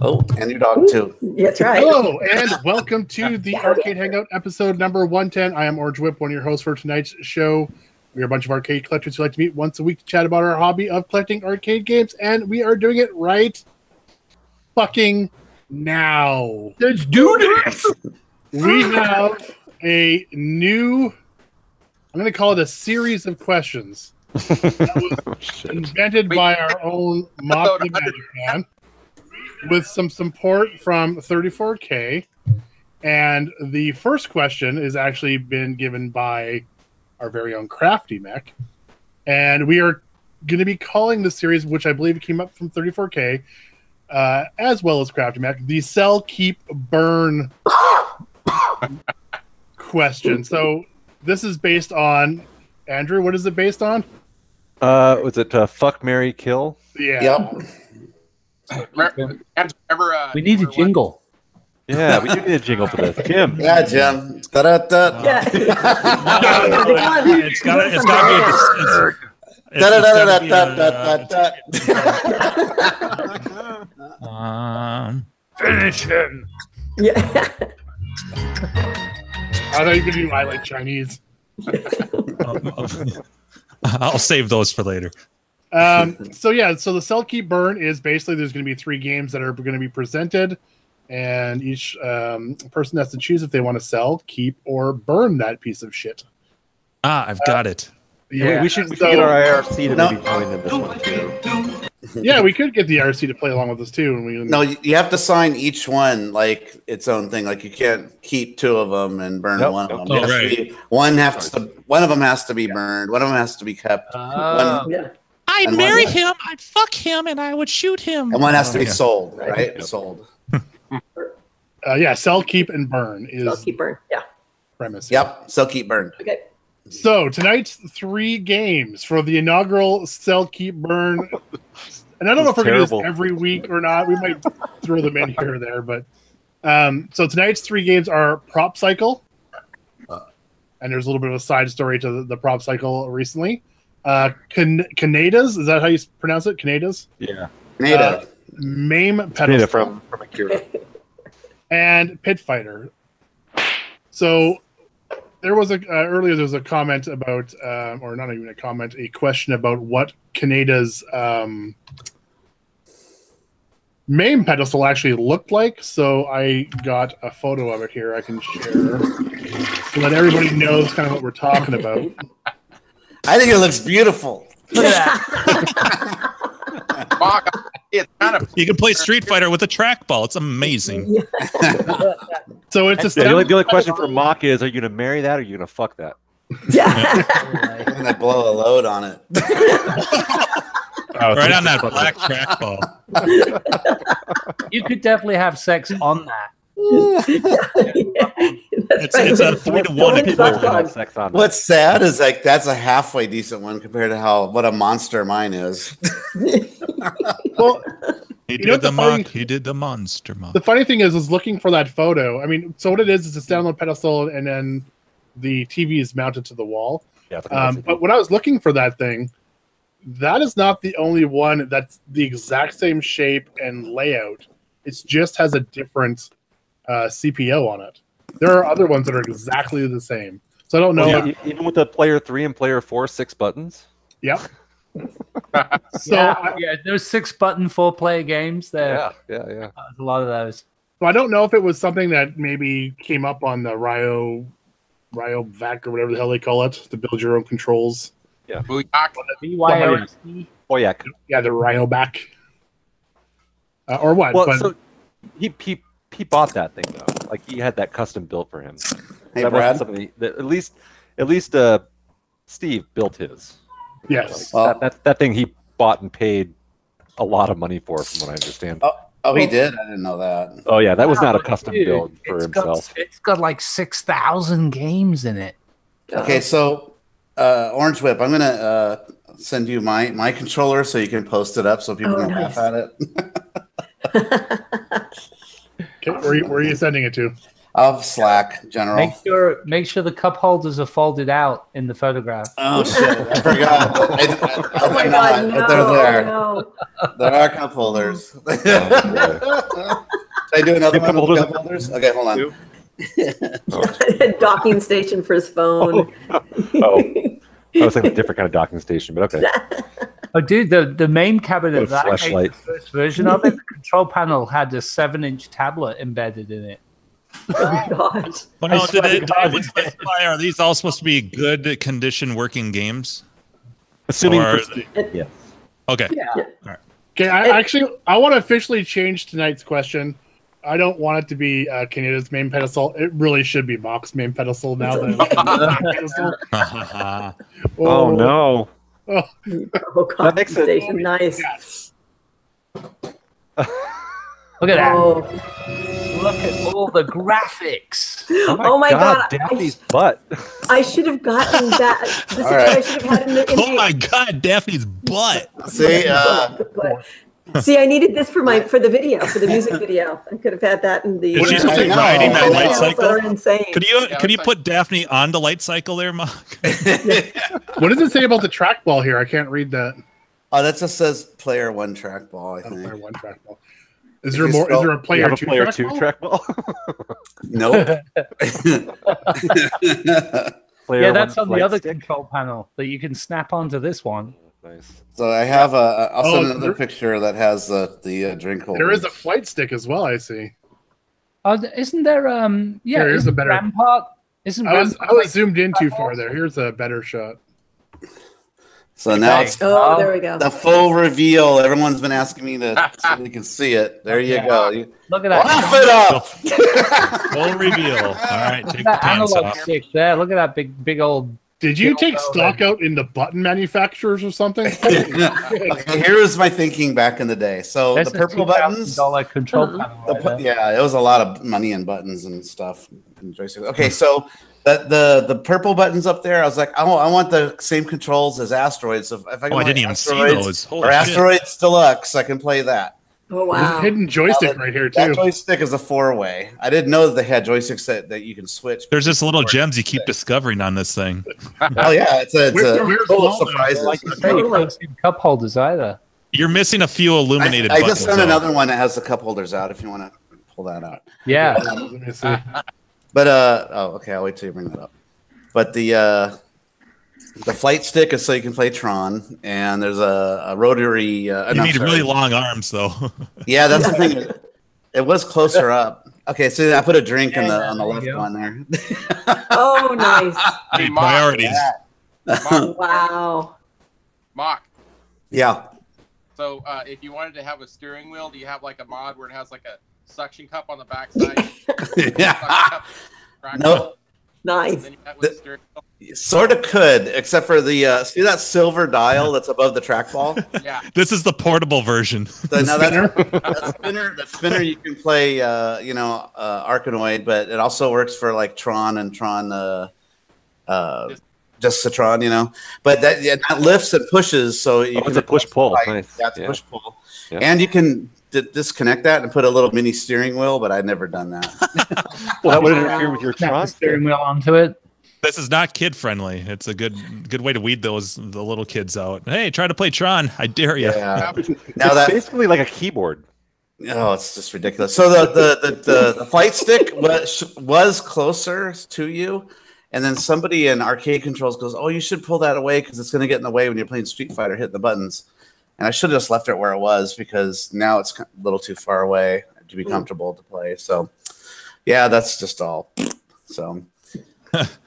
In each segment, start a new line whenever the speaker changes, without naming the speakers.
Oh, and your dog too.
That's right.
Hello, and welcome to the Arcade Hangout episode number 110. I am Orange Whip, one of your hosts for tonight's show. We are a bunch of arcade collectors who like to meet once a week to chat about our hobby of collecting arcade games, and we are doing it right fucking now.
Let's do this!
We have a new, I'm going to call it a series of questions that was invented by our own Mock the Magic Man, with some support from 34K. And the first question is actually been given by our very own Crafty Mech. And we are going to be calling the series, which I believe came up from 34K, as well as Crafty Mech, the Sell, Keep, Burn question. So this is based on, Andrew, what is it based on?
Was it Fuck, Marry, Kill?
Yeah.
Yep.
We need a jingle.
Yeah, we do need a jingle for this. Jim.
Yeah, Jim. Da-da-da.
Yeah.
It's gotta be
Da-da-da-da-da-da-da.
finish him.
Yeah.
I thought you could do I Like Chinese.
I'll save those for later.
So the Sell, Keep, Burn is basically there's going to be 3 games that are going to be presented, and each person has to choose if they want to sell, keep, or burn that piece of shit.
I've got it.
Yeah,
We should get our IRC to maybe join in this one too.
Yeah, we could get the IRC to play along with us too. And
No, you have to sign each one like its own thing. Like you can't keep 2 of them and burn one of them.
Oh, right.
One of them has to be burned. One of them has to be kept.
Yeah.
I'd marry him, I'd fuck him, and I would shoot him.
And one has to be sold, right? Yep. Sold.
Sell, keep, and burn is
Sell, keep, burn. Yeah.
premise.
Yep. Sell, keep, burn.
Okay.
So tonight's 3 games for the inaugural Sell, Keep, Burn. And I don't know if we're going to do this every week or not. We might throw them in here or there. But so tonight's 3 games are Prop Cycle. And there's a little bit of a side story to the Prop Cycle recently. Kaneda's, is that how you pronounce it? Kaneda's?
Yeah.
Kaneda.
MAME pedestal.
From Akira.
And Pit Fighter. So there was earlier there was a comment about, or not even a comment, a question about what Kaneda's MAME pedestal actually looked like. So I got a photo of it here I can share so that everybody knows kind of what we're talking about.
I think it looks beautiful.
Look at that.
You can play Street Fighter with a trackball. It's amazing.
So it's a
the only question for Mock is: are you going to marry that, or are you going to fuck that?
Yeah.
I'm gonna blow a load on it.
Right on that black trackball.
You could definitely have sex on that.
It's a 3-to-1 equivalent.
Sex on
What's sad is like that's a halfway decent one compared to what a monster mine is.
well,
He
You know
did
what
the
funny-
mock. He did the monster mock.
the funny thing is looking for that photo. I mean, so what it is a standalone pedestal, and then the TV is mounted to the wall.
Yeah,
But when I was looking for that thing, that is not the only one that's the exact same shape and layout. It just has a different CPO on it. There are other ones that are exactly the same. So I don't know.
Well, even with the player 3 and player 4, 6 buttons.
Yep. So
those 6-button 4-player games.
Yeah.
There's a lot of those.
So I don't know if it was something that maybe came up on the Ryo Vac or whatever the hell they call it to build your own controls.
Yeah.
BYOSD.
Oh yeah.
Yeah, the Ryo back. Or what?
Well,
but,
so he bought that thing though. Like he had that custom built for him.
Hey,
that
Brad.
wasn't something that, at least Steve built his.
yes.
That thing he bought and paid a lot of money for, from what I understand.
Oh, he did? I didn't know that.
Oh yeah, that was not a custom
Dude,
build for himself.
It's got like 6,000 games in it.
Okay, so Orange Whip, I'm gonna send you my controller so you can post it up so people can laugh at it.
Okay, where are you sending it to?
I'll Slack general.
Make sure the cup holders are folded out in the photograph.
Oh shit! I forgot.
Oh my God, no,
but they're there.
no.
There are cup holders. Should I do another one with cup holders? Okay, hold on.
Docking station for his phone.
Oh, I was thinking a different kind of docking station, but okay.
Oh, dude, the main cabinet
With a
that I made
flashlight.
the first version of it, the control panel had a 7-inch tablet embedded in it.
Oh gosh.
Well, no,
I swear to
did
God,
we specify, are these all supposed to be good condition working games?
Assuming,
Or-
yeah.
Okay.
Yeah.
Okay, I want to officially change tonight's question. I don't want it to be Kaneda's main pedestal. It really should be Mock's main pedestal now. That
Oh no.
Oh,
That
docking
makes it-
station, nice.
Yes.
Look at that.
Oh,
Look at all the graphics.
oh my God.
Daphne's butt.
I should have gotten that. This is
All
what
right.
I should have had in the.
Oh my God, Daphne's butt.
See,
See, I needed this for the video, for the music video. I could have had that in the.
Is she
I
still
know,
riding that
I
light
know.
cycle?
Are insane.
Could you put Daphne on the light cycle there, Mark?
What does it say about the trackball here? I can't read that.
oh, that just says player 1 trackball. I
Oh, player
think.
1 trackball. Is
If
there
you
more? Is
scroll-
there a
You
player
have a
2
player
trackball?
2 trackball.
Nope.
Player
Yeah, that's
one
on the
flight
other
stick.
control panel that you can snap onto this one.
Nice.
So I have a. I'll send
Oh,
another
there-
picture that has the drink holder.
There is a flight stick as well. I see.
Oh, isn't there? Yeah,
There is a
isn't
better-
Rampart? Isn't
I was
Rampart
zoomed in too far there. Here's a better shot.
So now it's
Oh, there we go.
the full reveal. Everyone's been asking me to so you can see it. There you go.
Look at that.
Laugh it up.
Full reveal. All right, take the
That
pants
analog
off.
stick there. Look at that big old.
Did you
Yeah,
take
well,
stock out in the button manufacturers or something?
Okay, here was my thinking back in the day. So
That's
the purple buttons.
$2,000 control
Uh-huh.
panel.
The
Right there.
yeah, it was a lot of money in buttons and stuff. And joysticks. Okay, so the purple buttons up there, I was like, oh, I want the same controls as Asteroids. So if I can
Oh, I
play
didn't even see
Asteroids
those. Holy
or
shit.
Asteroids Deluxe, I can play that.
Oh
There's a
wow.
hidden joystick right here
That
too.
joystick is a 4-way. I didn't know that they had joysticks that you can switch.
There's just little gems you keep discovering on this thing.
Oh yeah, it's
Where's
a full of
Waldo?
surprises.
Like you say, you can't see the cup holders either.
You're missing a few illuminated
I
buttons.
just sent
though.
another one that has the cup holders out if you want to pull that out.
Yeah.
Let me see.
But oh, okay, I'll wait till you bring that up. But the flight stick is so you can play Tron, and there's a rotary.
You
no,
need
sorry.
really long arms, though.
Yeah, that's the thing. It was closer up. Okay, so I put a drink on the
there
left
you go.
one there.
Oh nice.
Hey, Mock,
Priorities.
Wow.
Mock.
Yeah.
So if you wanted to have a steering wheel, do you have like a mod where it has like a suction cup on the backside?
Yeah. No,
Nice.
Then you have with steering wheel?
sort of could, except for the see that silver dial that's above the trackball.
Yeah.
This is the portable version.
So now that spinner you can play Arkanoid, but it also works for like Tron and Tron just Citron, But that lifts and pushes, so you
It's a push-pull.
Like,
Nice.
yeah, it's a
Yeah.
push pull.
Yeah.
And you can disconnect that and put a little mini steering wheel, but I'd never done that.
Well, that would interfere with your
Snap the
Tron
steering
stick.
wheel onto it.
This is not kid friendly. It's a good way to weed the little kids out. Hey, try to play Tron. I dare you.
Yeah.
It's
Now that
basically like a keyboard.
oh, it's just ridiculous. So the flight stick was closer to you, and then somebody in arcade controls goes, "Oh, you should pull that away because it's going to get in the way when you're playing Street Fighter, hitting the buttons." And I should have just left it where it was because now it's a little too far away to be comfortable to play. So, yeah, that's just all. So,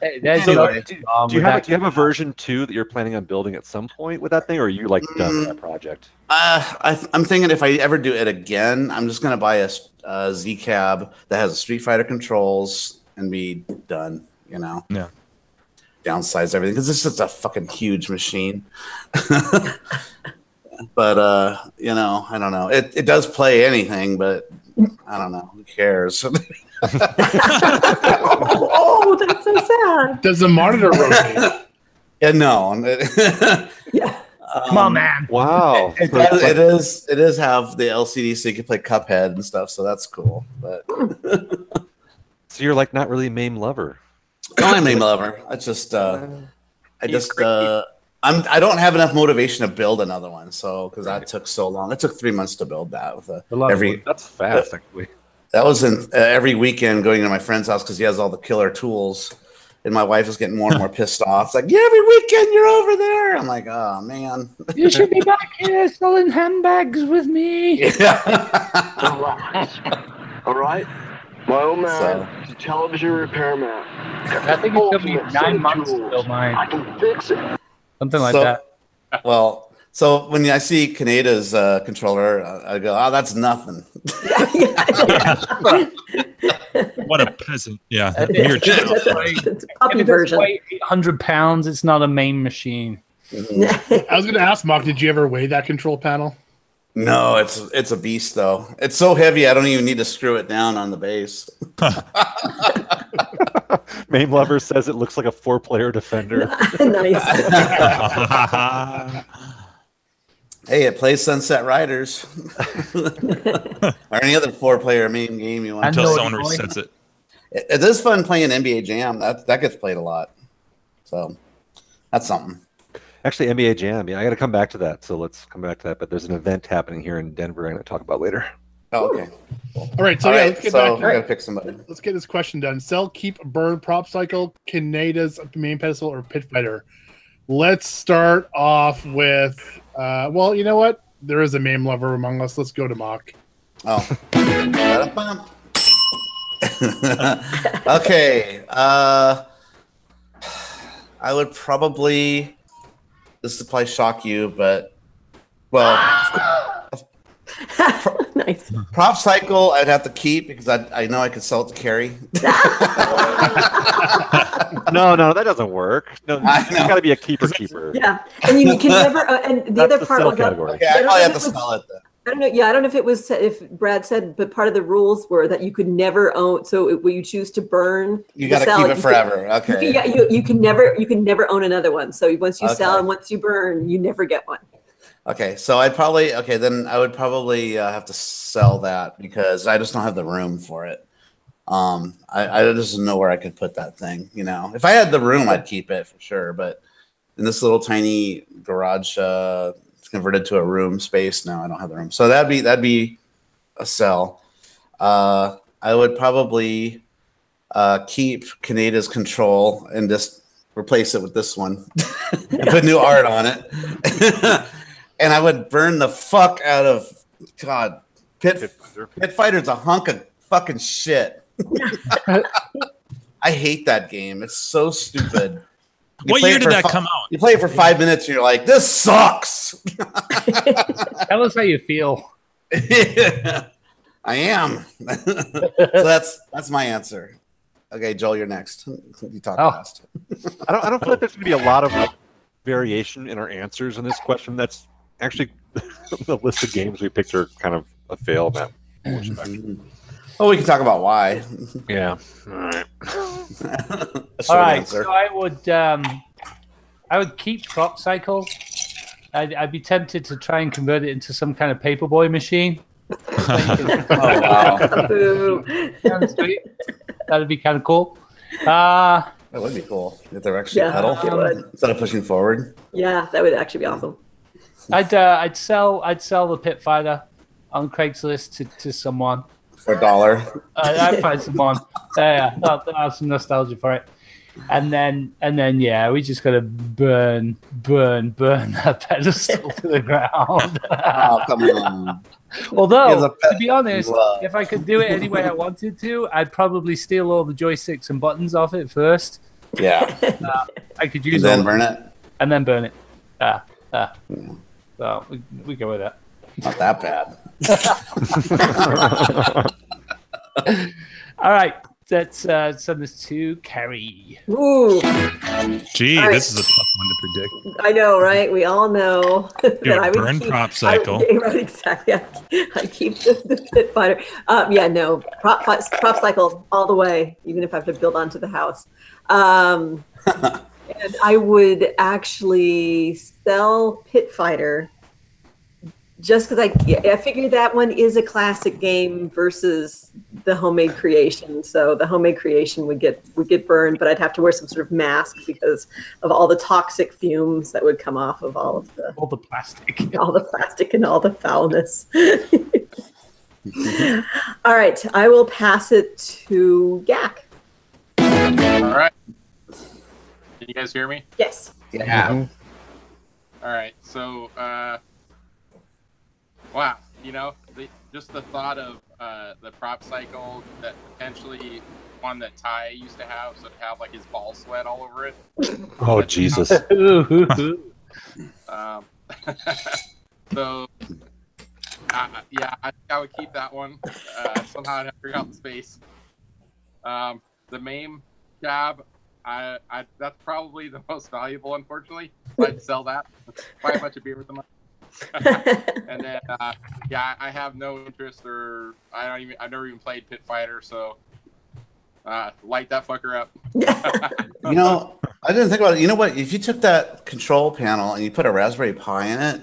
Hey, there's
So,
another
Do
arm
you
with
have
that.
do you have a version 2 that you're planning on building at some point with that thing, or are you like done with that project?
I'm thinking if I ever do it again, I'm just going to buy a Z cab that has Street Fighter controls and be done.
Yeah.
Downsize everything because this is a fucking huge machine. But I don't know. It does play anything, but I don't know. Who cares?
Oh, that's so sad.
Does the monitor rotate?
Yeah, no.
Yeah.
Come on, man.
Wow.
It does. It does have the LCD, so you can play Cuphead and stuff. So that's cool. But
So you're like not really a MAME lover.
No, I'm a lover. It's just I don't have enough motivation to build another one. So because that took so long, it took 3 months to build that. With
That's fast, actually.
That was in every weekend going to my friend's house because he has all the killer tools, and my wife was getting more and more pissed off. It's like, yeah, every weekend you're over there. I'm like, oh man,
You should be back here selling handbags with me.
All right. My old man
So-
is a television repairman.
I think it took me 9 months to build
I
mine.
can fix it.
Something like
So-
that.
Well, so when I see Kaneda's controller, I go, oh, that's nothing.
What a peasant. Yeah.
That's
You're
it.
just-
That's a puppy
If it doesn't
version.
weigh 800 pounds, it's not a MAME machine.
I was going to ask Mock, did you ever weigh that control panel?
No, it's a beast though. It's so heavy I don't even need to screw it down on the base.
MAME lover says it looks like a 4-player defender.
Nice.
Hey, it plays Sunset Riders or any other 4-player main game you want.
And
Until
no,
someone
boy.
resets it.
It is fun playing NBA Jam. That gets played a lot. So that's something.
Actually, NBA Jam. Yeah, I got to come back to that. So let's come back to that. But there's an event happening here in Denver. I'm going to talk about later.
Oh, okay.
All right, so
All
yeah,
right,
let's get
so
back.
I gotta pick somebody.
Let's get this question done. Sell, keep, burn, prop cycle, Kaneda's main pedestal, or pit fighter. Let's start off with. Well, you know what? There is a MAME lover among us. Let's go to Mock.
Oh. Okay. I would probably. This will probably shock you, but well,
Nice.
prop cycle I'd have to keep because I know I could sell it to Carrie.
No, that doesn't work. No,
I
it's
know.
got to be a keeper.
Yeah, and you can never. And the
That's
other
the
part
sell
was
category.
Okay, I probably have to sell it then.
I don't know. Yeah, I don't know if it was if Brad said, but part of the rules were that you could never own. So when you choose to burn,
You got to
sell,
keep
you
it
could-
forever. Okay.
Yeah, you can never own another one. So once you sell
Okay.
and once you burn, you never get one.
Okay, so I would probably have to sell that because I just don't have the room for it. I just don't know where I could put that thing. You know, if I had the room, I'd keep it for sure. But in this little tiny garage, it's converted to a room space now. I don't have the room, so that'd be a sell. I would probably keep Kaneda's control and just replace it with this one and put new art on it. And I would burn the fuck out of Pit Fighter's a hunk of fucking shit. I hate that game. It's so stupid. You
What
play
year
it
did
for
that come out?
You play it for 5 minutes and you're like, this sucks.
Tell us how you feel.
I am. So that's my answer. Okay, Joel, you're next. You talk last.
I don't feel like there's going to be a lot of variation in our answers in this question. That's actually the list of games we picked are kind of a fail, man.
Oh, we can talk about why.
Yeah. All right.
All right, so I would keep prop cycle. I'd be tempted to try and convert it into some kind of paperboy machine.
Oh, wow.
Boo.
Sounds sweet. That'd be kind of cool.
That would be cool. If they're actually
Yeah,
pedal
it would.
instead of pushing forward.
Yeah, that would actually be awesome.
I'd sell the Pit Fighter on Craigslist to someone.
For $1.
I'd find someone. Yeah, I'll have some nostalgia for it. And then yeah, we just gotta burn that pedestal to the ground.
Oh, come on.
Although,
Give
to be honest,
love.
if I could do it any way I wanted to, I'd probably steal all the joysticks and buttons off it first.
Yeah.
I could
And
use
then
all
burn it.
and then burn it. So we go with that.
Not that bad.
All right, let's send this to Carrie.
Ooh,
Gee,
All right.
this is a tough one to predict.
I know, right? We all know that
You would
I would
burn
keep,
prop cycle.
Right, exactly. I keep the Pit Fighter. Yeah, no, prop cycle all the way, even if I have to build onto the house. And I would actually sell Pit Fighter just because I figured that one is a classic game versus the homemade creation. So the homemade creation would get burned, but I'd have to wear some sort of mask because of all the toxic fumes that would come off of all the plastic and all the foulness. All right, I will pass it to Gak.
All right. Can you guys hear me?
Yes.
Yeah.
All right. So, wow. Just the thought of the prop cycle that potentially one that Ty used to have, so to have like his ball sweat all over it.
Oh, Jesus.
So, yeah, I think I would keep that one. Somehow I'd have to figure out the space. The MAME tab, that's probably the most valuable, unfortunately. So I'd sell that. Buy a bunch of beer with the money. And then, yeah, I have no interest, or I've never even played Pit Fighter, so light that fucker up.
I didn't think about it. You know what? If you took that control panel and you put a Raspberry Pi in it,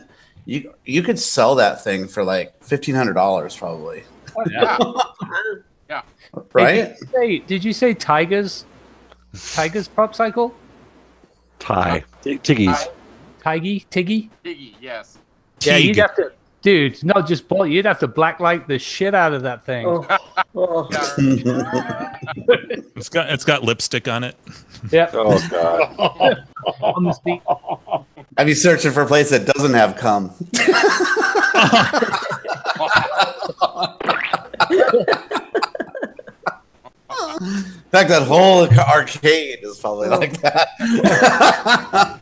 you could sell that thing for like $1,500 probably.
Oh, yeah. Yeah.
Right?
Did you say Tiger's prop cycle?
Tiggy's.
Tiggy?
Tiggy, yes.
Yeah, you'd have to, dude, not just ball, you'd have to blacklight the shit out of that thing.
It's got lipstick on it.
Yep.
Oh, God.
On the seat.
I'd be searching for a place that doesn't have cum. In fact, that whole arcade is probably like that.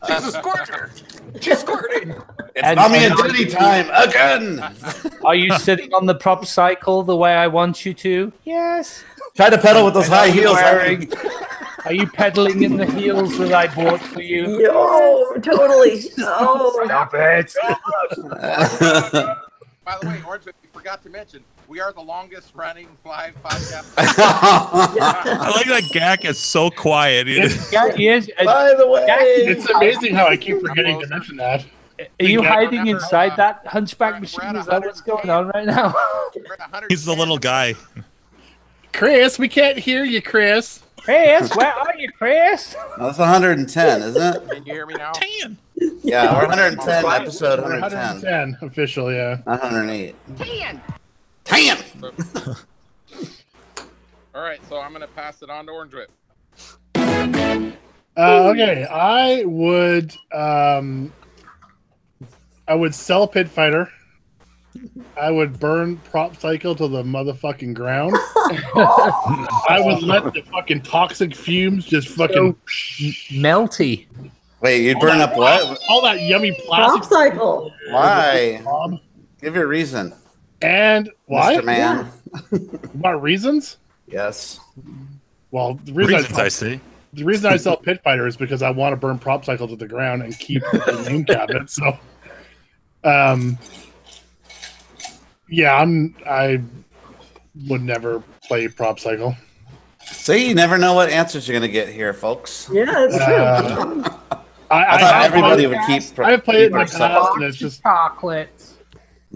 She's a squirter. She's squirting.
It's mommy and daddy time again.
Are you sitting on the prop cycle the way I want you to? Yes.
Try to pedal with those high heels.
Are you pedaling in the heels that I bought for you?
Yo, totally. Oh,
stop it.
By the way, Orange, we forgot to mention, we are the longest running live podcast.
I like that Gak is so quiet.
By the way,
it's amazing how I keep forgetting to mention that.
Are you hiding inside that Hunchback machine? Is that what's going on right now?
He's the little guy.
Chris, we can't hear you, Chris.
Chris, where are you, Chris?
No, that's 110, isn't it?
Can you hear me now?
10.
Yeah, we're 110, episode 110.
110 official, yeah.
108.
10.
10!
All right, so I'm going to pass it on to Orange Whip.
Okay, I would sell Pit Fighter. I would burn Prop Cycle to the motherfucking ground. I would let the fucking toxic fumes just fucking
melty.
Wait, you'd burn up what?
All that yummy plastic.
Prop Cycle.
Why? Give your reason.
And why?
Mr. Man.
Yeah. What reasons?
Yes.
Well, the reason
I see.
The reason I sell Pit Fighter is because I want to burn Prop Cycle to the ground and keep the name cabinet. So, yeah, I would never play Prop Cycle.
See, you never know what answers you're going to get here, folks.
Yeah, that's true.
I thought everybody would keep.
I've played it in the past, and it's just
chocolate.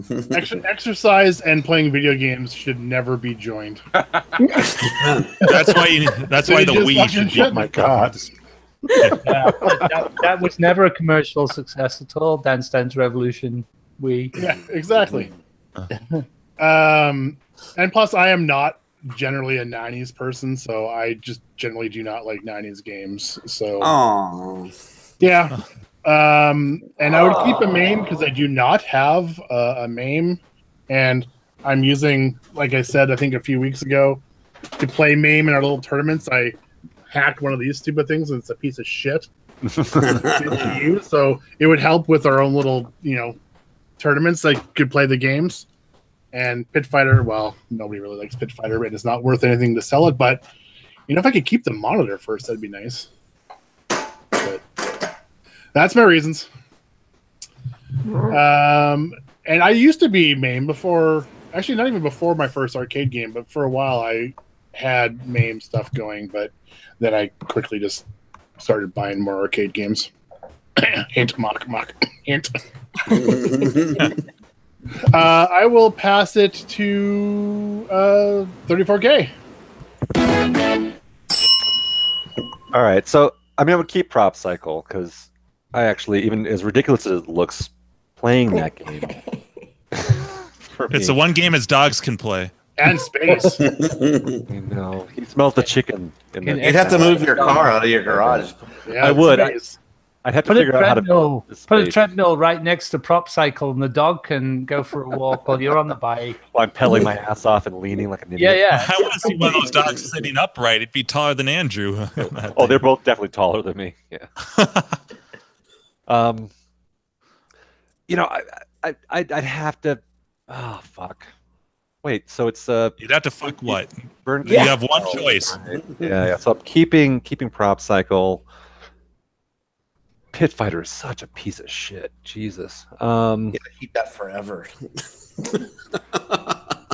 Exercise and playing video games should never be joined.
That's why the Wii should be.
Oh my God.
That was never a commercial success at all. Dance Dance Revolution Wii.
Yeah, exactly. And plus, I am not generally a 90s person, so I just generally do not like 90s games. So, yeah. And I would keep a MAME because I do not have a MAME, and I'm using, like I said, I think a few weeks ago, to play MAME in our little tournaments. I hacked one of these stupid things, and it's a piece of shit to use. So it would help with our own little, tournaments that could play the games. And Pit Fighter, well, nobody really likes Pit Fighter, and it's not worth anything to sell it. But if I could keep the monitor first, that'd be nice. But that's my reasons. And I used to be MAME before, actually not even before my first arcade game, but for a while I had MAME stuff going, but then I quickly just started buying more arcade games. Hint, mock, hint. I will pass it to 34K.
All right, so I mean, I'm gonna keep Prop Cycle because I actually, even as ridiculous as it looks, playing that game.
It's the one game as dogs can play.
And space.
No, he smells the chicken.
You'd have to move your car out of your garage.
Yeah,
I would.
space.
I'd have to
Put a
figure out how to
treadmill.
build
Put a
space
treadmill right next to prop cycle, and the dog can go for a walk while you're on the bike.
while I'm pedaling my ass off and leaning like an idiot.
Yeah.
I want to see one of those dogs sitting upright. It'd be taller than Andrew.
Oh, they're both definitely taller than me. Yeah. You know, I'd have to. Oh fuck. Wait, so it's
You'd have to fuck what?
burn.
You have one choice.
Yeah. So I'm keeping Prop Cycle. Pit Fighter is such a piece of shit. Jesus.
You gotta keep that forever.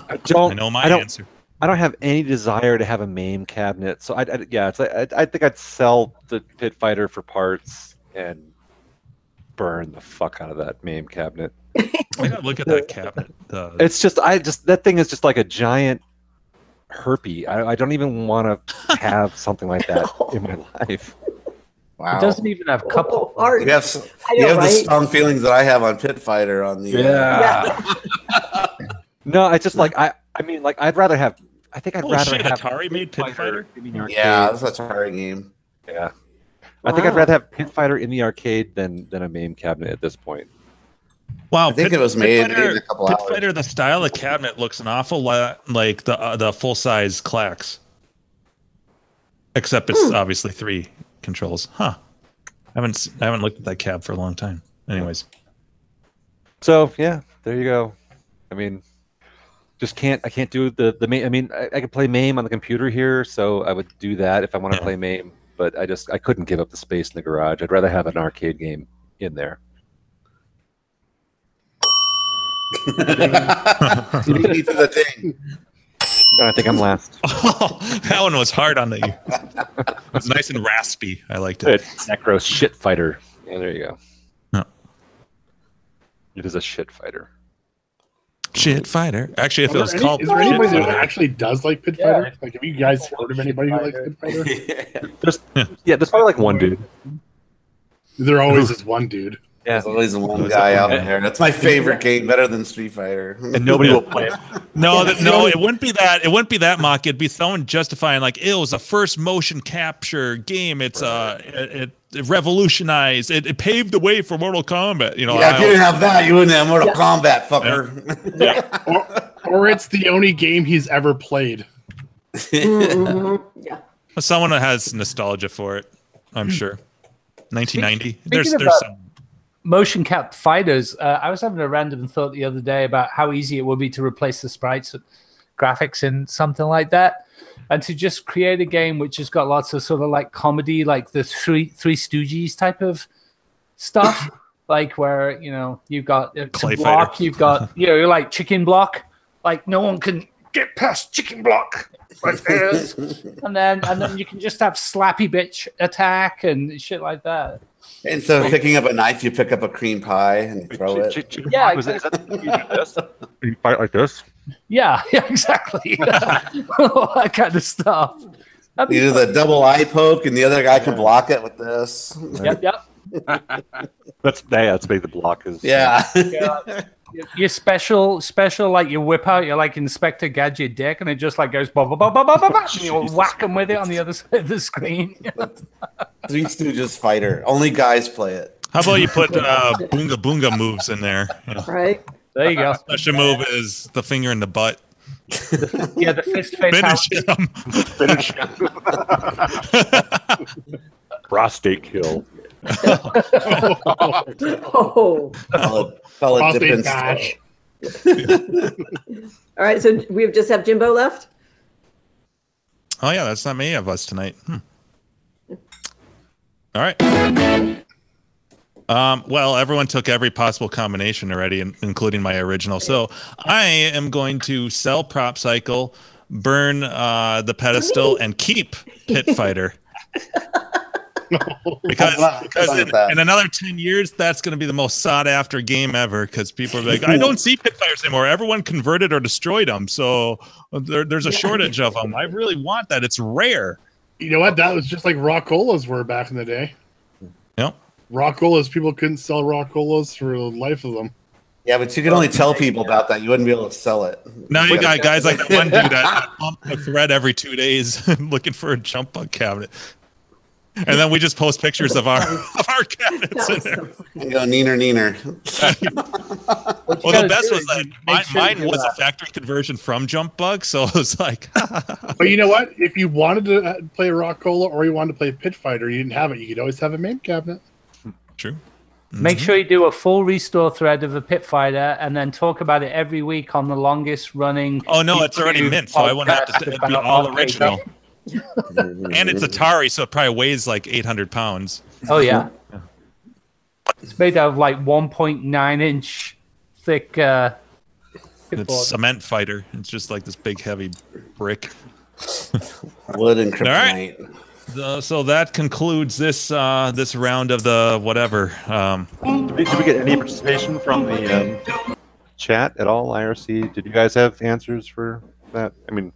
I don't.
I know my
I don't,
answer.
I don't have any desire to have a MAME cabinet, so I think I'd sell the Pit Fighter for parts and burn the fuck out of that MAME cabinet.
I gotta look at that cabinet.
It's just that thing is just like a giant herpy. I don't even want to have something like that in my life.
Wow.
It doesn't even have couple.
Art.
You have the strong feelings that I have on Pit Fighter on the.
No, it's just like I mean, like I'd rather have. I think I'd rather have
Atari made Pit Fighter.
Yeah, that's a Atari game.
Yeah, I think I'd rather have Pit Fighter in the arcade than a MAME cabinet at this point.
Wow,
I think it was made in a couple
Pit
hours.
Fighter, the style of cabinet looks an awful lot like the full size Clax, except it's obviously 3 controls. Huh? I haven't looked at that cab for a long time. Anyways,
so yeah, there you go. I mean, I can't do the MAME. I mean, I could play MAME on the computer here, so I would do that if I want to play MAME. But I couldn't give up the space in the garage. I'd rather have an arcade game in there.
You beat to the thing.
I think I'm last.
oh, that one was hard on the. It was nice and raspy. I liked it.
Necro Shit Fighter. Yeah, there you go.
No.
It is a shit fighter.
Shit Fighter. Actually, if it was called.
Is there anybody
Shit
that
Fighter-
actually does like Pit Fighter? Like, have you guys heard of anybody who likes Pit Fighter?
There's probably like one dude.
There always is one dude.
There's always one guy out there. That's my favorite game, better than Street Fighter.
And nobody will play it.
No, it wouldn't be that. It wouldn't be that, Mock. It'd be someone justifying like it was the first motion capture game. It's it revolutionized. It paved the way for Mortal Kombat. You know,
Yeah, if you didn't have that, you wouldn't have Mortal Kombat, fucker.
Yeah.
Or it's the only game he's ever played.
Yeah.
Someone that has nostalgia for it, I'm sure. 1990. There's
about-
some.
Motion cap fighters. I was having a random thought the other day about how easy it would be to replace the sprites with graphics in something like that, and to just create a game which has got lots of sort of like comedy, like the Three Stooges type of stuff, like where you've got
Clay
block,
fighter.
you've got you're like chicken block, like no one can get past chicken block like this, and then you can just have slappy bitch attack and shit like that.
Instead of picking up a knife, you pick up a cream pie and throw it.
Yeah,
Is that you do this? You fight like this?
Yeah, exactly. That kind of stuff. That'd be
You do the double eye poke, and the other guy can block it with this.
Yep.
That's big. The block is.
Yeah.
Your special, like you whip out, you're like Inspector Gadget dick, and it just like goes, bah, bah, bah, bah, bah, bah, bah, and you whack them with it on the other side of the screen.
Three Stooges fighter. Only guys play it.
How about you put boonga boonga moves in there?
Right.
There you go.
Special move is the finger in the butt.
Yeah, the fist face.
Finish him.
Prostate kill.
Oh.
Call it dip
Prostate
and
bash.
All right. So we just have Jimbo left.
Oh yeah, that's not many of us tonight. All right. Well, everyone took every possible combination already, including my original. So I am going to sell Prop Cycle, burn the pedestal, and keep Pit Fighter. because in another 10 years, that's going to be the most sought after game ever. Because people are like, I don't see pit fighters anymore. Everyone converted or destroyed them, so there's a shortage of them. I really want that. It's rare.
You know what? That was just like Rockolas were back in the day.
Yep.
Rockolas, people couldn't sell Rockolas for the life of them.
Yeah, but you can only tell people about that. You wouldn't be able to sell it.
Now you got guys like that one dude that pump the thread every 2 days looking for a jump bug cabinet. And then we just post pictures of our cabinets in there.
You go neener.
Well, the best was like mine was a factory conversion from jump bug, so it was like.
But you know what? If you wanted to play Rockola or you wanted to play Pit Fighter, you didn't have it. You could always have a MAME cabinet.
True.
Make sure you do a full restore thread of a Pit Fighter and then talk about it every week on the longest running.
Oh no, it's already mint, so I won't have to be all original. And it's Atari, so it probably weighs like 800 pounds.
Oh yeah, it's made out of like 1.9-inch thick.
It's cement fighter. It's just like this big heavy brick.
Wood and kryptonite.
All right. So that concludes this this round of the whatever.
Did we get any participation from the chat at all? IRC, did you guys have answers for that? I mean,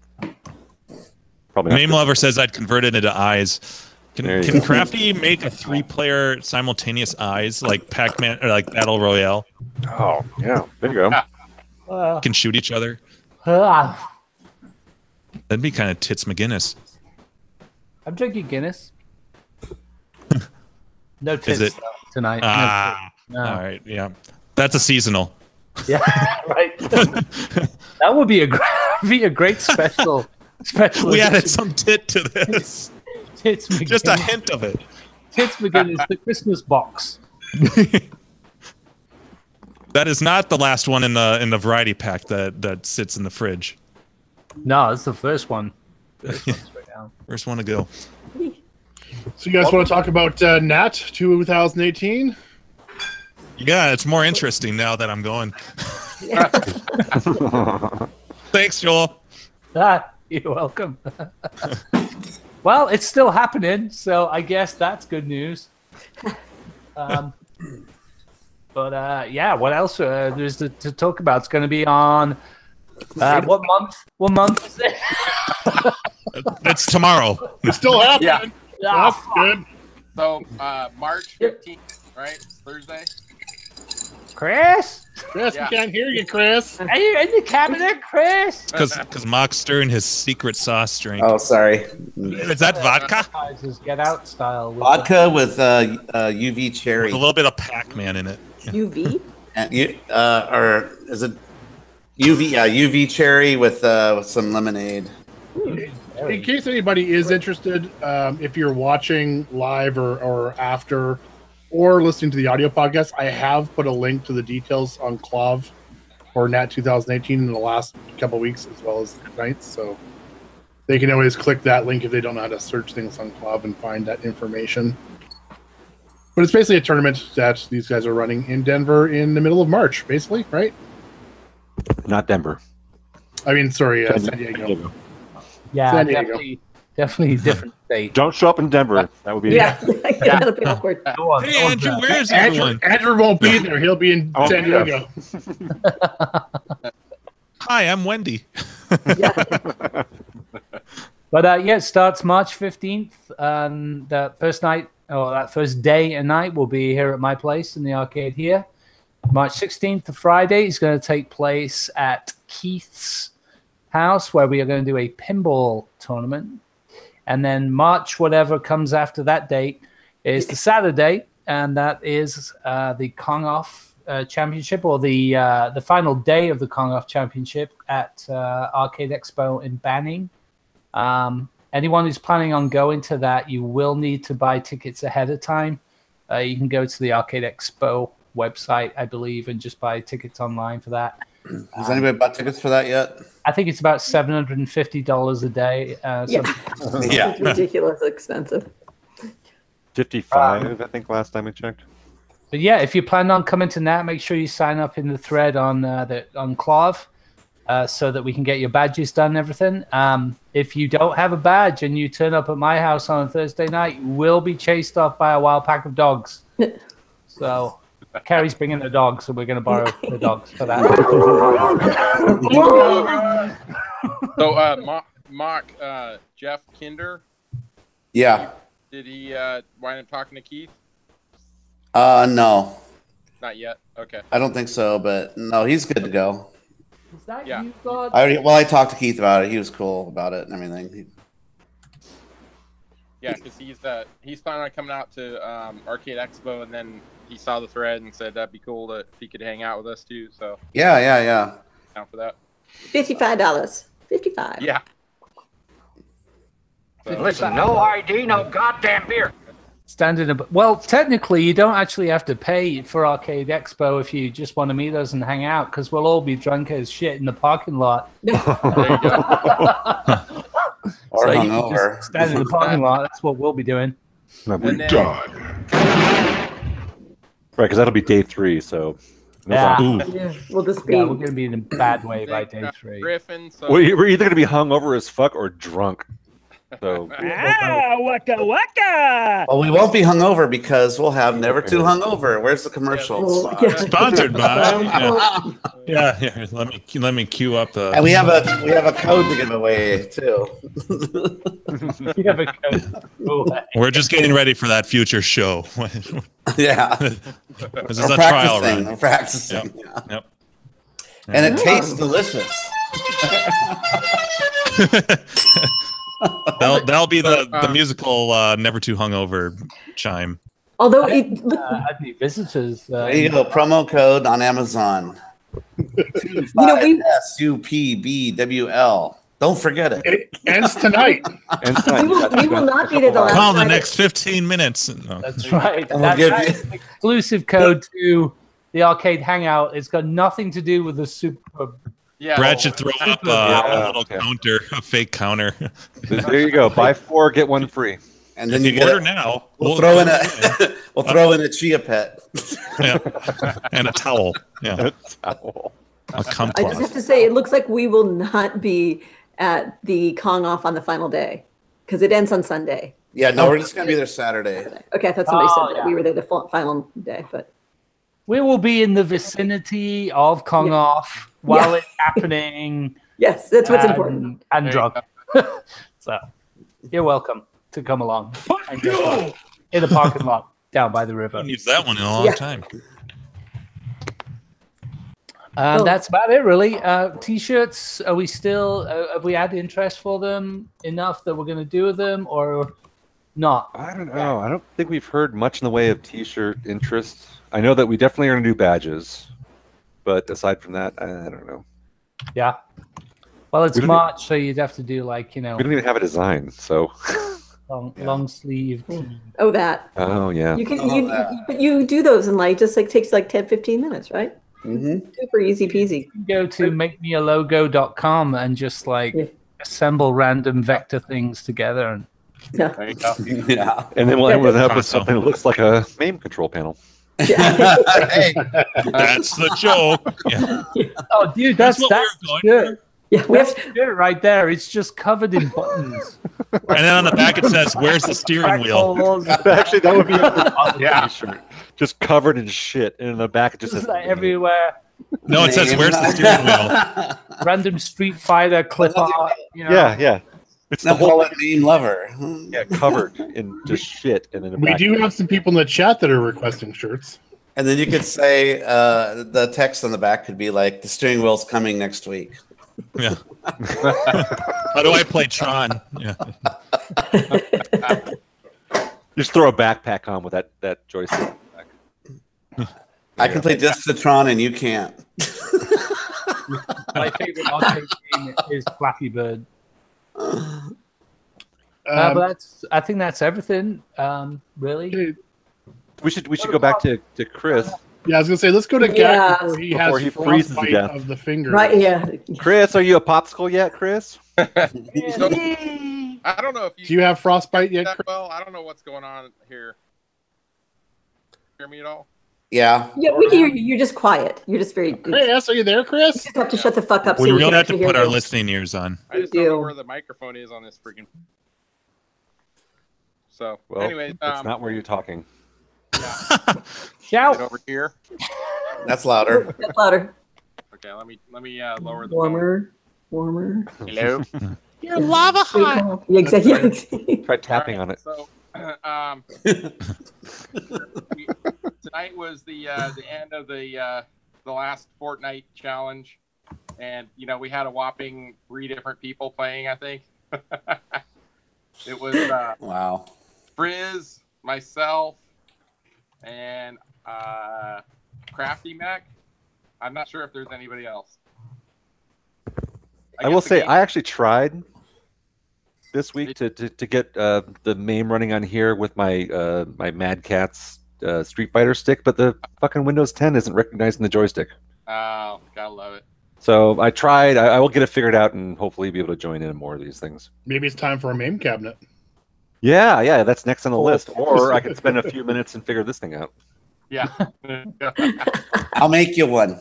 probably not.
Mame Lover says I'd convert it into eyes. Can Crafty make a 3-player simultaneous eyes like Pac-Man or like Battle Royale?
Oh yeah, there you go.
Can shoot each other. That'd be kind of Tits McGinnis.
I'm drinking Guinness. No tits tonight.
No. All right, yeah, that's a seasonal.
Yeah, right. That would be a great special.
We added some tit to this.
Tits McGinnis.
Just a hint of it.
Tits McGinnis, the Christmas box.
That is not the last one in the variety pack that sits in the fridge.
No, it's the first one.
First one to go.
So you guys want to talk about NAT 2018?
Yeah, it's more interesting now that I'm going. Thanks, Joel.
You're welcome. Well, it's still happening, so I guess that's good news. But yeah, what else there's to talk about? It's going to be on what month? What month is it?
It's tomorrow.
It's still happening.
Yeah.
That's good.
So March 15th, right? It's Thursday.
Chris?
Chris, we can't hear you, Chris.
Are you in the cabinet, Chris?
Because Mock's stirring his secret sauce drink.
Oh, sorry.
Is that vodka?
Get out style.
Vodka with UV cherry.
With a little bit of Pac-Man in it.
UV?
Or is it UV? Yeah, UV cherry with some lemonade.
In case anybody is interested, if you're watching live or after, or listening to the audio podcast, I have put a link to the details on Clav or NAT 2018 in the last couple of weeks, as well as nights. So they can always click that link if they don't know how to search things on Clav and find that information. But it's basically a tournament that these guys are running in Denver in the middle of March, basically, right?
Not Denver.
I mean, sorry, San Diego.
Yeah,
San Diego.
Definitely different state.
Don't show up in Denver. That would be
That'll be awkward.
Hey, Andrew, where is everyone?
Andrew won't be there. He'll be in San Diego.
Hi, I'm Wendy.
But yeah, it starts March 15th. That first night, or that first day and night, will be here at my place in the arcade here. March 16th, the Friday, is going to take place at Keith's house, where we are going to do a pinball tournament. And then March, whatever comes after that date, is the Saturday, and that is the Kong Off Championship, or the final day of the Kong Off Championship at Arcade Expo in Banning. Anyone who's planning on going to that, you will need to buy tickets ahead of time. You can go to the Arcade Expo website, I believe, and just buy tickets online for that.
Has anybody bought tickets for that yet?
I think it's about $750 a day.
It's ridiculous expensive.
55, I think, last time we checked.
But yeah, if you plan on coming to NAT, make sure you sign up in the thread on Clav. so that we can get your badges done and everything. If you don't have a badge and you turn up at my house on a Thursday night, you will be chased off by a wild pack of dogs. So Carrie's bringing the dogs, so we're going to borrow the dogs for that.
So, Mock, Jeff Kinder,
Yeah.
did he wind up talking to Keith?
No.
Not yet. Okay.
I don't think so, but no, he's good to go.
Is that
Yeah.
you, God?
I talked to Keith about it. He was cool about it and everything.
Yeah, because he's planning on coming out to Arcade Expo, and then he saw the thread and said that'd be cool if he could hang out with us too. So
Yeah.
down for that.
$55. 55.
Yeah. So,
Listen, no ID, no goddamn beer.
Standard. Well, technically, you don't actually have to pay for Arcade Expo if you just want to meet us and hang out, because we'll all be drunk as shit in the parking lot.
there you go.
Or
So you can
hungover.
just stand in the parking lot. That's what we'll be doing.
No,
And then-
right, because that'll be day 3. So. No
Yeah.
problem.
Yeah, we'll just be.
Yeah, we're going to be in a bad way by day 3.
Griffin. So
We're either gonna be hungover as fuck or drunk. So
Waka waka!
Well, we won't be hungover because we'll have Never Too Hungover. Where's the commercial?
Oh, yeah.
Sponsored by. Yeah. Let me queue up the.
And we have a code to give away too.
You have a code.
We're just getting ready for that future show.
Yeah.
This is a trial run.
We're practicing.
Yep.
Yeah.
Yep.
And it tastes delicious.
That'll be the musical Never Too Hungover chime.
Although
I'd be visitors.
There you go. Promo code on Amazon. SUPBWL. Don't forget it.
It ends tonight.
we will not be there the last
Call the
Friday.
next 15 minutes. No.
That's right.
And we'll give
That's
you-
an exclusive code to the Arcade Hangout. It's got nothing to do with the super.
yeah.
Brad should throw up
Yeah,
a little
okay.
counter, a fake counter.
there you go. Buy 4, get 1 free.
And then
If
you
you order
get
now.
we'll throw in a chia pet.
Yeah. And a towel. Yeah.
Towel.
A cum
I just have
cloth.
to say, it looks like we will not be at the Kong Off on the final day because it ends on Sunday.
Yeah, no, we're just gonna be there Saturday.
Okay, I thought somebody
Oh,
said that
yeah.
we were there the final day, but
We will be in the vicinity of Kong
Yeah.
Off while
Yeah.
it's happening.
yes, that's what's important.
And
There
drunk. So you're welcome to come along. And get drunk in the parking lot down by the river.
Haven't used that one in a long
Yeah.
time.
Oh.
That's about it, really. T-shirts, are we still, have we had interest for them enough that we're going to do them or not?
I don't know. I don't think we've heard much in the way of T-shirt interest. I know that we definitely are going to do badges, but aside from that, I don't know.
Yeah. Well, it's
We don't-
March, so you'd have to do like,
We don't even have a design, so.
long sleeve tee.
Oh, that.
Oh yeah.
You can
Oh,
you do those in like just like takes like 10-15 minutes, right?
Mm-hmm.
Super easy peasy.
Go to makemealogo.com and just like
Yeah.
assemble random vector things together. And
Yeah.
There you go.
Yeah.
And then we'll end up with
Console.
something that looks like a MAME control panel.
Hey,
That's the joke. Yeah.
oh, dude,
That's
that's
what we're going
good.
Yeah, we have
That's good right there. It's just covered in buttons.
And then on the back it says, "Where's the steering wheel?"
Holes,
Actually, that would be
Yeah.
T-shirt, just covered in shit, and in the back it just
just
says
like everywhere.
No, it says, "Where's the steering wheel?"
Random Street Fighter clip art. You know?
Yeah. It's the
now
whole
call it Meme Lover.
yeah covered in just shit, and then the
We
back.
do have some people in the chat that are requesting shirts.
And then you could say the text on the back could be like, "The steering wheel's coming next week."
Yeah. How do I play Tron? Yeah.
Just throw a backpack on with that joystick.
I can play Discitron and you can't.
My favorite arcade game is Flappy Bird. But I think that's everything. Really.
We should go back to Chris.
Yeah, I was gonna say let's go to
Yeah.
Gak before he
Before
has
he freezes to
frostbite
death.
of the finger.
right, yeah.
Chris, are you a popsicle yet, Chris?
So, I don't know if you
Do you have frostbite yet,
that
Chris?
well. I don't know what's going on here. Hear me at all?
Yeah.
Yeah, we can hear you. You're just quiet. You're just very.
Chris, are you there, Chris?
You just have to shut the fuck up.
We
so
really
can
have to
actually
put
hear
our
you.
listening ears on.
I just don't know where the microphone is on this freaking. So,
Well,
anyways,
it's not where you're talking.
Yeah.
Shout
over here.
That's louder.
That's louder.
Okay, let me lower the
Warmer.
Hello.
You're lava hot.
Yeah, exactly.
Try tapping on it.
So, tonight was the end of the last Fortnight challenge, and we had a whopping 3 different people playing. I think it was
wow.
Frizz, myself, and Crafty Mac. I'm not sure if there's anybody else.
I will say I actually tried this week to get the MAME running on here with my my Mad Catz Street Fighter stick, but the fucking Windows 10 isn't recognizing the joystick.
Oh, gotta love it.
So I tried. I will get it figured out and hopefully be able to join in more of these things.
Maybe it's time for a MAME cabinet.
Yeah, that's next on the list. Or I could spend a few minutes and figure this thing out.
Yeah.
I'll make you one.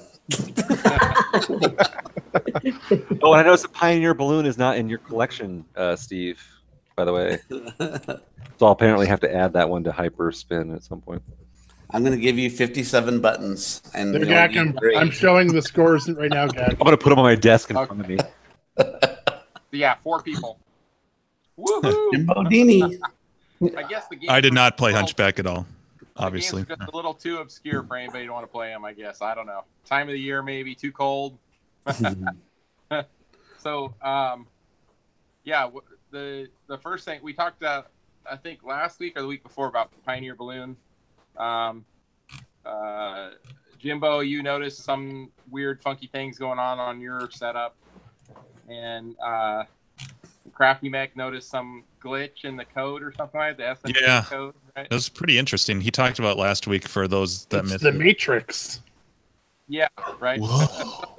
Oh, and I noticed the Pioneer balloon is not in your collection, Steve, by the way. So I'll apparently have to add that one to Hyperspin at some point.
I'm going to give you 57 buttons. And
There, Gak, I'm showing the scores right now, Gak.
I'm going to put them on my desk in front of me.
Yeah, 4 people. Woohoo!
Jimbodini.
I guess the game.
I did not play Hunchback at all, obviously.
The game's just a little too obscure for anybody to want to play them, I guess. I don't know. Time of the year, maybe too cold. So, yeah, the first thing we talked about, I think last week or the week before, about Pioneer Balloon. Jimbo, you noticed some weird, funky things going on your setup, and Crafty Mech noticed some glitch in the code or something like that. The SMT code, right?
That was pretty interesting. He talked about last week for those that missed
the
it.
Matrix.
Yeah, right.
Whoa.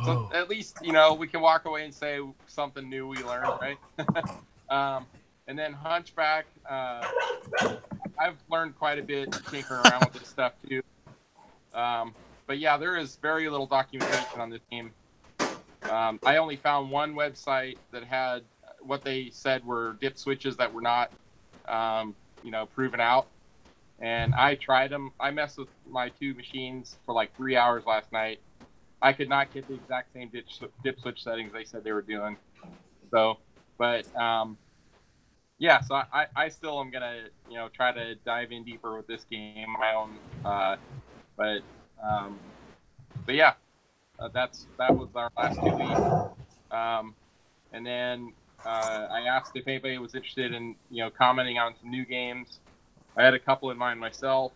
So at least we can walk away and say something new we learned, right? And then Hunchback, I've learned quite a bit tinkering around with this stuff too. But yeah, there is very little documentation on this game. I only found one website that had what they said were dip switches that were not, proven out. And I tried them. I messed with my 2 machines for like 3 hours last night. I could not get the exact same dip switch settings they said they were doing. So, but yeah. So I still am gonna try to dive in deeper with this game on my own. But yeah. That was our last 2 weeks, and then I asked if anybody was interested in commenting on some new games. I had a couple in mind myself.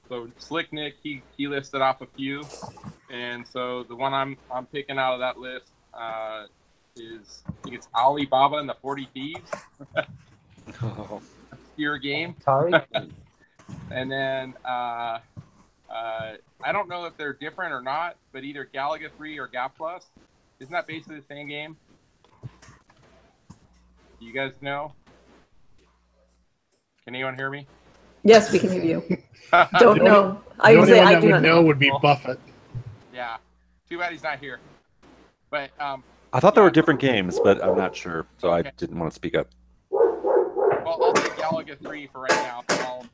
So Slick Nick, he listed off a few, and so the one I'm picking out of that list is, I think it's Alibaba and the 40 Thieves. Obscure game.
Sorry.
And then I don't know if they're different or not, but either Galaga 3 or Gap Plus. Isn't that basically the same game? Do you guys know? Can anyone hear me?
Yes, we can hear you. Don't know. I
The
would
only
say
one
I
that
do
would
not
know would be Buffett.
Yeah. Too bad he's not here. But
I thought there were different games, but I'm not sure, so I didn't want to speak up.
well, I'll take Galaga 3 for right now. I'll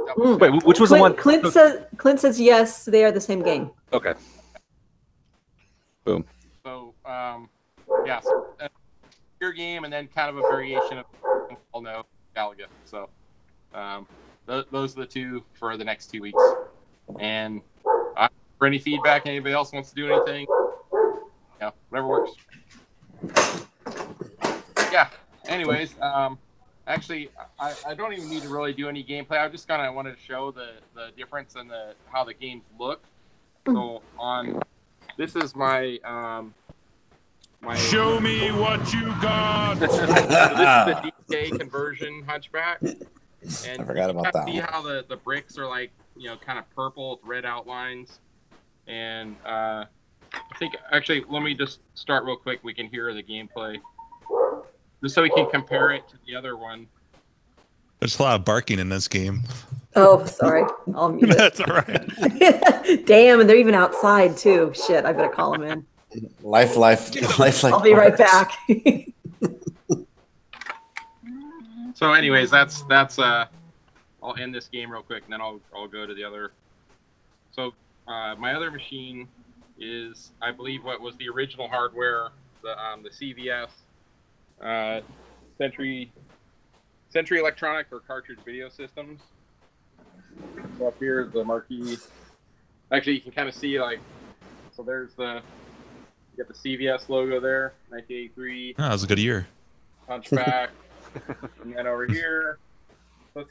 double
Wait, which was the one?
Clint says yes, they are the same game.
Okay. Boom.
So, yeah, so your game, and then kind of a variation of I'll know Galaga. So, those are the 2 for the next 2 weeks. And for any feedback, anybody else wants to do anything, whatever works. Yeah. Anyways, actually, I don't even need to really do any gameplay. I just kind of wanted to show the difference in how the games look. So this is my
Show me what you got.
This is the DK conversion Hunchback. And
I forgot about that.
See how the bricks are like kind of purple with red outlines, and I think actually let me just start real quick. We can hear the gameplay just so we can compare it to the other one.
There's a lot of barking in this game.
Oh, sorry. I'll mute it.
That's all right.
Damn, and they're even outside too. Shit, I better call them in.
Life.
I'll be right back.
So, anyways, that's I'll end this game real quick, and then I'll go to the other. So, my other machine is, I believe, what was the original hardware, the CVS, Century Electronic or Cartridge Video Systems. So up here is the marquee. Actually, you can kind of see so there's you got the CVS logo there, 1983.
Oh, that was a good year.
Hunchback, and then over here. So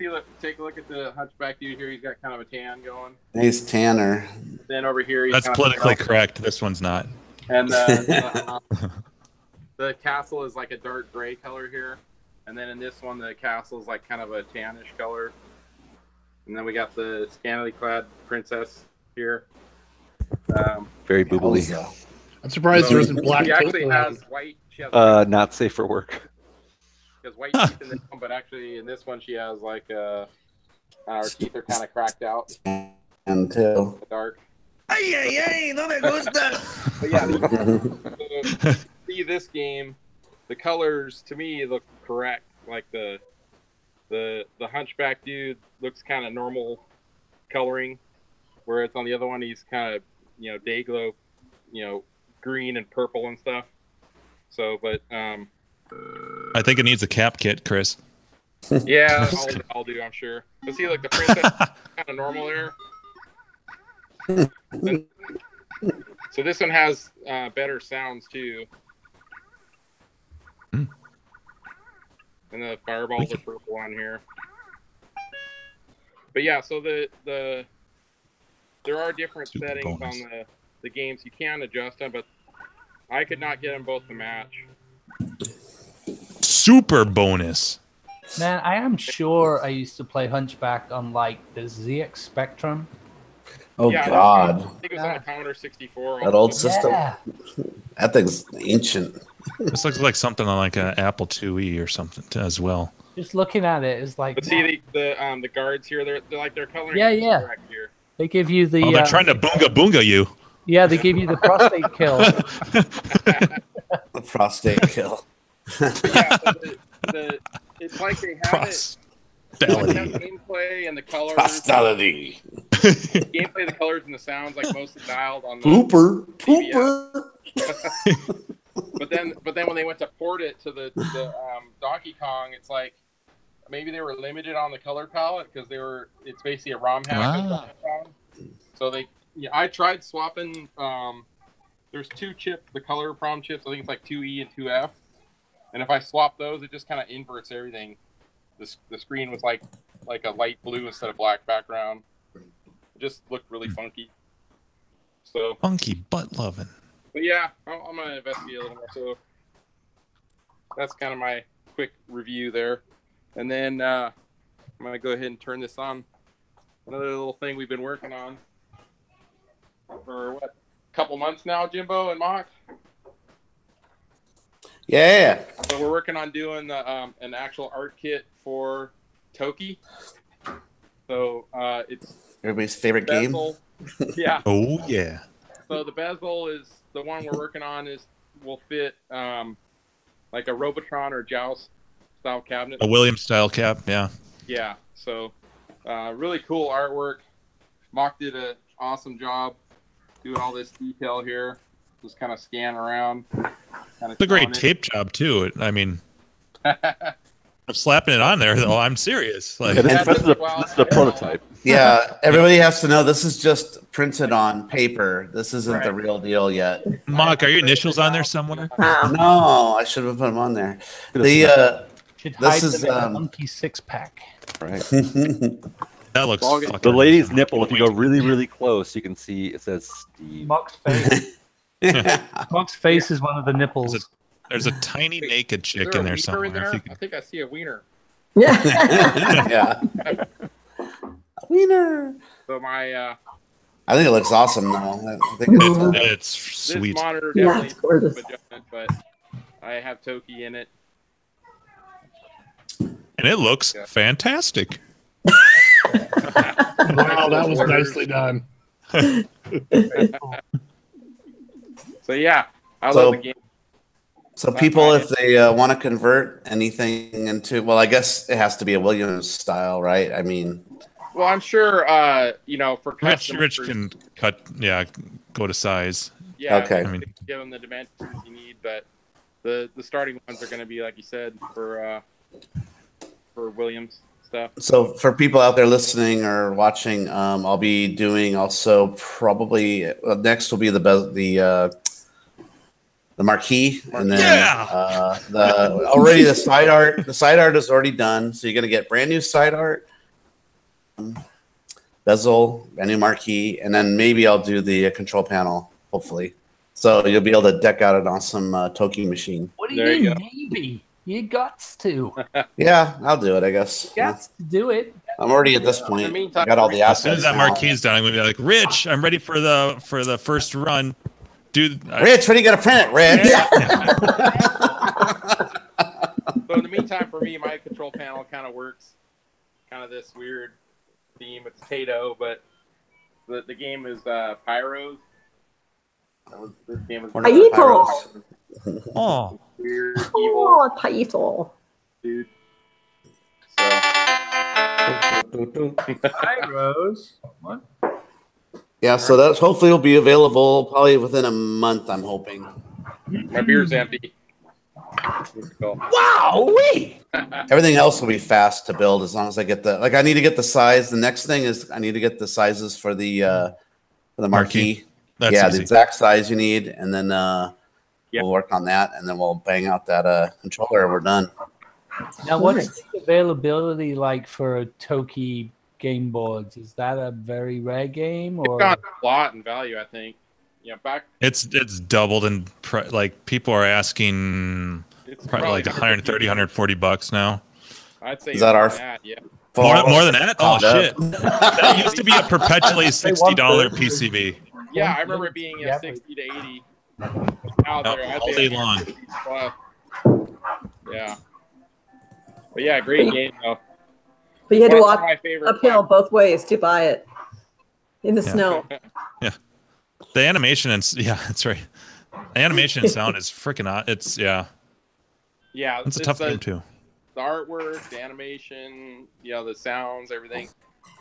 take a look at the Hunchback dude here. He's got kind of a tan going.
He's Tanner.
Then over here, he's
That's politically correct. This one's not.
And the castle is like a dark gray color here. And then in this one, the castle is like kind of a tannish color. And then we got the scantily clad princess here.
Very boobily.
I'm surprised there isn't black.
She actually has white. She has
not safe for work.
She has white teeth in this one, but actually in this one she has like her teeth are kind of cracked out.
And too.
Dark.
Ay, no me gusta.
But yeah, see this game, the colors to me look correct. Like the Hunchback dude looks kind of normal coloring, whereas on the other one he's kind of day glow, green and purple and stuff. So, but
I think it needs a cap kit, Chris.
Yeah, I'll do. I'm sure. But see, like the princess kind of normal there. So this one has better sounds too. And the fireballs are purple on here. But yeah, so there are different settings on the games. You can adjust them, but I could not get them both to match.
Super bonus.
Man, I am sure I used to play Hunchback on like the ZX Spectrum.
Oh
yeah,
God!
I think it was on the Commodore 64.
That old system.
Yeah.
That thing's ancient.
This looks like something on like an Apple IIe or something as well.
Just looking at it is like.
But see the guards here, they're coloring.
Yeah.
Correct here.
They give you the.
Oh, they're trying to boonga you.
Yeah, they give you the prostate kill.
The prostate kill.
But yeah, it's like they have it. Gameplay and the colors.
Hostility.
Gameplay, the colors, and the sounds like mostly dialed on the
Pooper.
But then when they went to port it to the Donkey Kong, it's like maybe they were limited on the color palette because it's basically a ROM hack.
Wow.
So I tried swapping. There's two chips, the color PROM chips. I think it's like 2E and 2F. And if I swap those, it just kind of inverts everything. The screen was like a light blue instead of black background. It just looked really funky. So
funky butt loving.
But yeah, I'm gonna investigate a little more. So that's kind of my quick review there. And then I'm gonna go ahead and turn this on. Another little thing we've been working on for a couple months now, Jimbo and Mock.
Yeah.
So we're working on doing an actual art kit for Toki. So it's
everybody's favorite game.
Yeah.
Oh yeah.
So the bezel is the one we're working on will fit like a Robotron or Joust style cabinet.
A Williams style cab, yeah.
Yeah. So really cool artwork. Mock did an awesome job doing all this detail here. Just kind of scan around.
It's a great tape job too. I mean, I'm slapping it on there though. I'm serious. Like,
this is a prototype.
Yeah, everybody has to know this is just printed on paper. This isn't the real deal yet.
Mock, are your initials on there somewhere?
No, I should have put them on there.
This is a monkey 6-pack.
Right.
That looks
the lady's nipple. If you go really, really close, you can see it says Steve.
Mock's face. Mock's face is one of the nipples.
There's a tiny naked chick in there somewhere.
I think I see a wiener.
Yeah. Wiener.
So my
I think it looks awesome though. I think
it's sweet.
This monitor
it's gorgeous.
But I have Toki in it.
And it looks fantastic.
Wow, that was nicely done.
So yeah, I love the game.
So people, if they want to convert anything into, well, I guess it has to be a Williams style, right? I mean,
well, I'm sure, for
Rich can go to size.
Yeah,
okay.
I mean, give them the dimensions you need, but the starting ones are going to be, like you said, for Williams stuff.
So for people out there listening or watching, I'll be doing also probably next will be the marquee, and then the side art. The side art is already done, so you're gonna get brand new side art, bezel, brand new marquee, and then maybe I'll do the control panel. Hopefully, so you'll be able to deck out an awesome Toki machine.
What do you mean? Maybe you got to.
Yeah, I'll do it. I guess.
You got to do it.
I'm already at this point. I got all the
As soon
assets.
as that marquee's done, I'm gonna be like, Rich, I'm ready for the first run. Dude,
Rich, when are you gonna print it, Rich?
So in the meantime, for me, my control panel kind of works, kind of this weird theme. It's Tato, but the game is Pyros. This game is
Pyros.
Oh,
weird, evil
Oh, Pyro.
dude.
Pyros. What?
Yeah, so that's hopefully will be available probably within a month. I'm hoping.
My beer's empty.
Wow, everything else will be fast to build as long as I get I need to get the size. The next thing is I need to get the sizes for the marquee.
That's
the
easy.
exact size you need, and then we'll work on that, and then we'll bang out that controller, and we're done.
Now, what's the availability like for a Toki game boards? Is that a very rare game, or
It's gone a lot in value, I think. Yeah, back.
it's doubled in like people are asking probably like 130, 140 bucks now.
I'd say
Is that our
that, yeah.
More than that? Oh
Caught up.
shit! That used to be a perpetually $60 PCB.
Yeah, I remember it being 60 to 80 out there. I'd
All
say
day long.
Yeah. But yeah, great game though.
But you had to
One of
walk
my favorite
uphill both ways to buy it in the snow.
Yeah, the animation and that's right. The animation and sound is freaking out. It's
Yeah,
it's a tough game too.
The artwork, the animation, the sounds, everything.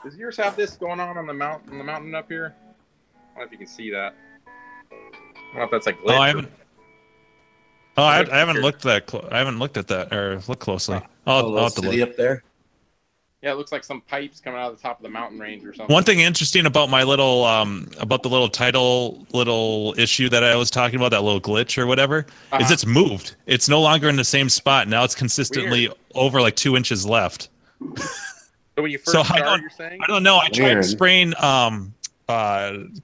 Does yours have this going on the mountain up here? I don't know if you can see that. I don't know if that's like glitch.
Oh, I haven't. Oh, I haven't looked that. I haven't looked at that or looked closely. I'll have to look.
Up there.
Yeah, it looks like some pipes coming out of the top of the mountain range or something.
One thing interesting about my little about the little little issue that I was talking about, that little glitch or whatever, is it's moved. It's no longer in the same spot. Now it's consistently over like 2 inches left.
So when you first start, you're saying?
I don't know. I tried spraying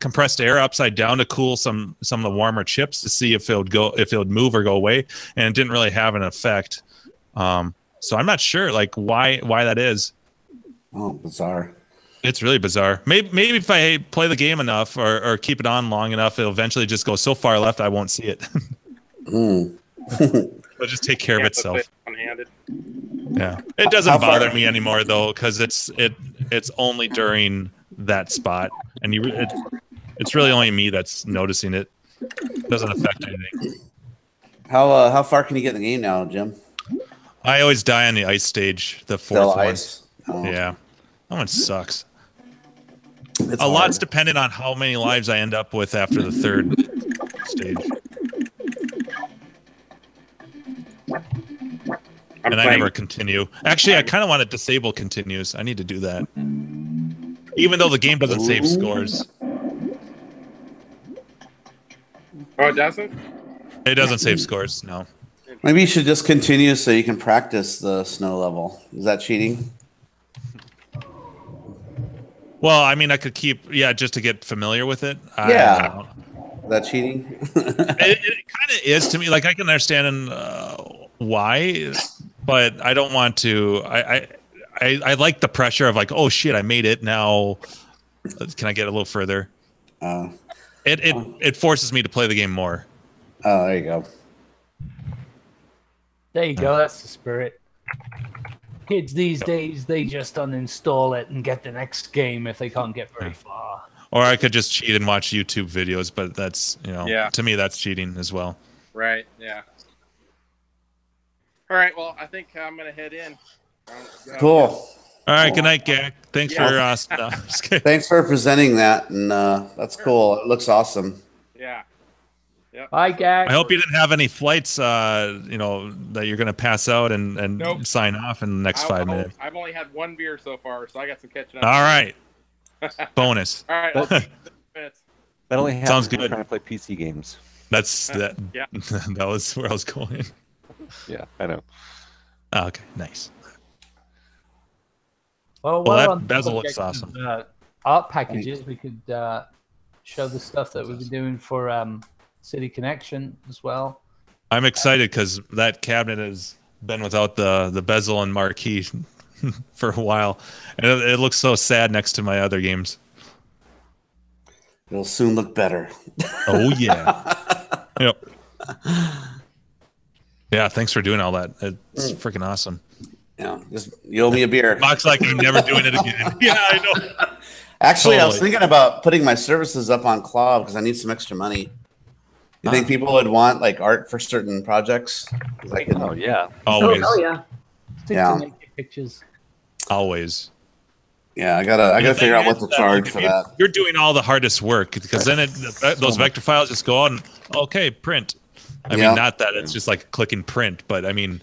compressed air upside down to cool some of the warmer chips to see if it would move or go away, and it didn't really have an effect. So I'm not sure like why that is.
Oh, bizarre.
It's really bizarre. Maybe if I play the game enough or keep it on long enough, it'll eventually just go so far left I won't see it. It'll just take care of itself.
One-handed.
Yeah, it doesn't bother me anymore though, because it's only during that spot, and it's really only me that's noticing it. It doesn't affect anything.
How far can you get in the game now, Jim?
I always die on the ice stage, the fourth one.
Ice? Oh.
Yeah, that one sucks.
It's
a lot's dependent on how many lives I end up with after the third stage. And I never continue. Actually, I kind of want to disable continues. I need to do that. Even though the game doesn't save scores.
Oh, it doesn't?
It doesn't save scores, no.
Maybe you should just continue so you can practice the snow level. Is that cheating?
Well, I mean, I could keep, just to get familiar with it.
Yeah. Is that cheating?
It kind of is to me. Like, I can understand why, but I don't want to. I like the pressure of like, oh shit, I made it. Now, can I get a little further? It forces me to play the game more.
Oh, there you go.
There you go. That's the spirit. Kids these days, they just uninstall it and get the next game if they can't get very far.
Or I could just cheat and watch YouTube videos, but that's,
Yeah.
to me, that's cheating as well.
Right. Yeah. All right. Well, I think I'm gonna head in.
Cool.
All right. Good night, Gak. Thanks for
Thanks for presenting that, and that's cool. It looks awesome.
Yeah. Yep.
Bye, Gak.
I hope you didn't have any flights, that you're going to pass out and
Nope.
sign off in the next 5 minutes.
I've only had one beer so far, so I got some catching up.
All right. Bonus.
All right. I'll see you in 10 minutes.
That only happens
Sounds
when you're
good.
trying to play PC games.
That's that.
Yeah.
That was where I was going.
Yeah, I know.
Oh, okay. Nice.
Well,
Well, that
on the
bezel looks
subject
awesome.
of, art packages, we could show the stuff that we've been doing for City Connection as well.
I'm excited because that cabinet has been without the bezel and marquee for a while, and it looks so sad next to my other games.
It'll soon look better.
Oh yeah. Yep. Yeah. Thanks for doing all that. It's freaking awesome.
Yeah, you owe me a beer.
Mark's like, I'm never doing it again. Yeah, I know.
Actually, I was
Totally.
thinking about putting my services up on Claw because I need some extra money. You think people would want like art for certain projects? 'Cause I could,
Oh yeah.
Always.
Oh yeah.
Stick
Yeah.
to naked pictures.
Always.
yeah, I gotta figure out what to charge for that.
You're doing all the hardest work because then those vector files just go out and okay, print. I
Yeah.
mean, not that it's just like click and print, but I mean,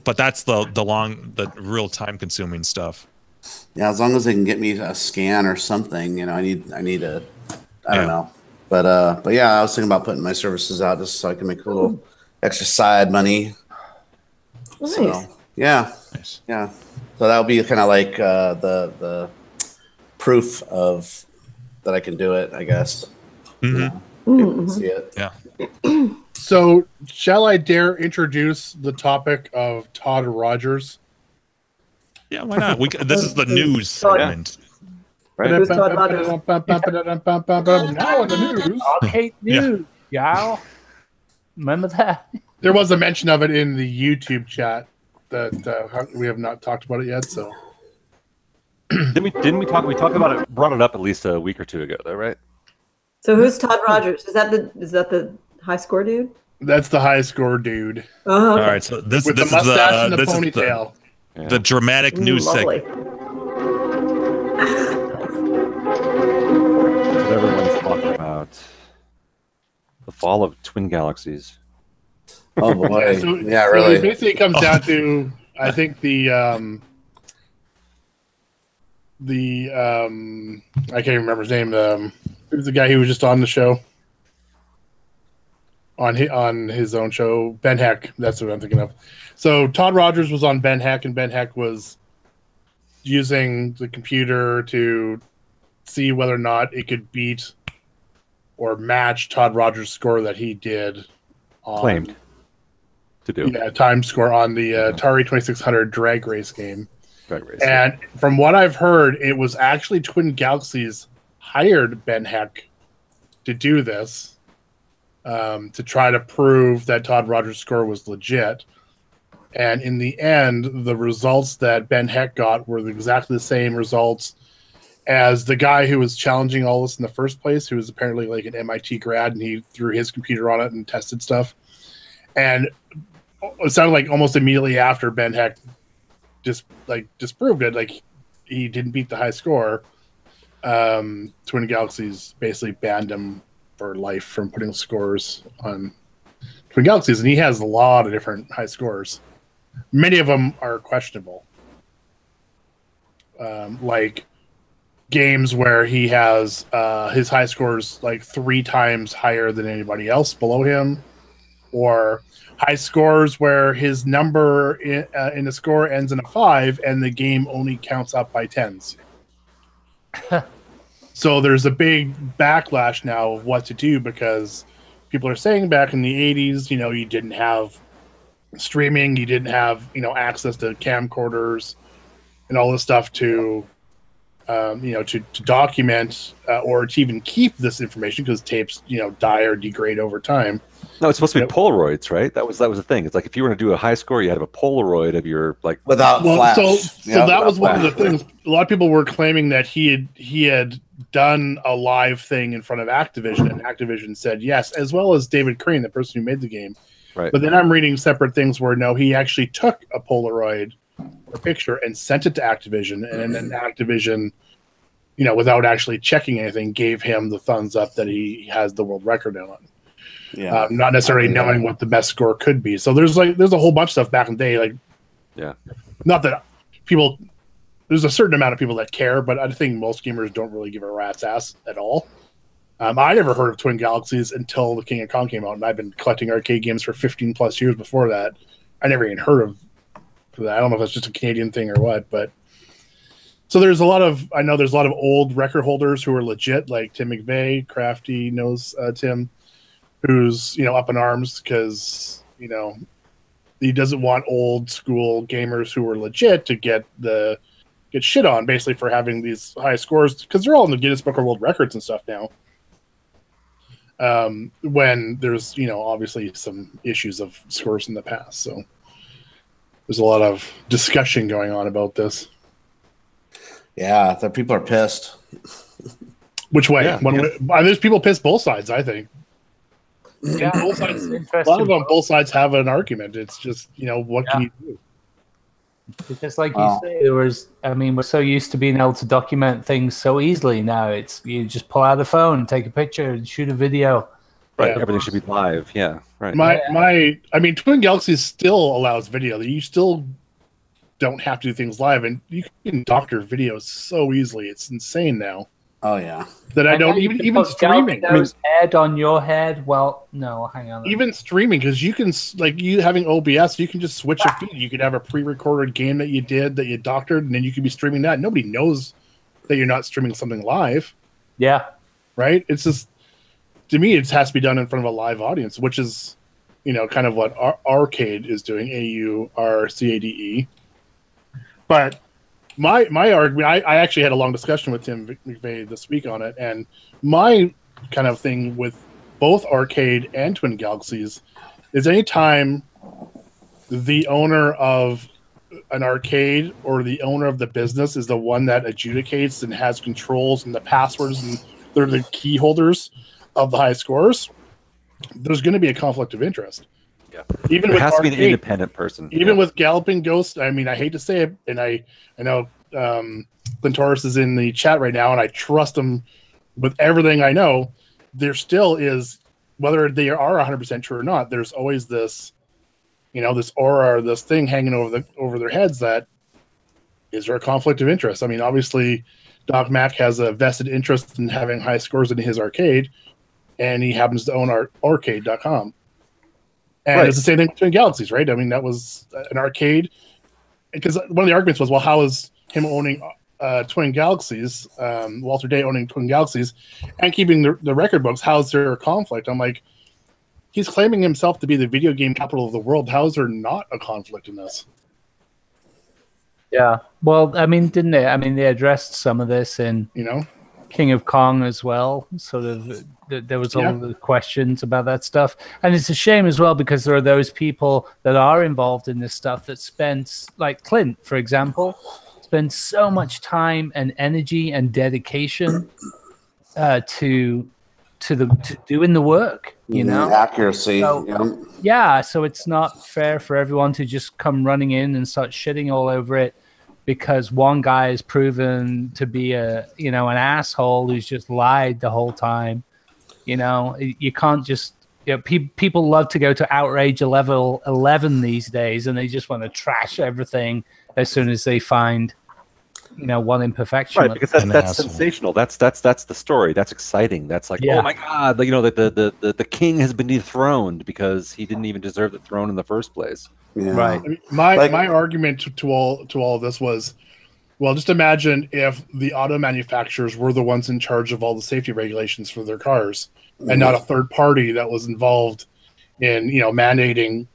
but that's the real time consuming stuff.
Yeah, as long as they can get me a scan or something, I need a, I don't know, but yeah, I was thinking about putting my services out just so I can make a little extra side money.
Nice.
So, yeah,
Nice.
yeah. So that would be kind of like the proof of that I can do it, I guess.
Mhm.
People can see it.
Yeah.
So, shall I dare introduce the topic of Todd Rogers?
Yeah, why not? This is the news segment.
Who's Todd Rogers?
Now in the news.
Arcade news, y'all. Remember that?
There was a mention of it in the YouTube chat that we have not talked about it yet. So,
Didn't we talk about it? Brought it up at least a week or two ago, though, right?
So who's Todd Rogers? Is that the high score dude?
that's the high score dude
Oh, okay.
All right, so this
with
is
the mustache and the
this is
ponytail.
the dramatic news
Lovely.
segment.
What everyone's talking about. The fall of twin galaxies.
Oh boy,
So,
yeah,
so
really.
basically, it comes down to I think the I can't even remember his name. Who's the guy who was just on the show? On his own show, Ben Heck. That's what I'm thinking of. So Todd Rogers was on Ben Heck, and Ben Heck was using the computer to see whether or not it could beat or match Todd Rogers' score that he did on
Claimed to do.
time score on the Atari 2600 drag race game.
Drag race.
And from what I've heard, it was actually Twin Galaxies hired Ben Heck to do this, to try to prove that Todd Rogers' score was legit. And in the end, the results that Ben Heck got were exactly the same results as the guy who was challenging all this in the first place, who was apparently like an MIT grad, and he threw his computer on it and tested stuff. And it sounded like almost immediately after Ben Heck disproved it, like he didn't beat the high score. Twin Galaxies basically banned him for life from putting scores on Twin Galaxies, and he has a lot of different high scores. Many of them are questionable, like games where he has his high scores like 3 times higher than anybody else below him, or high scores where his number in the score ends in a 5 and the game only counts up by 10s. So there's a big backlash now of what to do, because people are saying back in the 80s, you didn't have streaming, you didn't have, access to camcorders and all this stuff to to document or to even keep this information, because tapes, die or degrade over time.
No, it's supposed to be Polaroids, right? That was the thing. It's like if you were to do a high score, you had to have a Polaroid of your
without flash.
So that was one of the things. A lot of people were claiming that he had done a live thing in front of Activision, and Activision said yes, as well as David Crane, the person who made the game.
Right.
But then I'm reading separate things where no, he actually took a Polaroid or picture and sent it to Activision, and then Activision, without actually checking anything, gave him the thumbs up that he has the world record on.
Yeah.
Not necessarily knowing what the best score could be. So there's a whole bunch of stuff back in the day. Not that people. There's a certain amount of people that care, but I think most gamers don't really give a rat's ass at all. I never heard of Twin Galaxies until the King of Kong came out, and I've been collecting arcade games for 15 plus years before that. I never even heard of that. I don't know if that's just a Canadian thing or what, but so there's a lot of old record holders who are legit, like Tim McVeigh. Crafty knows Tim, who's up in arms because he doesn't want old school gamers who are legit to get shit on basically for having these high scores, because they're all in the Guinness Book of World Records and stuff now. When there's obviously some issues of scores in the past, so there's a lot of discussion going on about this.
Yeah, the people are pissed.
Which way?
Yeah.
There's people pissed both sides, I think.
Yeah,
Both sides, a lot of them, both sides have an argument. It's just what can you do?
Because, like you say, we're so used to being able to document things so easily now. It's you just pull out the phone, take a picture, and shoot a video.
Right, everything should be live. Yeah, right.
Twin Galaxies still allows video. You still don't have to do things live, and you can doctor videos so easily. It's insane now.
Oh yeah,
that I don't even streaming.
Head on your head. Well, no, hang on.
Even streaming, because you can you having OBS, you can just switch a feed. You could have a pre-recorded game that you doctored, and then you could be streaming that. Nobody knows that you're not streaming something live.
Yeah,
right. It's just, to me, it has to be done in front of a live audience, which is, kind of what Arcade is doing. AURCADE. But my argument, I actually had a long discussion with Tim McVeigh this week on it, and my kind of thing with both Arcade and Twin Galaxies is anytime the owner of an arcade or the owner of the business is the one that adjudicates and has controls and the passwords, and they're the key holders of the high scores, there's going to be a conflict of interest.
Yeah,
even
it
with
has
Arcade,
to be an independent person.
Even with Galloping Ghost, I hate to say it, and I know Glentoris is in the chat right now, and I trust him with everything I know. There still is, whether they are 100% true or not, there's always this, this aura or this thing hanging over their heads that, is there a conflict of interest? Obviously, Doc Mack has a vested interest in having high scores in his arcade, and he happens to own arcade.com. And It's the same thing with Twin Galaxies, right? That was an arcade. Because one of the arguments was, well, how is him owning Twin Galaxies, Walter Day owning Twin Galaxies, and keeping the record books, how's there a conflict? I'm like, he's claiming himself to be the video game capital of the world. How is there not a conflict in this?
Yeah. Well, didn't they? They addressed some of this in King of Kong as well. Sort of, there was all the questions about that stuff, and it's a shame as well, because there are those people that are involved in this stuff that spend, like Clint, for example, spends so much time and energy and dedication to doing the work.
Accuracy.
So it's not fair for everyone to just come running in and start shitting all over it, because one guy is proven to be an asshole who's just lied the whole time. You can't just, people love to go to outrage level 11 these days, and they just want to trash everything as soon as they find, one imperfection.
Right, because that's sensational. That's the story. That's exciting. That's like, oh my God, the king has been dethroned because he didn't even deserve the throne in the first place.
Yeah.
Right.
My argument to all of this was, well, just imagine if the auto manufacturers were the ones in charge of all the safety regulations for their cars, and not a third party that was involved in mandating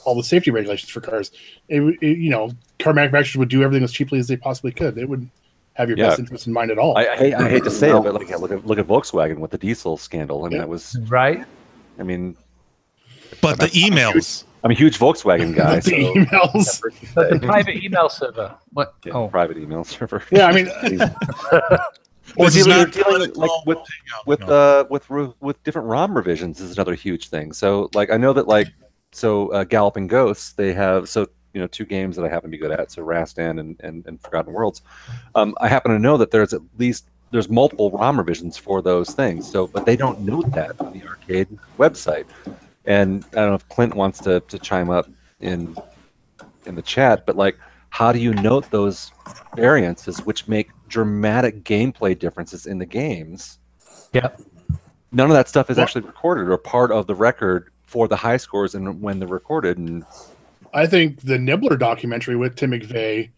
all the safety regulations for cars. Car manufacturers would do everything as cheaply as they possibly could. It would have your best interest in mind at all.
I hate to say it, but like look at Volkswagen with the diesel scandal. I mean, that was
right.
I mean,
but the emails.
I'm a huge Volkswagen guy.
The emails.
The private email server. What?
Yeah, private email server.
Yeah, I mean,
or dealing like with different ROM revisions is another huge thing. So like I know that Galloping Ghosts, they have two games that I happen to be good at, so Rastan and Forgotten Worlds. I happen to know that there's multiple ROM revisions for those things. So, but they don't note that on the arcade website. And I don't know if Clint wants to chime up in the chat, but like, how do you note those variances which make dramatic gameplay differences in the games?
Yeah.
None of that stuff is actually recorded or part of the record for the high scores and when they're recorded. And
I think the Nibbler documentary with Tim McVeigh,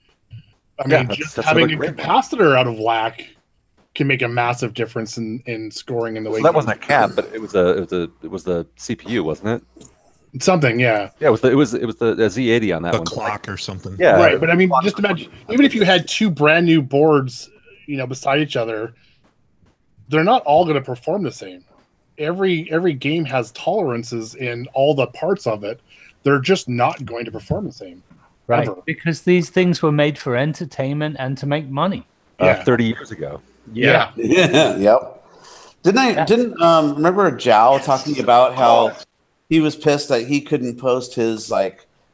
just having a capacitor out of whack can make a massive difference in scoring in the way.
So that wasn't a cap, but it was the CPU, wasn't it?
Something, yeah.
Yeah, it was the Z80 on that one.
The clock or something.
Yeah,
right. But I mean, just imagine, even if you had two brand new boards, beside each other, they're not all going to perform the same. Every game has tolerances in all the parts of it. They're just not going to perform the same.
Right.
Ever.
Because these things were made for entertainment and to make money.
30 years ago.
Yeah. Yep. Didn't remember Zhao talking about how he was pissed that he couldn't post his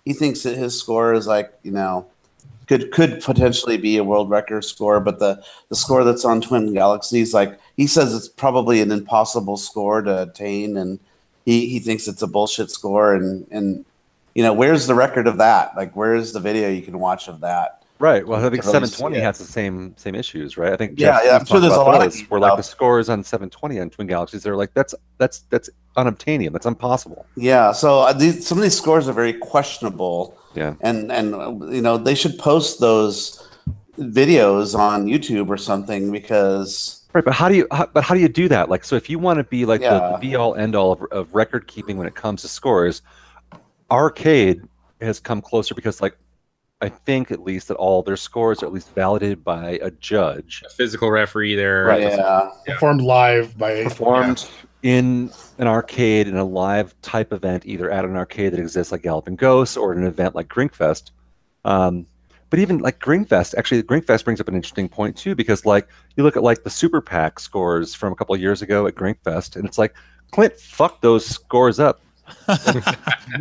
he thinks that his score is could potentially be a world record score, but the score that's on Twin Galaxies, he says it's probably an impossible score to attain, and he thinks it's a bullshit score, and where's the record of that? Where's the video you can watch of that?
Right. Well, I think 720 has the same issues, right? I think
I'm sure there's a lot of
where the scores on 720 on Twin Galaxies, they're like that's unobtainium, that's impossible.
Yeah. So some of these scores are very questionable.
Yeah.
And they should post those videos on YouTube or something because.
Right, but how do you do that? So if you want to be the be all end all of record keeping when it comes to scores, arcade has come closer because I think at least that all their scores are at least validated by a judge.
A physical referee there.
Right, yeah.
Performed live by...
Performed in an arcade in a live type event, either at an arcade that exists like Galloping Ghosts or an event like Grinkfest. But even Grinkfest, actually Grinkfest brings up an interesting point too, because you look at the Super PAC scores from a couple of years ago at Grinkfest, and it's Clint fucked those scores up.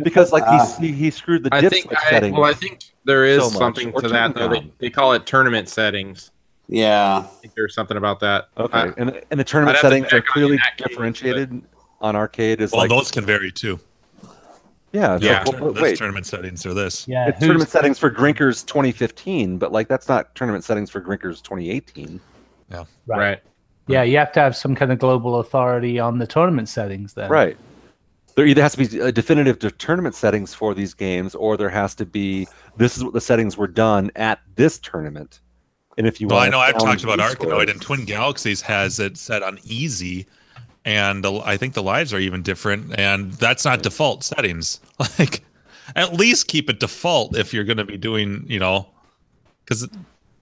Because he screwed the settings.
Well, I think there is something to that though. They call it tournament settings.
Yeah,
I think there's something about that.
Okay, and the tournament settings are clearly differentiated on arcade.
Those can vary too.
Yeah,
wait, tournament settings are this.
Yeah,
it's tournament settings for Grinkers 2015, but that's not tournament settings for Grinkers 2018.
Yeah,
right.
Yeah, you have to have some kind of global authority on the tournament settings then.
Right. There either has to be a definitive tournament settings for these games, or there has to be this is what the settings were done at this tournament. And if you want,
I know I've talked about Arkanoid, and Twin Galaxies has it set on easy, and I think the lives are even different, and that's not default settings. At least keep it default if you're going to be doing, because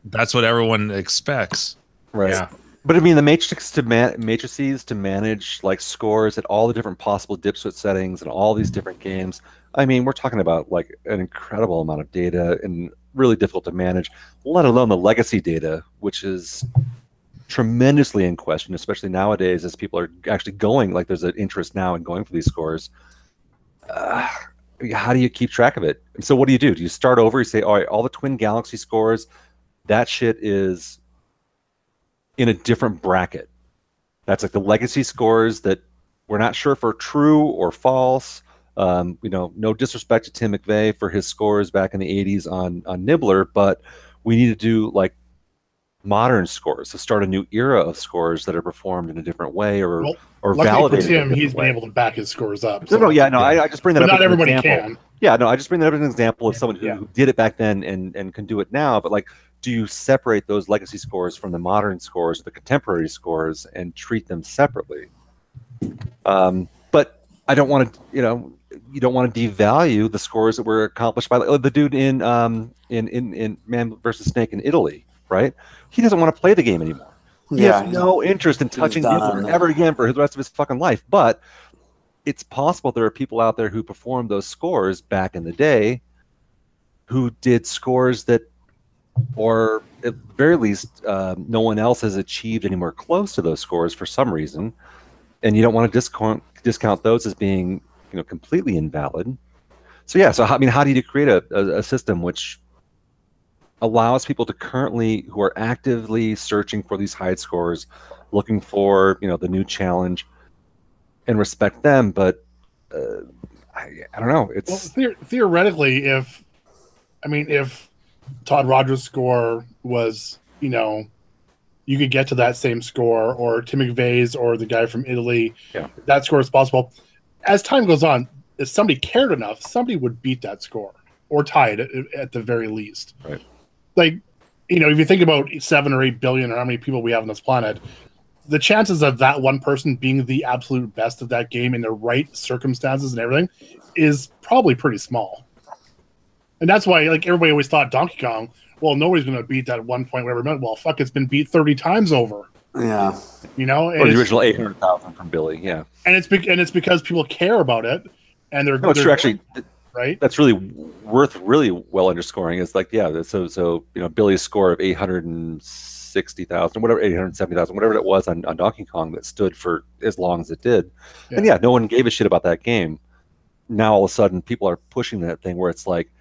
that's what everyone expects.
Right. Yeah. But I mean, the matrices to manage scores at all the different possible dip switch settings and all these different games. I mean, we're talking about an incredible amount of data and really difficult to manage, let alone the legacy data, which is tremendously in question, especially nowadays as people are actually going, there's an interest now in going for these scores. How do you keep track of it? And so what do you do? Do you start over? You say, all right, all the Twin Galaxy scores, that shit is in a different bracket. That's the legacy scores that we're not sure if are true or false. No disrespect to Tim McVeigh for his scores back in the 80s on Nibbler, but we need to do modern scores to start a new era of scores that are performed in a different way or validated.
For Tim, he's been able to back his scores up.
So. I just bring that up.
Not everybody can.
Yeah, no, I just bring that up as an example of someone who did it back then and can do it now. But do you separate those legacy scores from the modern scores, the contemporary scores, and treat them separately? But I don't want to, you don't want to devalue the scores that were accomplished by the dude in Man vs. Snake in Italy. right? He doesn't want to play the game anymore. He
Yeah,
has no interest in touching
done.
Dealer ever again for the rest of his fucking life. But it's possible there are people out there who performed those scores back in the day who did scores that, or at the very least, no one else has achieved anywhere close to those scores for some reason. And you don't want to discount those as being, completely invalid. So yeah, so I mean, how do you create a system which allows people to who are actively searching for these high scores, looking for the new challenge, and respect them? But I don't know. It's
theoretically, if Todd Rogers' score was, you could get to that same score, or Tim McVeigh's, or the guy from Italy, that score is possible. As time goes on, if somebody cared enough, somebody would beat that score or tie it at the very least.
Right.
Like, if you think about 7 or 8 billion, or how many people we have on this planet, the chances of that one person being the absolute best of that game in the right circumstances and everything is probably pretty small. And that's why, everybody always thought Donkey Kong, well, nobody's going to beat that 1 point whatever minute. Well, fuck, it's been beat 30 times over.
Yeah.
And
or the original 800,000 from Billy, yeah.
And it's because people care about it, and they're
true, actually.
Right.
That's really worth well underscoring. It's so Billy's score of 860,000, whatever, 870,000, whatever it was on Donkey Kong that stood for as long as it did. Yeah. And no one gave a shit about that game. Now all of a sudden people are pushing that thing where it's like,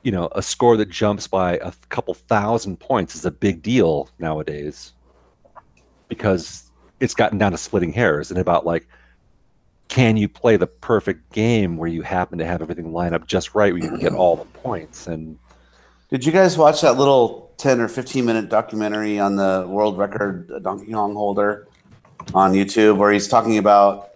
a score that jumps by a couple thousand points is a big deal nowadays, because it's gotten down to splitting hairs and about can you play the perfect game where you happen to have everything line up just right where you can get all the points. And
did you guys watch that little 10 or 15-minute documentary on the world record Donkey Kong holder on YouTube, where he's talking about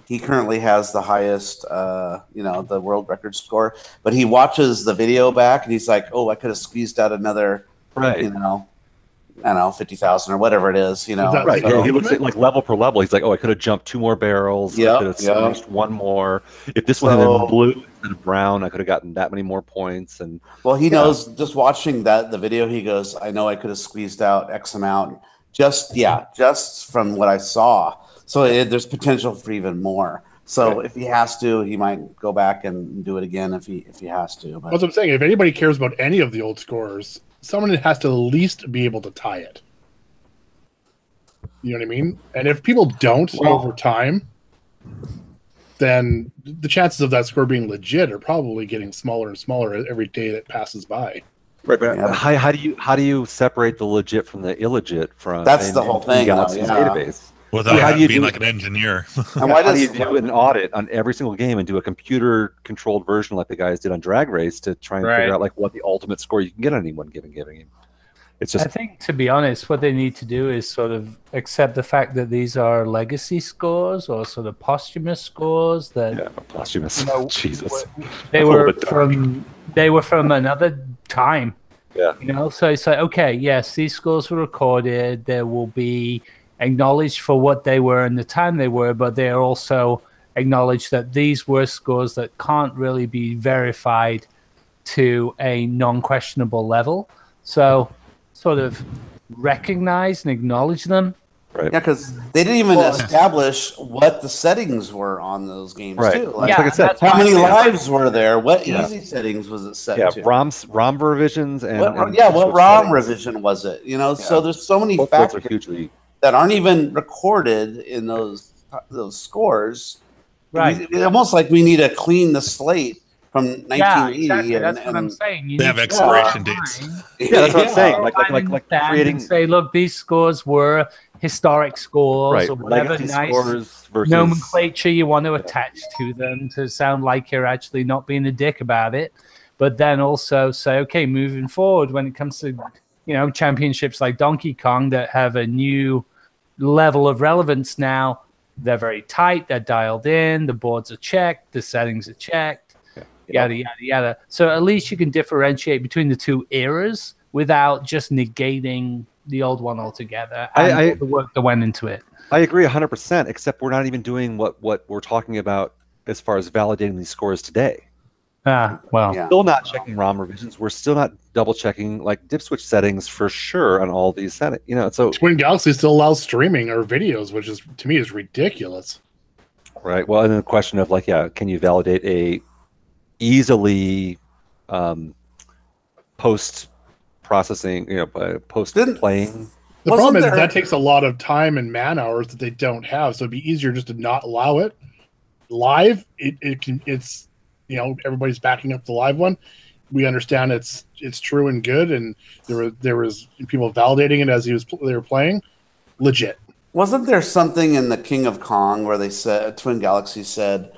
he currently has the highest, the world record score, but he watches the video back and he's like, oh, I could have squeezed out another,
right.
I don't know, 50,000 or whatever it is,
Right.
So,
he looks at level per level. He's like, oh, I could have jumped 2 more barrels. I could have smashed 1 more. If this one had been blue instead of brown, I could have gotten that many more points. And
well, he knows, just watching the video, he goes, I know I could have squeezed out X amount just from what I saw. So there's potential for even more. So if he has to, he might go back and do it again if he has to. But
that's what I'm saying. If anybody cares about any of the old scores, someone has to at least be able to tie it. You know what I mean? And if people don't over time, then the chances of that score being legit are probably getting smaller and smaller every day that passes by.
Right, but how do you separate the legit from the illegit from?
That's the whole thing.
Database.
Without how do you being like an engineer.
And why do you do an audit on every single game and do a computer-controlled version like the guys did on Drag Race to try and figure out what the ultimate score you can get on any one given game? It's just.
I think, to be honest, what they need to do is sort of accept the fact that these are legacy scores or sort of posthumous scores. That
posthumous. Jesus.
They were from another time.
Yeah.
So it's like, okay, yes, these scores were recorded. There will be acknowledged for what they were and the time they were, but they are also acknowledged that these were scores that can't really be verified to a non-questionable level. So sort of recognize and acknowledge them.
Right.
Yeah, because they didn't even establish what the settings were on those games, too.
Like I said,
how many lives were there? What easy settings was it set to?
ROM revisions and
what ROM revision was it? So there's so many factors that aren't even recorded in those scores. Right. It's almost like we need to clean the slate from 1980.
Exactly. That's what I'm saying.
They have expiration dates.
That's what I'm saying. Like creating.
Say, look, these scores were historic scores or whatever nice nomenclature you want to attach to them to sound like you're actually not being a dick about it. But then also say, okay, moving forward, when it comes to championships like Donkey Kong that have a new level of relevance now, they're very tight, they're dialed in, the boards are checked, the settings are checked, yada, yada, yada. So at least you can differentiate between the two eras without just negating the old one altogether and all the work that went into it.
I agree 100%, except we're not even doing what we're talking about as far as validating these scores today.
Well,
Yeah.
Still not checking ROM revisions. We're still not double checking like dip switch settings for sure on all these settings. You know, so
Twin Galaxy still allows streaming or videos, which is to me is ridiculous.
right. Well, and then the question of like, yeah, can you validate a easily post processing, post playing?
The problem is that takes a lot of time and man hours that they don't have, so it'd be easier just to not allow it. Live, it's everybody's backing up the live one. We understand it's true and good, and there was people validating it as they were playing. Legit.
Wasn't there something in the King of Kong where they said Twin Galaxy said,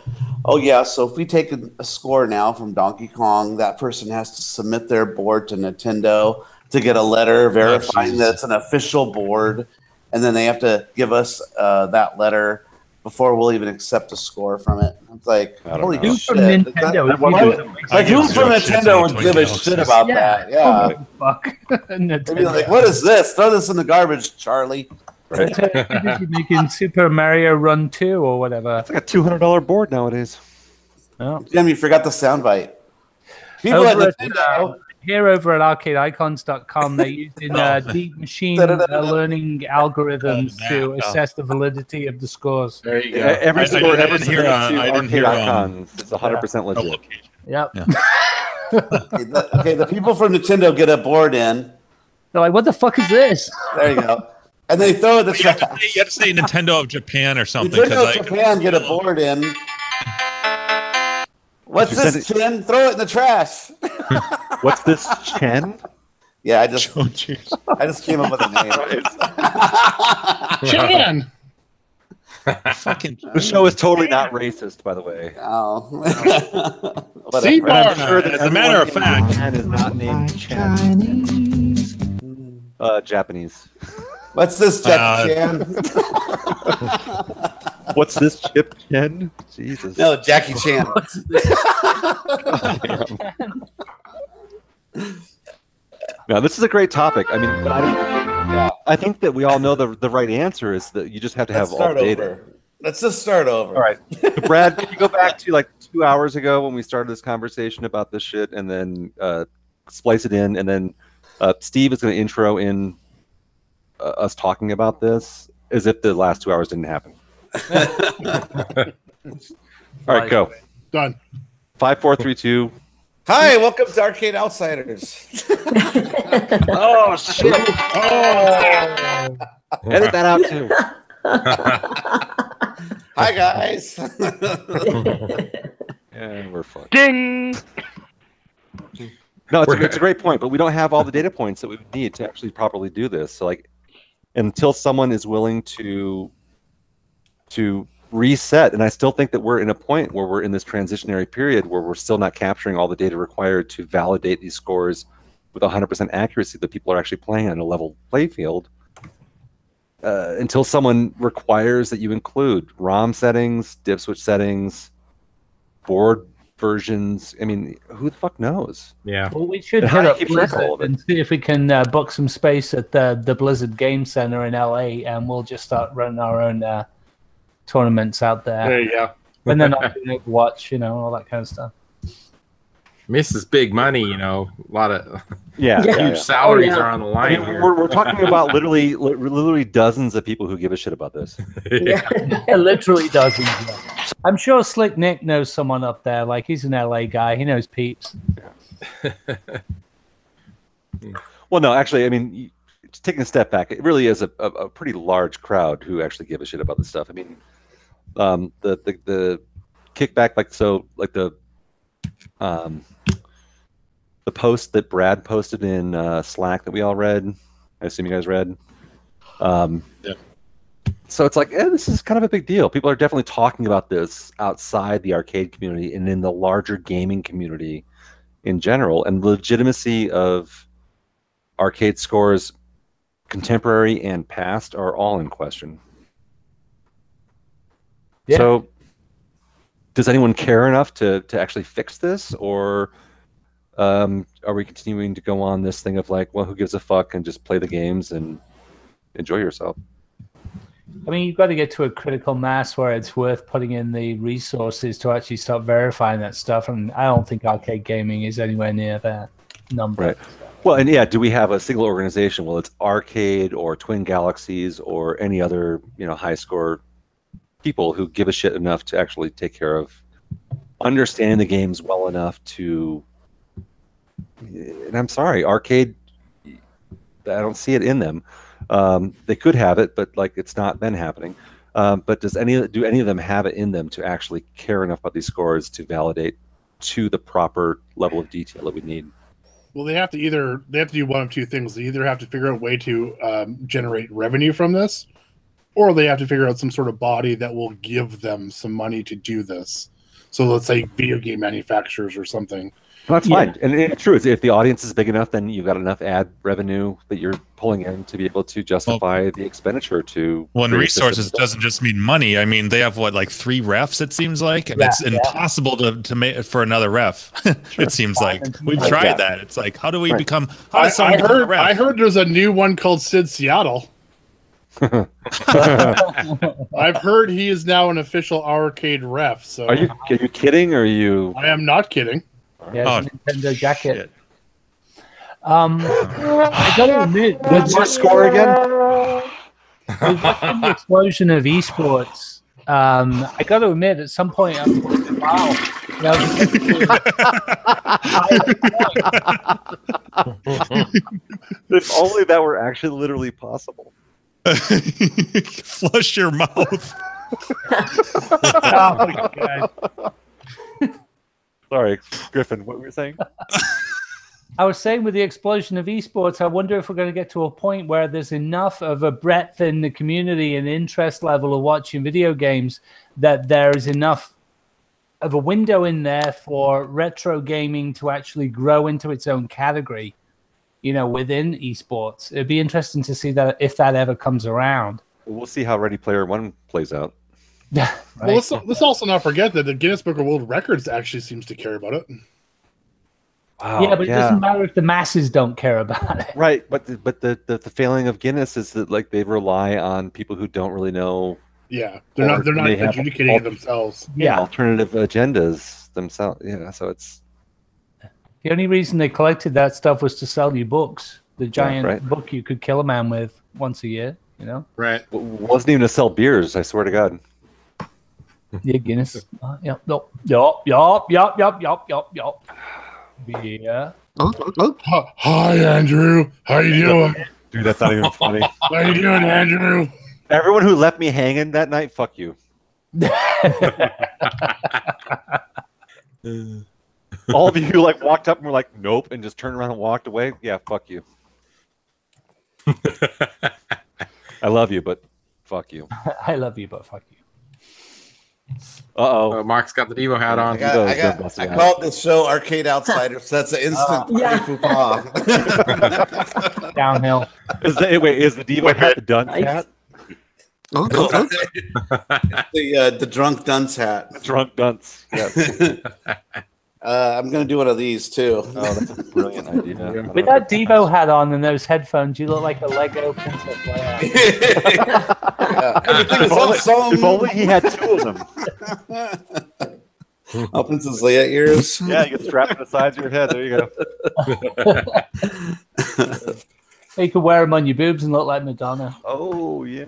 "Oh yeah, so if we take a score now from Donkey Kong, that person has to submit their board to Nintendo to get a letter verifying that it's an official board, and then they have to give us that letter before we'll even accept a score from it." It's like, holy shit!
From Nintendo,
Who from Nintendo would give a shit about that? Yeah.
Oh, fuck.
They'd be like, "What is this? Throw this in the garbage, Charlie."
Right. Making Super Mario Run 2 or whatever.
It's like a $200 board nowadays.
Oh.
Jim, you forgot the soundbite. People at Nintendo.
Here over at arcadeicons.com, they're using deep machine learning algorithms to assess the validity of the scores.
There you go. Every score ever submitted to Arcade Icons is 100% legit.
Yep.
Okay, the people from Nintendo get a board in.
They're like, what the fuck is this?
There you go. And they throw it in the trash.
You have to say Nintendo of Japan or something.
Nintendo of Japan get a board in. What's this, Chen? Throw it in the trash.
What's this, Chen?
Yeah, I just came up with a name.
Chen!
Fucking.
The show is totally not racist, by the way.
Oh.
I'm sure that
as a matter of fact,
Chen is not named Chen. Japanese.
What's this, Jackie Chan?
What's this, Chip Chen? Jesus.
No, Jackie Chan.
No, this is a great topic. I mean, I think that we all know the right answer is that you just have to have all the data.
Let's just start over.
All right. So Brad, can you go back to like 2 hours ago when we started this conversation about this shit and then splice it in, and then Steve is going to intro in us talking about this as if the last 2 hours didn't happen. All right, go.
Done.
5, 4, 3, 2.
Hi, welcome to Arcade Outsiders.
Oh shit! Oh. Edit that out too.
Hi guys.
Yeah, we're fucked.
Ding.
No, it's a great point, but we don't have all the data points that we would need to actually properly do this. So, like, until someone is willing to reset, and I still think that we're in a point where we're in this transitionary period where we're still not capturing all the data required to validate these scores with 100% accuracy that people are actually playing on a level play field. Until someone requires that you include ROM settings, dip switch settings, board versions. I mean, who the fuck knows?
Yeah.
Well, we should hit up Blizzard and see if we can book some space at the Blizzard Game Center in LA, and we'll just start running our own tournaments out there.
There you go.
And then watch, all that kind of stuff.
This is big money, a lot of
huge
salaries are on the line.
I mean, we're talking about literally dozens of people who give a shit about this.
Literally dozens. Yeah. I'm sure Slick Nick knows someone up there. Like, he's an LA guy. He knows peeps.
Well, no, actually, I mean, taking a step back, it really is a pretty large crowd who actually give a shit about this stuff. I mean, the kickback, the post that Brad posted in Slack that we all read, I assume you guys read. So it's like, this is kind of a big deal. People are definitely talking about this outside the arcade community and in the larger gaming community in general. And the legitimacy of arcade scores, contemporary and past, are all in question. Yeah. So does anyone care enough to actually fix this, or are we continuing to go on this thing of like, well, who gives a fuck, and just play the games and enjoy yourself?
I mean, you've got to get to a critical mass where it's worth putting in the resources to actually start verifying that stuff. And I don't think arcade gaming is anywhere near that number.
Right. Well, and yeah, do we have a single organization? Well, it's Arcade or Twin Galaxies or any other, high score people who give a shit enough to actually take care of understanding the games well enough to. And I'm sorry, Arcade. I don't see it in them. They could have it, but it's not been happening. But do any of them have it in them to actually care enough about these scores to validate to the proper level of detail that we need?
Well, they have to do one of two things. They either have to figure out a way to generate revenue from this, or they have to figure out some sort of body that will give them some money to do this. So let's say video game manufacturers or something.
Well, that's fine. And it's true. If the audience is big enough, then you've got enough ad revenue that you're pulling in to be able to justify the expenditure to.
Well, and resources doesn't just mean money. I mean, they have 3 refs, it seems like, and it's impossible to make for another ref. It seems like we've tried that. It's like, how do we become? How does someone become a ref?
I heard there's a new one called Sid Seattle. I've heard he is now an official arcade ref. So
are you kidding? Or are you?
I am not kidding.
Yeah, Nintendo jacket. I gotta admit,
what's your score again?
With the explosion of esports, I gotta admit, at some point, I'm like, wow.
If only that were actually literally possible.
Flush your mouth.
Oh my God.
Sorry, Griffin, what were you saying?
I was saying with the explosion of esports, I wonder if we're going to get to a point where there's enough of a breadth in the community and interest level of watching video games that there is enough of a window in there for retro gaming to actually grow into its own category, within esports. It'd be interesting to see that if that ever comes around.
We'll see how Ready Player One plays out.
Right.
Well, let's also not forget that the Guinness Book of World Records actually seems to care about it.
Wow,
yeah, but it doesn't matter if the masses don't care about it.
Right, but the failing of Guinness is that they rely on people who don't really know.
Yeah, they're not adjudicating it themselves.
Yeah, alternative agendas themselves. Yeah, so it's
the only reason they collected that stuff was to sell you books. The giant book you could kill a man with once a year.
Right.
It wasn't even to sell beers. I swear to God.
Yeah, Guinness. Yep. Yeah.
Hi, Andrew. How you doing?
Dude, that's not even funny.
How you doing, Andrew?
Everyone who left me hanging that night, fuck you. All of you who walked up and were like, nope, and just turned around and walked away. Yeah, fuck you. I love you, but fuck you.
I love you, but fuck you.
Mark's got the Devo hat on.
I called this show Arcade Outsiders, so that's an instant
downhill.
Is the Devo hat the dunce hat?
The drunk dunce hat.
The drunk dunce. Yes.
I'm going to do one of these too.
Oh, that's a brilliant idea.
With that Devo hat on and those headphones, you look like a Lego Princess Leia.
If only he had 2 of them.
Oh, Princess Leia ears.
Yeah, you get strapped to the sides of your head. There you
go. You could wear them on your boobs and look like Madonna.
Oh, yeah.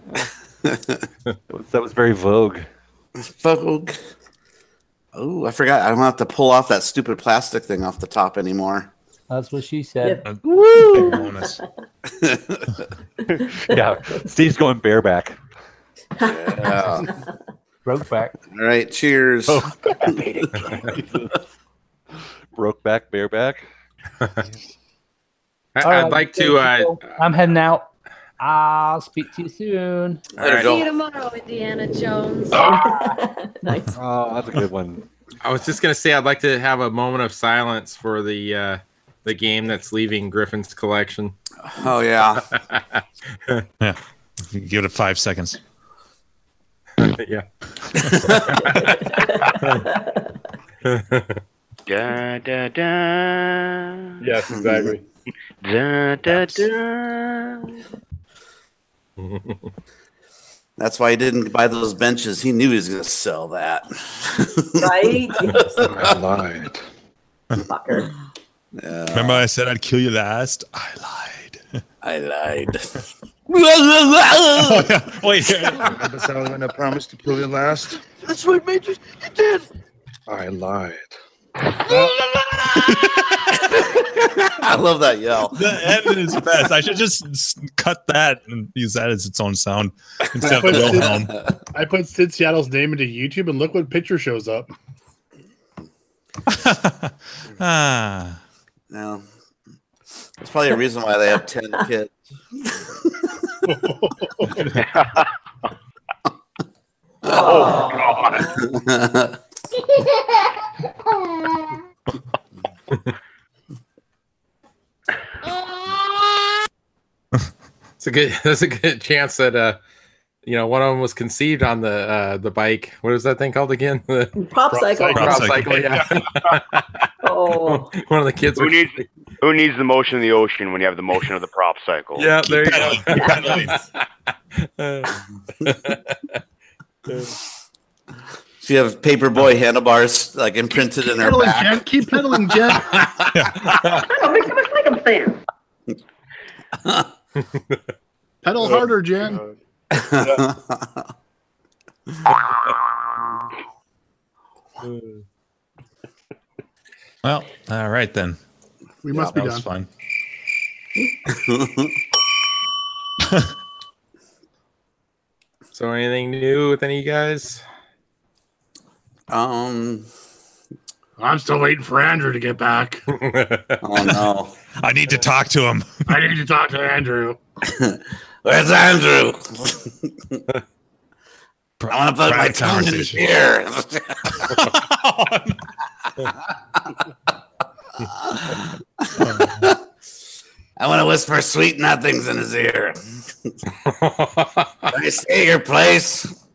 That was very Vogue.
Vogue. Oh, I forgot. I don't have to pull off that stupid plastic thing off the top anymore.
That's what she said.
Yeah. Woo!
Yeah, Steve's going bareback.
Yeah.
Broke back.
All right, cheers.
Broke back, bareback.
I'd like to.
I'm heading out. I'll speak to you soon.
See you tomorrow, Indiana Jones.
Nice.
Oh, that's a good one.
I was just gonna say I'd like to have a moment of silence for the game that's leaving Griffin's collection.
Oh yeah.
Yeah. Give it 5 seconds.
Yeah.
Da da da.
Yes, exactly.
Da da da.
That's why he didn't buy those benches. He knew he was going to sell that.
Right? Yes.
I lied.
Fucker.
Remember I said I'd kill you last? I lied.
I lied.
Oh, yeah. Wait.
Remember Sally when I promised to kill you last?
That's what made you did.
I lied.
I love that yell.
The end is best. I should just cut that and use that as its own sound instead of Wilhelm.
I put Sid Seattle's name into YouTube, and look what picture shows up.
No. There's probably a reason why they have 10 kids.
Oh, God.
That's a good chance that one of them was conceived on the bike. What is that thing called again? The
Prop cycle.
Prop cycle, yeah.
Oh.
One of the kids.
Who needs the motion of the ocean when you have the motion of the prop cycle?
Yeah, there you go.
So you have paperboy handlebars like imprinted in their back.
Jen. Keep pedaling, Jen. Pedal harder, Jen.
Well, all right then.
We must be
that
done.
Was fun.
So anything new with any of you guys?
I'm still waiting for Andrew to get back.
Oh no.
I need to talk to him.
I need to talk to Andrew.
Where's Andrew? I want to put my tongue in his ear. I want to whisper sweet nothings in his ear. Can I stay at your place?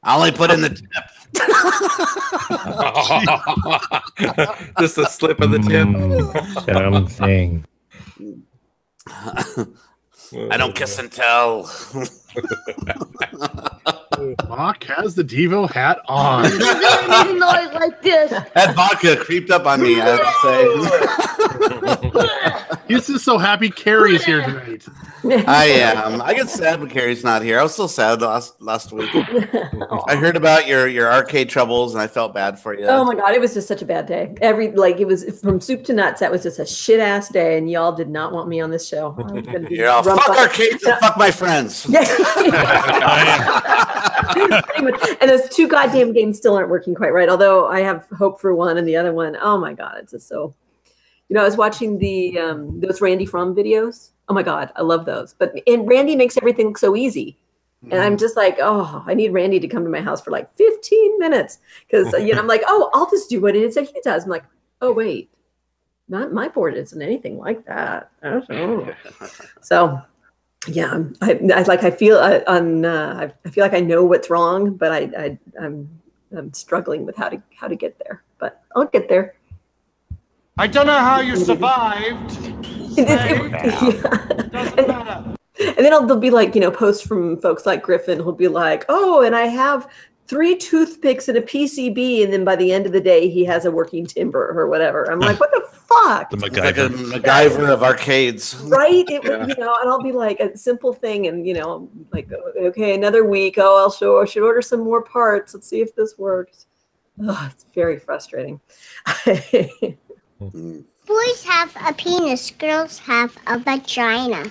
I only put in the tip.
Just a slip of the tip.
Something.
I don't kiss and tell.
Mock has the Devo hat on.
You're gonna make a noise like this.
That vodka creeped up on me, I have to say.
He's just so happy Carrie's here tonight.
I am. I get sad when Carrie's not here. I was so sad last week. I heard about your arcade troubles and I felt bad for you.
Oh my God, it was just such a bad day. It was from soup to nuts. That was just a shit ass day, and y'all did not want me on this show.
You're all fuck arcades and fuck my friends.
And those two goddamn games still aren't working quite right. Although I have hope for one, and the other one, oh my God, it's just so. I was watching those Randy Fromm videos. Oh my God, I love those. And Randy makes everything look so easy. And I'm just like, oh, I need Randy to come to my house for like 15 minutes. Because, I'm like, oh, I'll just do what it is that he does. I'm like, oh, wait, not my board isn't anything like that. I don't know. So, yeah, I feel like I know what's wrong, but I'm struggling with how to get there. But I'll get there.
I don't know how you survived.
Doesn't matter. And then there'll be like, posts from folks like Griffin who'll be like, oh, and I have 3 toothpicks and a PCB. And then by the end of the day, he has a working timber or whatever. I'm like, what the fuck?
The MacGyver.
Like a MacGyver of arcades.
Right? And I'll be like a simple thing. And, like, okay, another week. Oh, I should order some more parts. Let's see if this works. Oh, it's very frustrating.
Boys have a penis, girls have a vagina.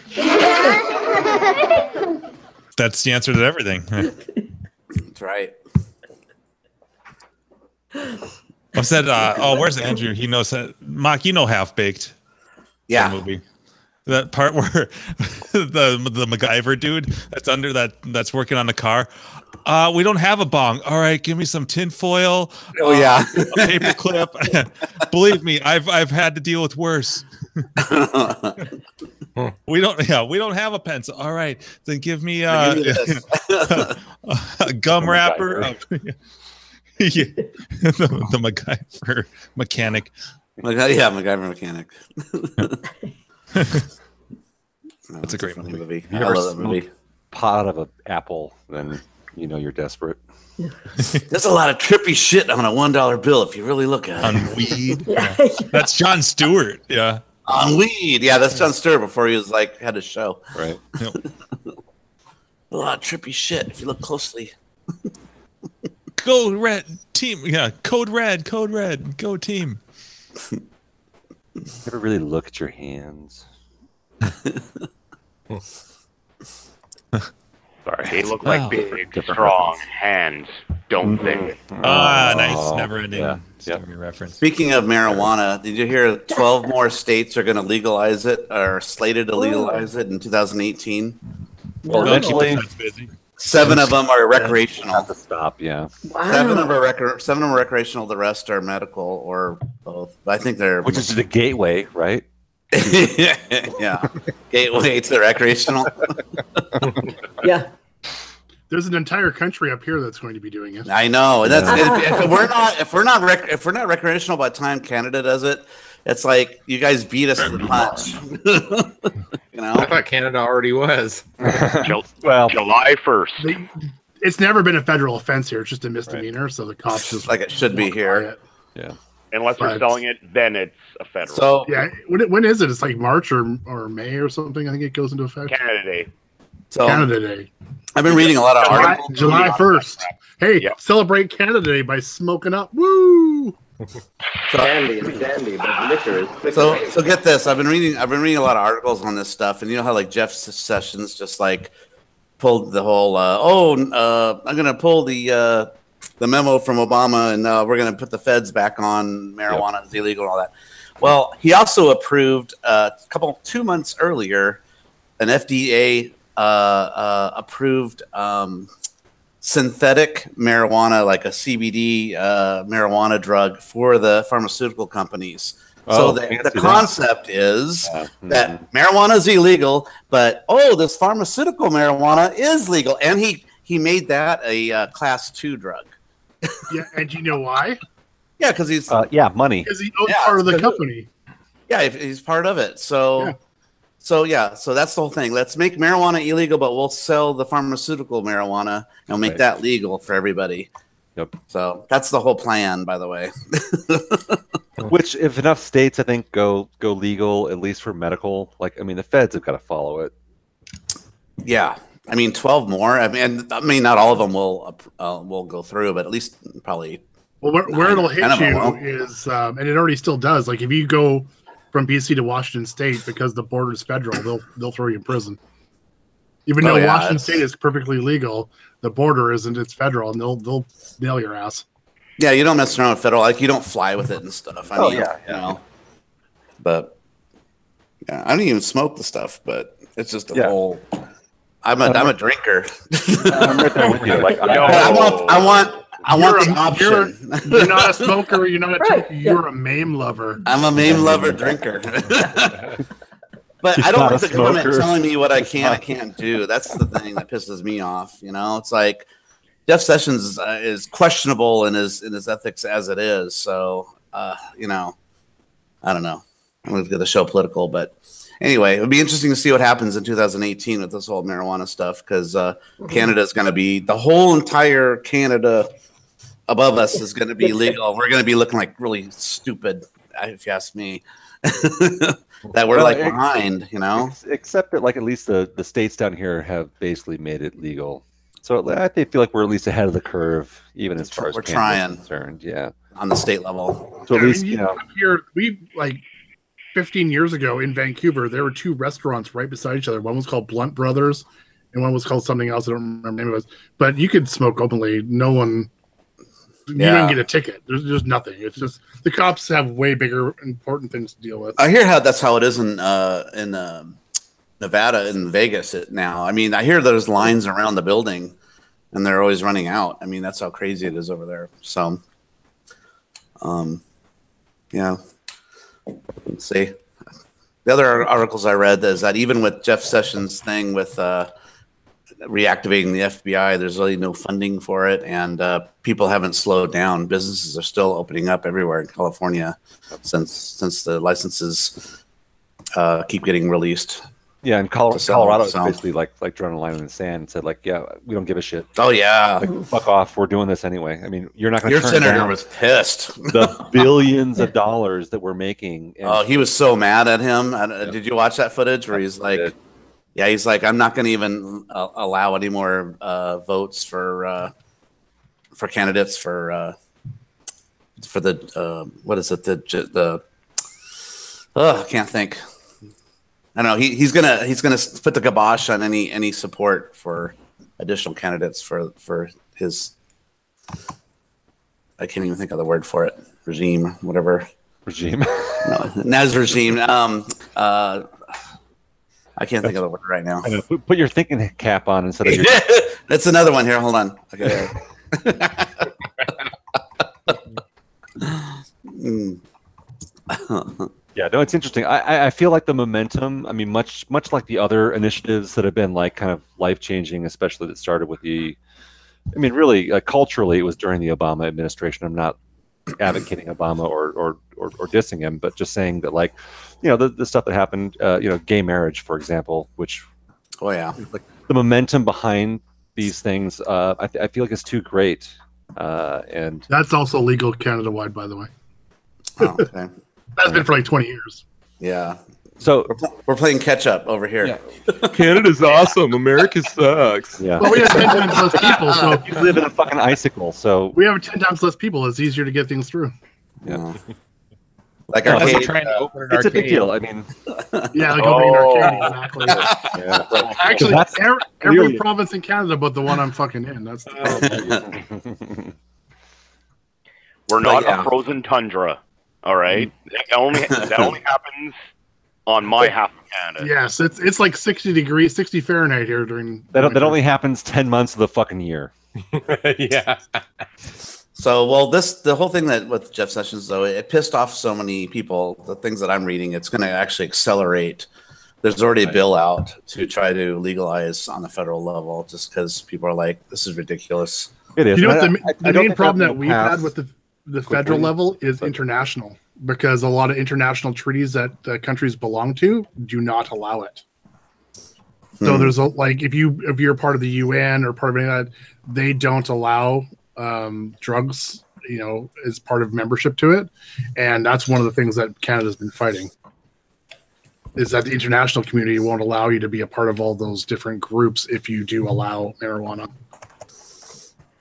That's the answer to everything.
That's right.
What's that? Where's Andrew? He knows that. Mock, Half Baked.
Yeah.
Movie. That part where the MacGyver dude that's working on the car. We don't have a bong. All right, give me some tin foil.
Oh yeah,
a paper clip. Believe me, I've had to deal with worse. We don't have a pencil. All right, then give me a gum wrapper. The MacGyver mechanic.
Yeah, MacGyver mechanic.
That's a great movie.
I love that movie.
pot out of an apple, then you know you're desperate.
There's a lot of trippy shit on a $1 bill if you really look at it.
On weed. Yeah. That's Jon Stewart. Yeah.
On weed. Yeah, that's Jon Stewart before he was like had a show.
Right.
Yep.
A lot of trippy shit if you look closely.
Go red team. Yeah. Code red. Go team.
Never really look at your hands.
Sorry. They look like big, strong hands, don't they?
Nice. Never ending
story
reference.
Speaking of marijuana, did you hear 12 more states are going to legalize it or are slated to legalize it in 2018?
Well, eventually,
7 of them are recreational.
Have to stop, yeah.
Wow.
7 of them are recreational. The rest are medical or both. I think they're
which is the gateway, right?
yeah, gateway to recreational.
Yeah.
There's an entire country up here that's going to be doing it.
I know. That's if we're not recreational by the time Canada does it, it's like you guys beat us to the punch. You know,
I thought Canada already was.
Well, July 1st.
It's never been a federal offense here. It's just a misdemeanor, so the cops just
like it should be here.
Yeah.
Unless they're selling it, then it's a federal.
So
yeah, when is it? It's like March or May or something. I think it goes into effect.
Canada Day.
So
Canada Day.
I've been reading a lot of articles.
July 1st. Hey, celebrate Canada Day by smoking up. Woo!
Candy is candy, but liquor is
So get this. I've been reading a lot of articles on this stuff, and you know how like Jeff Sessions just like pulled the whole I'm gonna pull the memo from Obama, and we're going to put the feds back on marijuana is illegal and all that. Well, he also approved 2 months earlier an FDA approved synthetic marijuana, like a CBD marijuana drug for the pharmaceutical companies. So the concept is that marijuana is illegal, but this pharmaceutical marijuana is legal, and he made that a class 2 drug.
Yeah, and do you know why?
Yeah, because he's
money.
Because he owns part of the company.
Yeah, he's part of it. So that's the whole thing. Let's make marijuana illegal, but we'll sell the pharmaceutical marijuana and make that legal for everybody.
Yep.
So that's the whole plan, by the way.
Which, if enough states, I think, go legal, at least for medical, the feds have got to follow it.
Yeah. I mean, 12 more. I mean, not all of them will go through, but at least probably.
Well, where it'll hit you is, and it already still does. Like if you go from BC to Washington State because the border is federal, they'll throw you in prison. Even though Washington State is perfectly legal, the border isn't. It's federal, and they'll nail your ass.
Yeah, you don't mess around with federal. Like you don't fly with it and stuff. I mean, you know. But yeah, I don't even smoke the stuff, but it's just a whole. I'm a drinker.
I'm right there with you.
I want the option.
You're not a smoker. You're not a drinker. You're a MAME lover.
I'm a MAME lover drinker. But I don't like the government telling me what I can't do. That's the thing that pisses me off. You know, it's like Jeff Sessions is questionable in his ethics as it is. So, you know, I don't know. I'm going to get the show political, but. Anyway, it would be interesting to see what happens in 2018 with this whole marijuana stuff because Canada is going to be the whole entire Canada above us is going to be legal. We're going to be looking like really stupid, if you ask me. That we're behind, you know.
Except that, at least the states down here have basically made it legal. So I feel like we're at least ahead of the curve, even as far as Canada is concerned. Yeah,
on the state level.
So at least you know
here 15 years ago in Vancouver, there were 2 restaurants right beside each other. One was called Blunt Brothers, and one was called something else. I don't remember the name of it. But you could smoke openly. No one, you didn't get a ticket. There's nothing. It's just the cops have way bigger, important things to deal with.
I hear that's how it is in Nevada and Vegas now. I mean, I hear there's lines around the building, and they're always running out. I mean, that's how crazy it is over there. So, yeah. Let's see. The other articles I read is that even with Jeff Sessions' thing with reactivating the FBI, there's really no funding for it, and people haven't slowed down. Businesses are still opening up everywhere in California since the licenses keep getting released.
Yeah, and
to sell,
Colorado is
so.
basically like drawn a line in the sand and said like, yeah, we don't give a shit.
Oh yeah,
like, fuck off. We're doing this anyway. I mean, you're not going to turn
senator
down
was pissed.
the billions of dollars that we're making. And
he was so mad at him. Did you watch that footage where he's like, yeah, he's like, I'm not going to even allow any more votes for candidates for the what is it I can't think. I don't know. He's gonna put the kibosh on any support for additional candidates for his. I can't even think of the word for it. Regime, whatever.
Regime.
No, Naz regime. I can't think of the word right now.
Put your thinking cap on instead of your.
That's another one here. Hold on. Okay.
Yeah, no, it's interesting. I feel like the momentum, I mean, much like the other initiatives that have been like kind of life-changing, especially that started with really culturally, it was during the Obama administration. I'm not advocating Obama or dissing him, but just saying that, like, the stuff that happened, gay marriage, for example, which,
oh yeah,
like the momentum behind these things, I feel like it's too great. And
that's also legal Canada-wide, by the way.
Oh, okay.
That's been for like 20 years.
Yeah.
So
we're playing catch up over here.
Yeah.
Canada's awesome. America sucks.
Yeah.
Well, we have 10 times less people, so
you live in a fucking icicle. So
we have 10 times less people. It's easier to get things through.
Yeah.
Like arcade,
trying to open an arcade. It's a big deal. I mean,
yeah, like opening an arcade, exactly.
Yeah.
Actually, every province in Canada, but the one I'm fucking in. That's the problem.
We're not a frozen tundra. All right, that only happens on my half of Canada.
Yes, it's like 60 degrees, 60 Fahrenheit here during.
That only happens 10 months of the fucking year.
Yeah.
So, well, the whole thing that with Jeff Sessions, though, it pissed off so many people. The things that I'm reading, it's going to actually accelerate. There's already a bill out to try to legalize on the federal level, just because people are like, "This is ridiculous."
It is.
You know what the main problem that we've had with the federal level is international, because a lot of international treaties that countries belong to do not allow it. So there's if you're part of the UN or part of any of that, they don't allow drugs, as part of membership to it, and that's one of the things that Canada's been fighting. Is that the international community won't allow you to be a part of all those different groups if you do allow marijuana.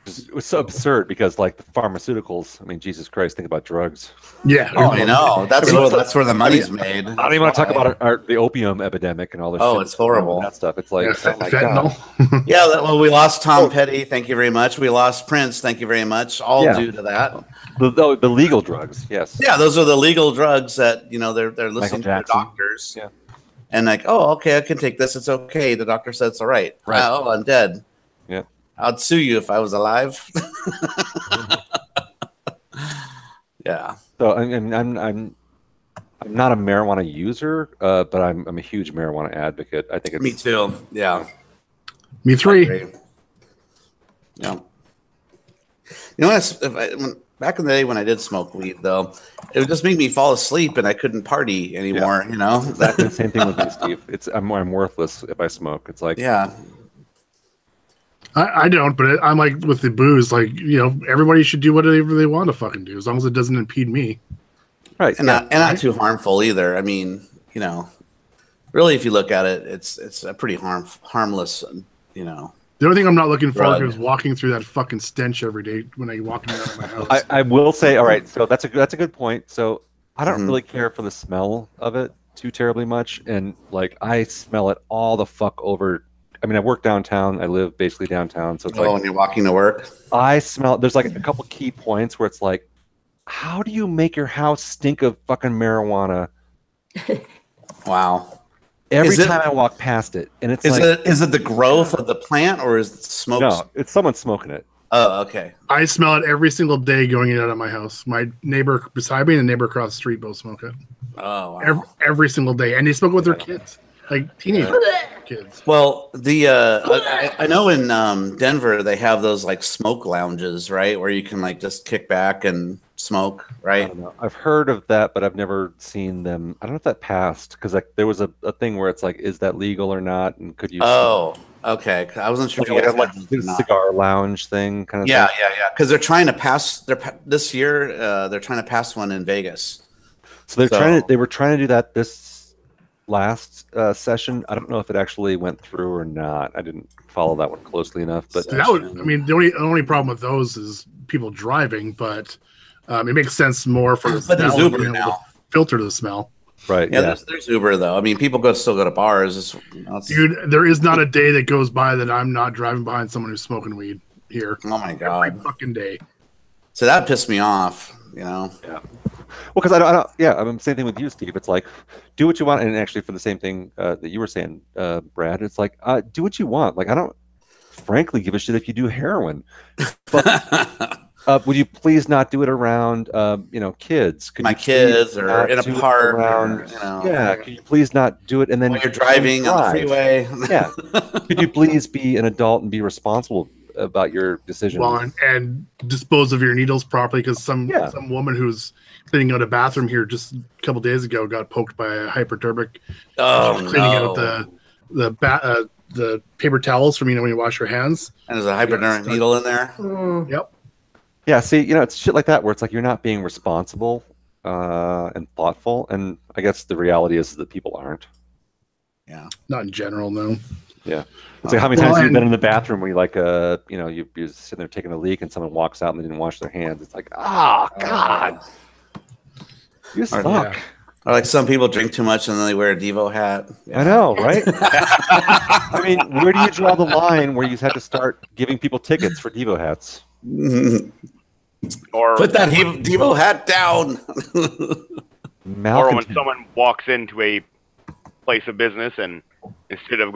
It's so absurd because, like, the pharmaceuticals. I mean, Jesus Christ, think about drugs.
Yeah.
Oh, I know. That's where the money's made.
I don't even want to talk about the opium epidemic and all this.
Oh,
shit.
it's horrible.
That stuff. It's like, oh my
fentanyl.
God.
Yeah. Well, we lost Tom Petty. Thank you very much. We lost Prince. Thank you very much. All due to that.
The legal drugs. Yes.
Yeah, those are the legal drugs that they're listening to their doctors.
Yeah.
And like, oh, okay, I can take this. It's okay. The doctor said it's all right.
Right.
Oh, I'm dead.
Yeah.
I'd sue you if I was alive. Yeah.
So I'm not a marijuana user, but I'm a huge marijuana advocate. I think it's
Me too. Yeah.
Me three.
Yeah. You know when back in the day when I did smoke weed, though, it would just make me fall asleep and I couldn't party anymore.
Yeah. Exactly the same thing with me, Steve. I'm worthless if I smoke. It's like
I don't, but I'm like with the booze, like, everybody should do whatever they want to fucking do as long as it doesn't impede me.
Right.
And not too harmful either. I mean, really, if you look at it, it's a pretty harmless,
The only thing I'm not looking forward to is walking through that fucking stench every day when I walk out of my house.
I will say, all right, so that's a good point. So I don't really care for the smell of it too terribly much, and like I smell it all the fuck over. I mean, I work downtown. I live basically downtown, so it's like
when you're walking to work,
I smell. There's like a couple key points where it's like, how do you make your house stink of fucking marijuana?
Wow.
Every time I walk past it, and it's
is it the growth of the plant or is it smoke?
No, it's someone smoking it.
Oh, okay.
I smell it every single day going in and out of my house. My neighbor beside me and the neighbor across the street both smoke it.
Oh, wow.
Every single day, and they smoke it with their kids, like teenage kids.
Well, I know in Denver they have those like smoke lounges, right, where you can like just kick back and smoke, right?
I don't know. I've heard of that, but I've never seen them. I don't know if that passed because like there was a thing where it's like, is that legal or not? And could you?
Oh, okay. I wasn't sure if you guys
like
had
the
or not.
cigar lounge thing kind of.
Yeah,
thing.
yeah. Because they're trying to pass. This year. They're trying to pass one in Vegas.
So they were trying to do that this last session. I don't know if it actually went through or not. I didn't follow that one closely enough. But
that would, I mean, the only problem with those is people driving, but it makes sense more for
But there's
smell,
Uber
being able to
now.
filter the smell.
Right.
Yeah, there's Uber though. I mean, people still go to bars. It's
Dude, there is not a day that goes by that I'm not driving behind someone who's smoking weed here.
Oh my god,
every fucking day.
So that pissed me off. You know.
Yeah. Well, because I don't. Yeah, I mean, same thing with you, Steve. It's like, do what you want, and actually, for the same thing that you were saying, Brad, it's like, do what you want. Like, I don't, frankly, give a shit if you do heroin, but would you please not do it around, kids? Could
My kids or in a park around,
Yeah, could you please not do it? And then
while you're driving on the freeway.
Yeah, could you please be an adult and be responsible about your decisions?
Well, and dispose of your needles properly, because some woman who's cleaning out a bathroom here just a couple days ago got poked by a hypodermic. Cleaning out the paper towels from when you wash your hands.
And there's a hypodermic needle in there.
Yep.
Yeah, see, it's shit like that where it's like you're not being responsible and thoughtful, and I guess the reality is that people aren't.
Yeah.
Not in general, no.
Yeah. It's like how many times have you been in the bathroom where you like you're sitting there taking a leak and someone walks out and they didn't wash their hands. It's like, God. You suck.
Or like some people drink too much and then they wear a Devo hat. Yeah.
I know, right? I mean, where do you draw the line where you have to start giving people tickets for Devo hats?
Or
put that Devo hat down.
Or when someone walks into a place of business and instead of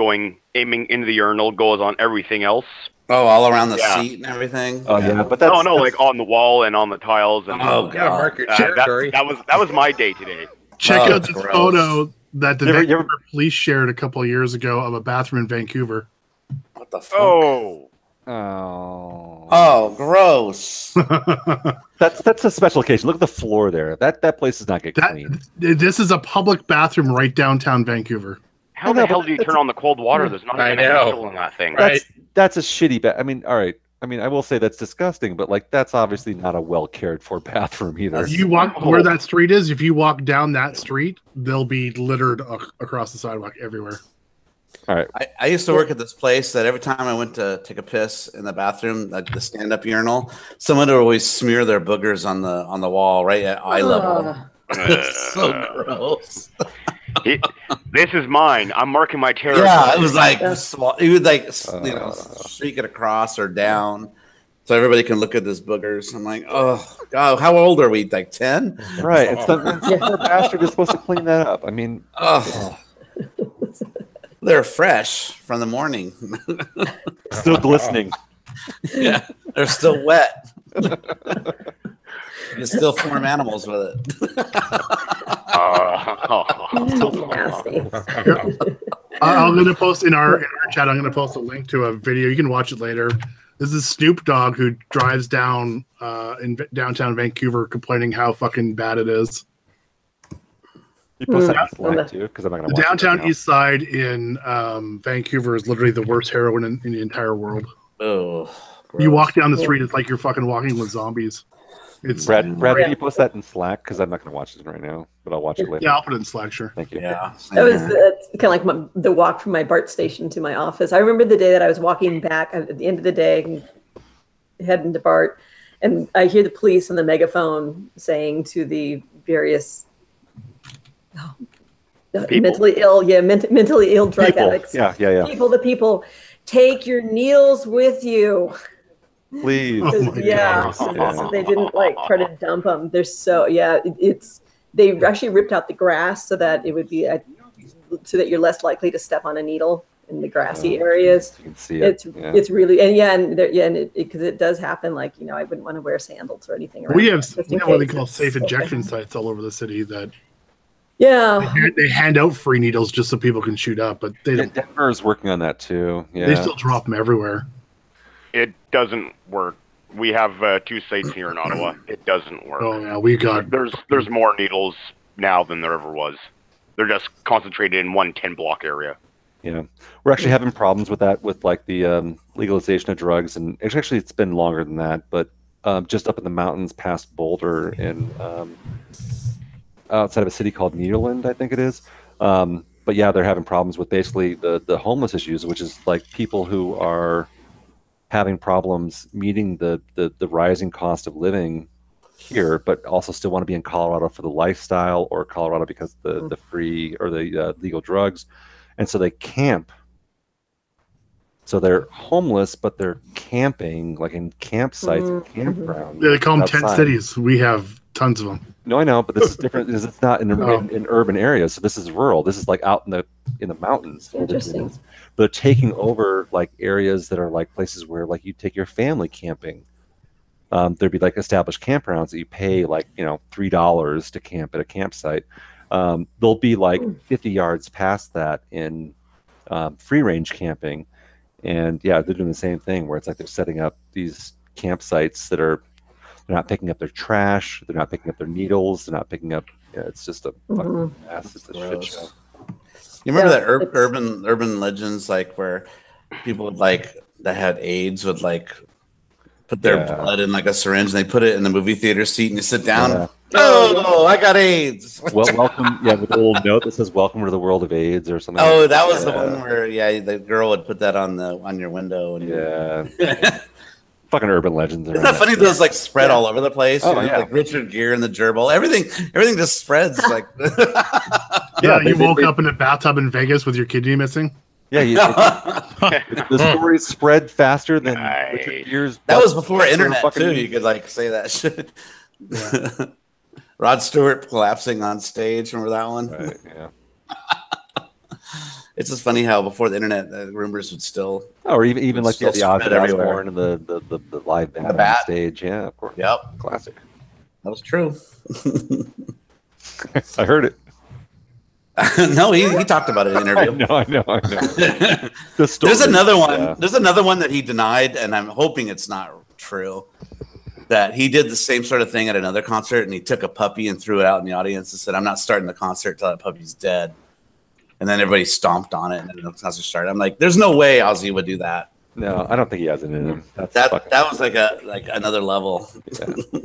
aiming into the urinal, goes on everything else.
Oh, all around the seat and everything.
Oh yeah, but that's
like on the wall and on the tiles. And
oh god,
mark your territory.
That was my day today.
Check out this photo that the Vancouver police shared a couple of years ago of a bathroom in Vancouver.
What the fuck?
Oh,
gross.
That's a special occasion. Look at the floor there. That place does not get clean.
This is a public bathroom right downtown Vancouver.
How the hell do you turn on the cold water? There's not even a handle in that thing.
That's a shitty I mean, all right. I mean, I will say that's disgusting, but like that's obviously not a well cared for bathroom either.
You walk where that street is. If you walk down that street, they'll be littered across the sidewalk everywhere.
All right.
I used to work at this place that every time I went to take a piss in the bathroom, like the stand-up urinal, someone would always smear their boogers on the wall right at eye level. It's so gross.
This is mine. I'm marking my territory.
Yeah, it was like he would like streak it across or down, so everybody can look at this boogers. I'm like, oh god, how old are we? Like 10?
Right. It's the poor bastard is supposed to clean that up. I mean,
they're fresh from the morning,
still glistening.
Yeah, they're still wet. You still form animals with it.
Nasty.
I'm going to post in our chat. I'm going to post a link to a video. You can watch it later. This is Snoop Dogg who drives down in downtown Vancouver, complaining how fucking bad it is.
You post that slide too, because I'm not going to.
The downtown east side in Vancouver is literally the worst heroin in the entire world.
Oh,
you walk down the street, it's like you're fucking walking with zombies. It's
Brad, can you post that in Slack? Because I'm not going to watch it right now, but I'll watch it later.
Yeah, I'll put it in Slack, sure.
Thank you.
Yeah.
That was kind of like the walk from my BART station to my office. I remember the day that I was walking back at the end of the day, heading to BART, and I hear the police on the megaphone saying to the various mentally ill drug addicts.
Yeah.
The people, take your needles with you.
Please.
So they didn't try to dump them. They're they actually ripped out the grass so that it would be so that you're less likely to step on a needle in the grassy areas.
You can see it.
It's really because it does happen. I wouldn't want to wear sandals or anything.
We have what they call safe injection sites all over the city that
Yeah.
They hand out free needles just so people can shoot up, but they don't.
Denver is working on that too. Yeah.
They still drop them everywhere.
It doesn't work. We have 2 sites here in Ottawa. It doesn't work.
Oh yeah, we got.
There's more needles now than there ever was. They're just concentrated in one 10-block area.
Yeah, we're actually having problems with that with like the legalization of drugs, and actually it's been longer than that, but just up in the mountains past Boulder and outside of a city called Nederland, I think it is. But yeah, they're having problems with basically the homeless issues, which is like people who are having problems meeting the rising cost of living here, but also still want to be in Colorado for the lifestyle, or Colorado because the free or the legal drugs, and so they camp. So they're homeless, but they're camping, like in campsites and campgrounds.
Yeah, they call them tent cities. We have tons of them.
No, I know, but this is different because it's not in urban areas. So this is rural. This is like out in the mountains.
Interesting.
They're taking over like areas that are like places where like you take your family camping. There'd be like established campgrounds that you pay like $3 to camp at a campsite. They'll be like 50 yards past that in free range camping. And yeah, they're doing the same thing where it's like they're setting up these campsites that they're not picking up their trash, they're not picking up their needles, they're not picking up. Yeah, it's just a fucking mess. It's a shit show.
You remember that urban legends, like where people would like that had AIDS would like put their blood in like a syringe and they put it in the movie theater seat and you sit down.
Yeah.
Oh, I got AIDS.
Well, welcome. Yeah, with a little note that says "Welcome to the world of AIDS" or something.
Oh, that was the one where the girl would put that on your window. And
fucking urban legends.
Isn't that funny? Those like spread all over the place. Oh, like Richard Gere and the gerbil. Everything just spreads. Like
you woke up in a bathtub in Vegas with your kidney missing.
Yeah, the stories spread faster than Richard Gere's.
That was before internet too. You could like say that shit. Yeah. Rod Stewart collapsing on stage. Remember that one?
Right, yeah.
It's just funny how before the internet, rumors would still.
Oh, or even like the Ozzy Osbourne and the live band on stage. Yeah, of course.
Yep.
Classic.
That was true.
I heard it.
No, he talked about it in an interview.
I know.
There's another one. Yeah. There's another one that he denied, and I'm hoping it's not true. That he did the same sort of thing at another concert, and he took a puppy and threw it out in the audience and said, "I'm not starting the concert till that puppy's dead." And then everybody stomped on it, and then the concert started. I'm like, "There's no way Ozzy would do that."
No, I don't think he has it in him.
That was like another level.
Yeah.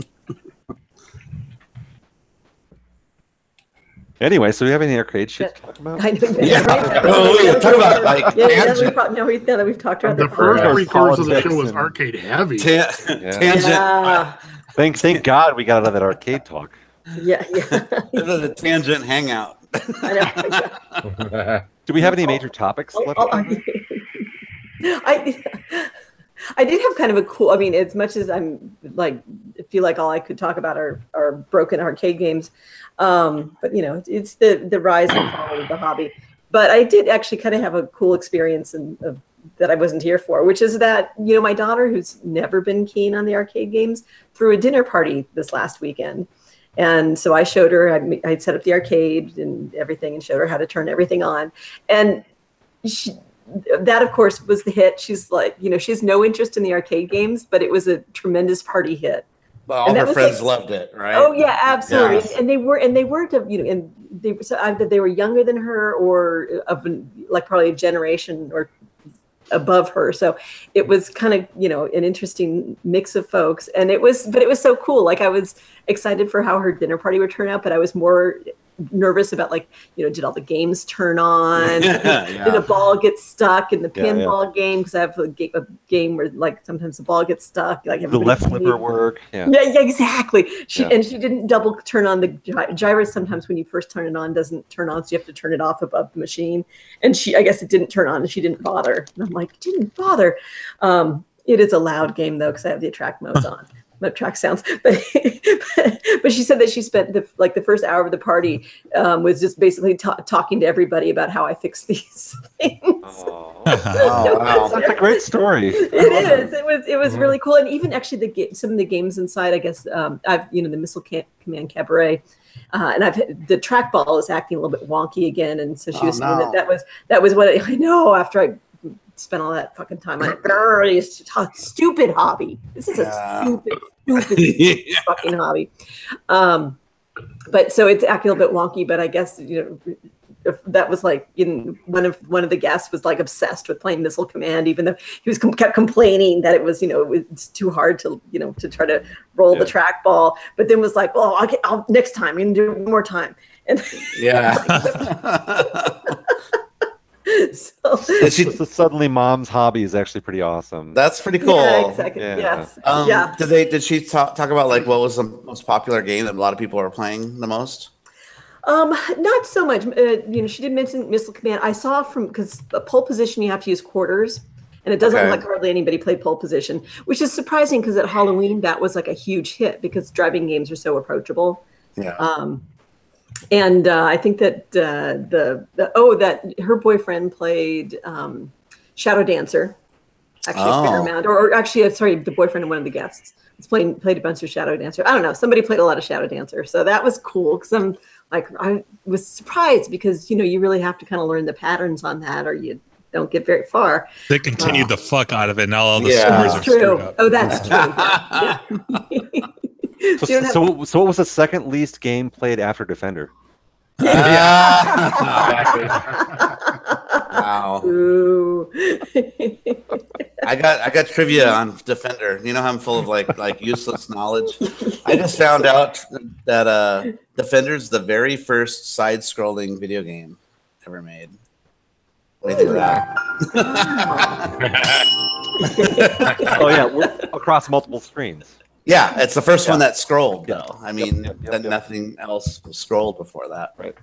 Anyway, so do we have any arcade shit to talk about?
I know.
Yeah. Talk about like
now that we've talked about
the first 3 quarters of the show was arcade heavy.
Tangent.
Yeah.
Thank God we got out of that arcade talk.
Yeah.
This is a tangent hangout.
Do we have any major topics left?
I did have kind of a cool. I mean, as much as I'm like feel like all I could talk about are broken arcade games, but it's the rise and fall of the hobby. But I did actually kind of have a cool experience that I wasn't here for, which is that my daughter, who's never been keen on the arcade games, threw a dinner party this last weekend. And so I showed her, I'd set up the arcade and everything and showed her how to turn everything on. And that, of course, was the hit. She's like, she has no interest in the arcade games, but it was a tremendous party hit.
Well, all her friends loved it, right?
Oh, yeah, absolutely.
Yes.
And they weren't, and so either they were younger than her or of like probably a generation or above her. So it was kind of, an interesting mix of folks. And it was so cool. Like I was excited for how her dinner party would turn out, but I was more nervous about did all the games turn on? Did the ball get stuck in the pinball game? Because I have a game where like sometimes the ball gets stuck. Like
the left flipper work.
Yeah, exactly. She didn't double turn on the gyrus. Sometimes when you first turn it on, doesn't turn on, so you have to turn it off above the machine. And I guess it didn't turn on, and she didn't bother. And I'm like, didn't bother. It is a loud game though, because I have the attract modes on. Track sounds, but she said that she spent the first hour of the party was just basically talking to everybody about how I fixed these things.
Oh, wow. That's a great story.
It is. It was really cool, and even actually some of the games inside. I guess I've the Missile Command Cabaret and the trackball is acting a little bit wonky again, and so she was saying that was what I know after I spent all that fucking time on it. It's a stupid hobby. This is a stupid fucking hobby. But so it's acting a little bit wonky. But I guess if that was like one of the guests was like obsessed with playing Missile Command, even though he was kept complaining that it was it's too hard to to try to roll the trackball. But then was like, oh, I'll next time I'm gonna do it one more time. And so
suddenly mom's hobby is actually pretty awesome.
That's pretty cool.
Yeah, exactly.
Yeah.
Yes.
Did she talk about like what was the most popular game that a lot of people are playing the most?
Not so much. She did mention Missile Command. I saw because a pole position you have to use quarters, and it doesn't look like hardly anybody played pole position, which is surprising because at Halloween that was like a huge hit because driving games are so approachable. Yeah. And I think that that her boyfriend played Shadow Dancer, actually a fair amount, or actually, sorry, the boyfriend of one of the guests played a bunch of Shadow Dancer. I don't know, somebody played a lot of Shadow Dancer, so that was cool because I was surprised because you really have to kind of learn the patterns on that, or you don't get very far.
They continued the fuck out of it. Now all the scores are screwed up.
Oh, that's true.
So what was the second least game played after Defender?
Wow.
Ooh.
I got trivia on Defender. You know how I'm full of like useless knowledge. I just found out that Defender's the very first side-scrolling video game ever made. What do you think of that?
Oh yeah, across multiple screens.
Yeah, it's the first one that scrolled, though. I mean, nothing else was scrolled before that.
Right.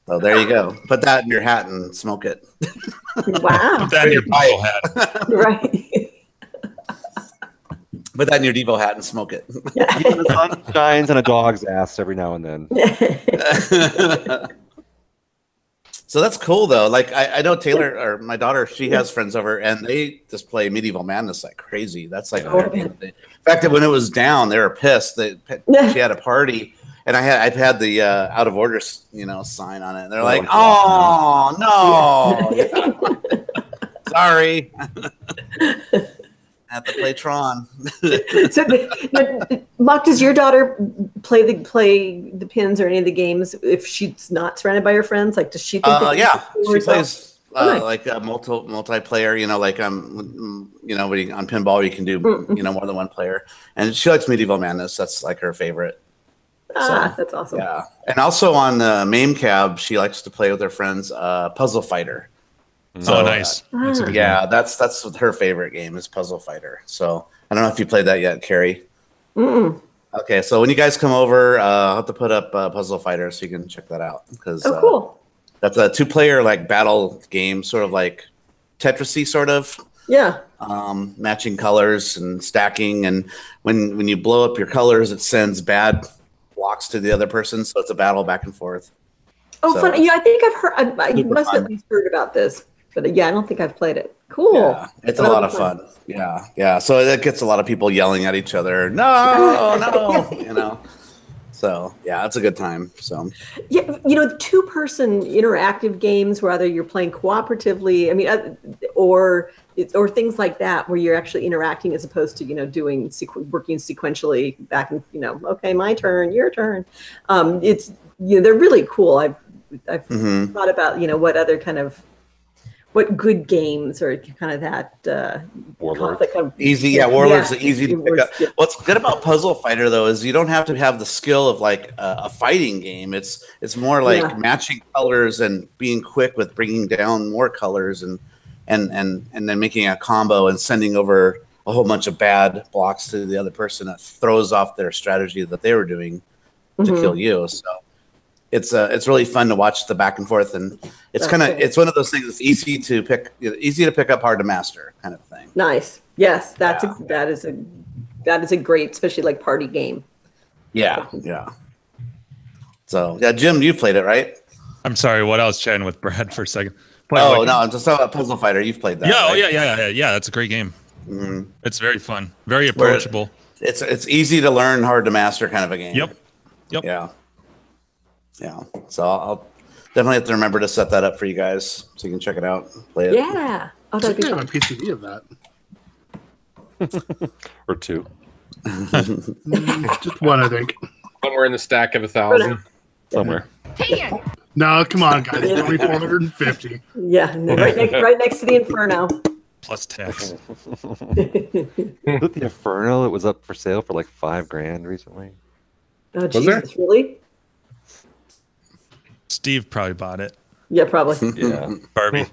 So there you go. Put that in your hat and smoke it.
Wow.
Put that in your Devo hat.
Right.
Put that in your Devo hat and smoke it.
The sun shines on a dog's ass every now and then.
So that's cool, though. Like, I know Taylor, or my daughter, she has friends over, and they just play Medieval Madness like crazy. That's like their game. In fact, when it was down, they were pissed. She had a party, and I've had the out of order, sign on it. And they're like, "Oh no, sorry, I have to play Tron."
So, Mock, does your daughter play the pins or any of the games if she's not surrounded by her friends? Like, does she think that
she plays like a multiplayer, like on pinball you can do more than one player, and she likes Medieval Madness. That's like her favorite.
That's awesome.
Yeah, and also on the MAME cab, she likes to play with her friends Puzzle Fighter.
So nice.
That's what her favorite game is, Puzzle Fighter. So I don't know if you played that yet, Carrie. Okay, so when you guys come over, I'll have to put up Puzzle Fighter so you can check that out because
cool.
That's a 2-player like battle game, sort of like Tetris-y, sort of.
Yeah.
Matching colors and stacking, and when you blow up your colors, it sends bad blocks to the other person, so it's a battle back and forth.
Oh, fun! Yeah, I think I've heard. I must have at least heard about this, but yeah, I don't think I've played it. Cool.
Yeah, it's a lot of fun. Yeah. So it gets a lot of people yelling at each other. No. So yeah, it's a good time. So
yeah, 2-person interactive games, whether you're playing cooperatively, I mean, or things like that, where you're actually interacting as opposed to working sequentially back and okay, my turn, your turn. It's they're really cool. I've thought about what other kind of good games or kind of that conflict kind of
easy. Warlords are easy to pick up. What's good about Puzzle Fighter though is you don't have to have the skill of like a fighting game. It's more like matching colors and being quick with bringing down more colors and then making a combo and sending over a whole bunch of bad blocks to the other person that throws off their strategy that they were doing to kill you. So it's really fun to watch the back and forth, and it's it's one of those things that's easy to pick up, hard to master kind of thing.
Nice. Yes, that is a great, especially like party game.
Yeah. So Jim, you played it, right?
I'm sorry. What I was chatting with Brad for a second.
No, I'm just talking about Puzzle Fighter. You've played that.
Yeah.
Right?
Yeah. That's a great game. It's very fun, very approachable.
It's easy to learn, hard to master kind of a game.
Yep.
Yeah. Yeah. So I'll definitely have to remember to set that up for you guys so you can check it out, play it.
Yeah. Oh, that'd be
I have
fun.
a PCB of that.
Or two.
Just one, I think.
Somewhere in the stack of 1,000.
Somewhere.
No, come on, guys. It's only 450.
Yeah, right next to the Inferno.
Plus tax.
With the Inferno, it was up for sale for like $5,000 recently.
Oh, Jesus, really?
Steve probably bought it.
Yeah, probably.
Yeah.
Barbie.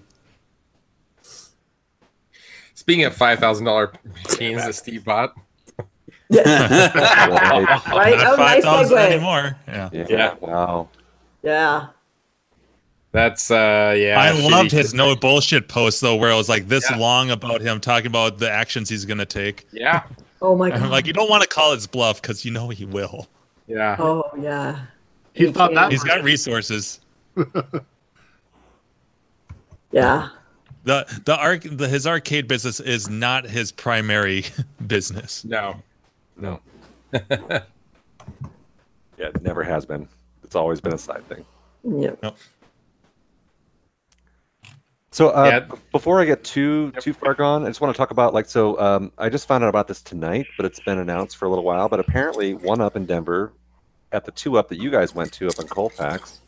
Speaking of $5,000 machines that Steve bought.
Right.
Not
Oh, nice
5,000
segue.
anymore.
Yeah. Wow.
Yeah.
That's yeah.
I loved
shitty.
his no bullshit post though, where it was like this long about him talking about the actions he's gonna take.
Yeah.
Oh my
And
God.
I'm like, you don't want to call his bluff because you know he will.
Yeah.
Oh yeah.
He thought that
He's got resources.
Yeah.
His arcade business is not his primary business.
No.
Yeah, it never has been. It's always been a side thing.
Yep.
Nope.
So before I get too far gone, I just want to talk about I just found out about this tonight, but it's been announced for a little while. But apparently, 1UP in Denver, at the 2UP that you guys went to up in Colfax,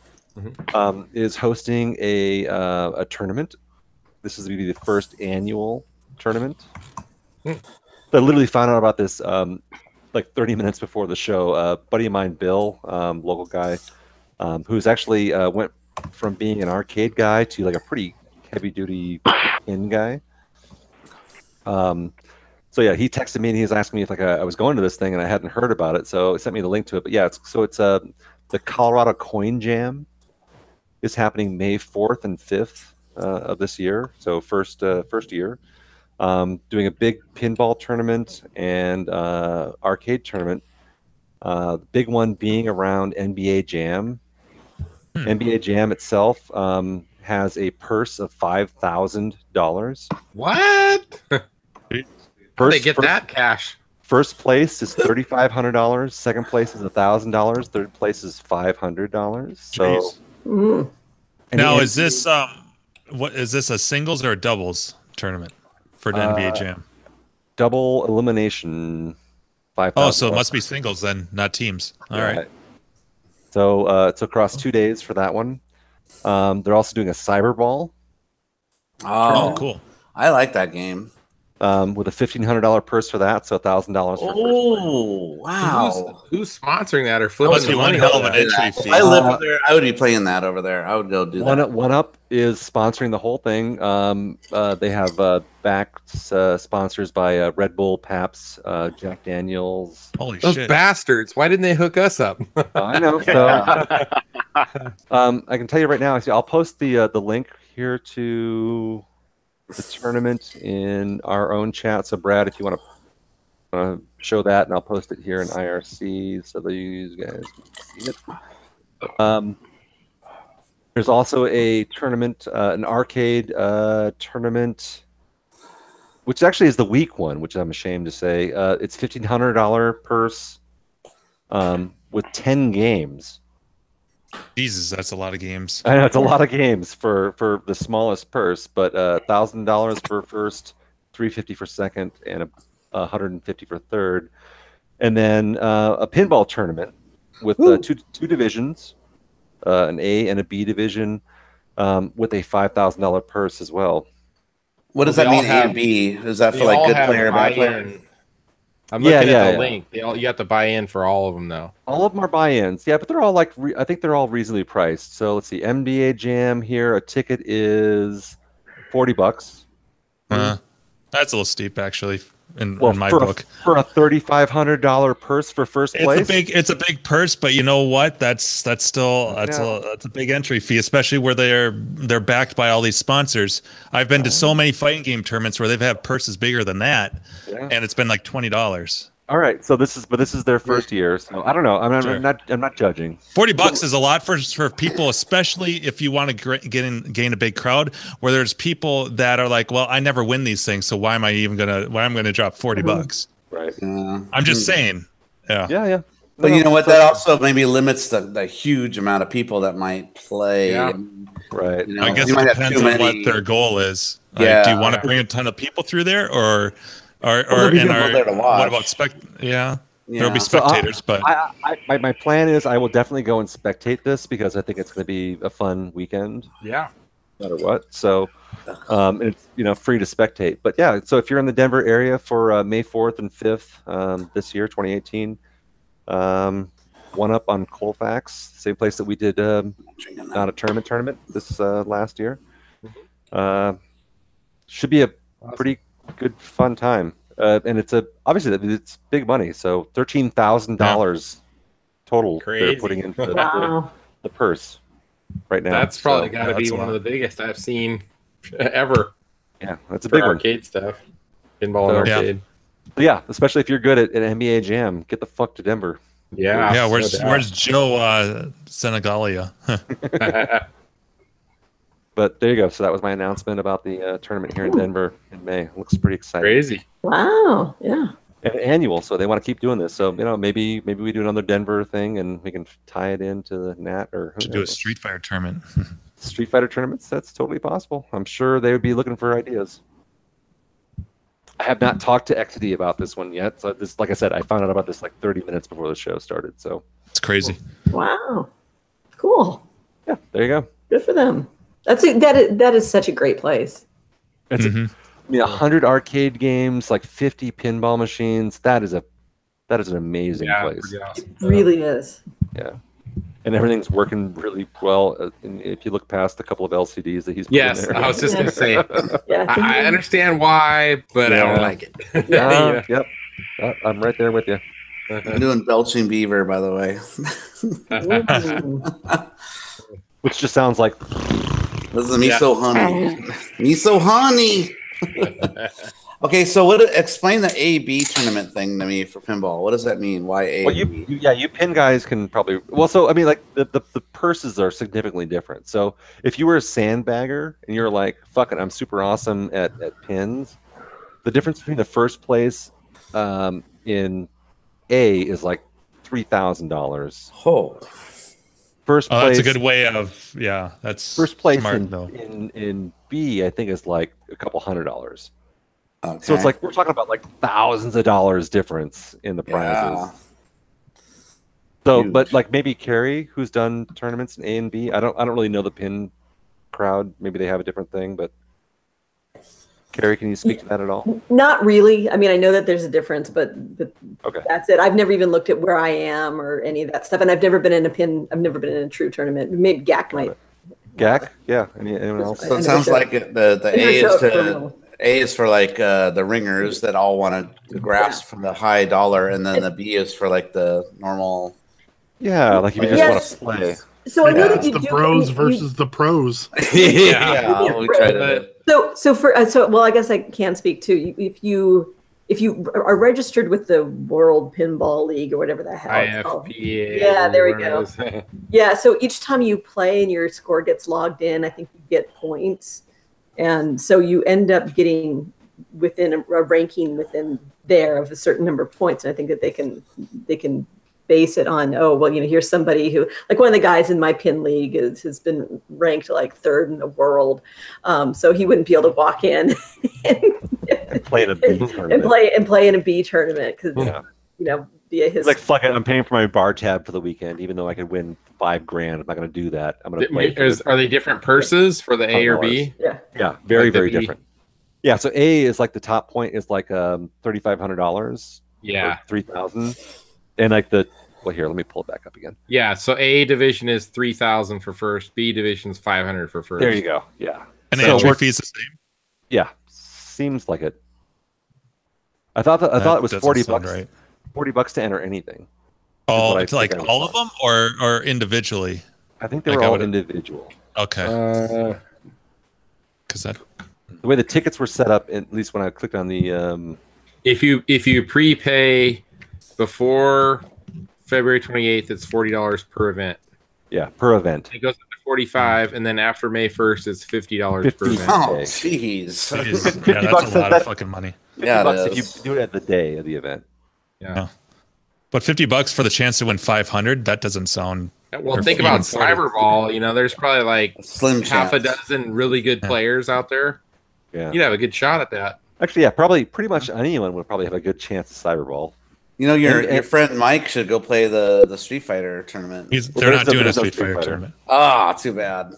is hosting a tournament. This is going to be the first annual tournament. I literally found out about this like 30 minutes before the show. A buddy of mine, Bill, local guy, who's actually went from being an arcade guy to like a pretty heavy-duty in guy. So yeah, he texted me and he was asking me if I was going to this thing and I hadn't heard about it. So he sent me the link to it. But yeah, it's the Colorado Coin Jam is happening May 4th and 5th of this year. So first year. Doing a big pinball tournament and arcade tournament. The big one being around NBA Jam. NBA Jam itself has a purse of $5,000.
What? How'd they get that cash?
First place is $3,500. Second place is $1,000. Third place is $500. So
now is this what is this, a singles or a doubles tournament for an NBA Jam?
Double elimination. $5,000.
Oh, so it must be singles then, not teams. All right.
So it's across 2 days for that one. They're also doing a cyberball.
Oh,
cool.
I like that game.
With a $1,500 purse for that, so $1,000 for
Oh, wow.
Who's sponsoring that or flipping
Must be
the
one
money?
hell of an entry fee.
I live over there. I would be playing that over there. I would go do that.
1UP is sponsoring the whole thing. They have backed sponsors by Red Bull, Pabst, Jack Daniels.
Holy
Those
shit.
bastards. Why didn't they hook us up?
I know. So, I can tell you right now, I'll post the link here to the tournament in our own chat. So, Brad, if you want to show that, and I'll post it here in IRC so that you guys can see it. There's also a tournament, an arcade tournament, which actually is the weak one, which I'm ashamed to say. It's $1,500 purse with 10 games.
Jesus, that's a lot of games.
I know it's a lot of games for the smallest purse, but $1,000 for first, $350 for second, and $150 for third, and then a pinball tournament with two divisions, an A and a B division, with a $5,000 purse as well.
What does that mean, A and B? Is that for like good player, bad player?
I'm looking at the link. You have to buy in for all of them, though.
All of them are buy-ins, yeah, but they're all like I think they're all reasonably priced. So let's see, NBA Jam here, a ticket is $40.
That's a little steep, actually, in my
for
book.
For a $3,500 purse for first place.
It's a big purse, but you know what? That's still a big entry fee, especially where they're backed by all these sponsors. I've been to so many fighting game tournaments where they've had purses bigger than that, and it's been like $20.
All right, so this is their first year, so I don't know. I'm not judging.
$40 is a lot for people, especially if you want to gain a big crowd. Where there's people that are like, well, I never win these things, so why am I gonna drop $40?
Right.
I'm just saying. Yeah.
Yeah.
But you know what? That also maybe limits the huge amount of people that might play.
Yeah.
Right.
You know,
I guess
you
it
might have
depends
too
on what
many.
their goal is.
Yeah.
Like, do you want to bring a ton of people through there, or
there'll be people there to watch.
what about Yeah. There'll be
So
spectators, but
my plan is I will definitely go and spectate this because I think it's going to be a fun weekend.
Yeah.
No matter what. So, and it's free to spectate. But yeah, so if you're in the Denver area for May 4th and 5th this year, 2018, one up on Colfax, same place that we did not a tournament this last year. Should be a pretty good fun time. And it's obviously it's big money, so $13,000 total they're putting into the purse right now.
That's probably got to be one of the biggest I've seen ever.
Yeah, that's a big one.
Arcade stuff, pinball and arcade.
Yeah, especially if you're good at NBA Jam, get the fuck to Denver.
Yeah,
yeah. Where's Joe Senegalia?
But there you go. So that was my announcement about the tournament here in Denver in May. It looks pretty exciting.
Crazy.
Wow. Yeah.
And annual, so they want to keep doing this. So maybe we do another Denver thing, and we can tie it into the Nat or
should do a Street Fighter tournament.
Street Fighter tournaments. That's totally possible. I'm sure they would be looking for ideas. I have not talked to XD about this one yet. So this, like I said, I found out about this like 30 minutes before the show started. So
it's crazy.
Wow. Cool.
Yeah. There you go.
Good for them. That is such a great place.
It's 100 arcade games, like 50 pinball machines. That is an amazing place.
It really is.
Yeah, and everything's working really well. If you look past a couple of LCDs that he's put in there.
I was just gonna say.
Yeah,
I understand why, but I don't like it.
Yep, I'm right there with you.
I'm doing Belching Beaver, by the way.
Which just sounds like
this is miso honey. Miso honey. Okay, so explain the A/B tournament thing to me for pinball. What does that mean? Why A?
Well, you pin guys can probably so I mean, like the purses are significantly different. So if you were a sandbagger and you're like, fuck it, I'm super awesome at pins, the difference between the first place in A is like $3,000.
Oh.
First place. That's a good way of that's
first place
smart,
in B, I think is like a couple $100.
Okay.
So it's like we're talking about like thousands of dollars difference in the prizes.
Yeah.
So, but like maybe Carrie, who's done tournaments in A and B, I don't really know the pin crowd. Maybe they have a different thing, but Carrie, can you speak to that at all?
Not really. I mean, I know that there's a difference, but
okay.
That's it. I've never even looked at where I am or any of that stuff, and I've never been in a true tournament. Maybe GAC might.
GAC, yeah. Anyone else?
So it sounds like the A is for like the ringers that all want to grasp from the high dollar, and then the B is for like the normal.
Yeah, like if you just want to play.
So I know that
the bros versus the pros.
Yeah, we try to.
So well, I guess I can speak too. If you are registered with the World Pinball League or whatever the hell it's called. Yeah, there we go. Yeah, so each time you play and your score gets logged in, I think you get points, and so you end up getting within a ranking within there of a certain number of points. And I think that they can base it on, here's somebody who, like one of the guys in my pin league has been ranked like third in the world. So he wouldn't be able to walk in
and play in a B tournament.
And play in a B tournament because via his
like fuck it, I'm paying for my bar tab for the weekend, even though I could win $5,000. I'm not going to do that. I'm going to play.
Are they different purses for the A or B?
Yeah,
very different. Yeah, so A is like the top point is like $3,500.
Yeah,
$3,000, and like here, let me pull it back up again.
Yeah, so A division is $3,000 for first. B division is $500 for first.
There you go. Yeah,
and the entry fee is the same.
Yeah, seems like it. I thought it was $40.
Right.
$40 to enter anything.
Oh, it's like all of them or individually?
I think they were all individual.
Okay. Because
the way the tickets were set up, at least when I clicked on the
if you prepay before February 28th, it's $40 per event.
Yeah, per event.
It goes up to $45, and then after May 1st, it's $50 per event.
Oh, jeez.
Yeah, that's a lot of fucking money.
Yeah,
$50 if you do it at the day of the event.
Yeah.
But $50 for the chance to win 500, that doesn't sound.
Well, think about Cyberball. You know, there's probably like
slim
half a
chance.
dozen really good players out there.
Yeah.
You'd have a good shot at that.
Actually, yeah, probably pretty much anyone would probably have a good chance at Cyberball.
You know, your friend Mike should go play the Street Fighter tournament.
They're not doing a Street Fighter tournament.
Ah, too bad.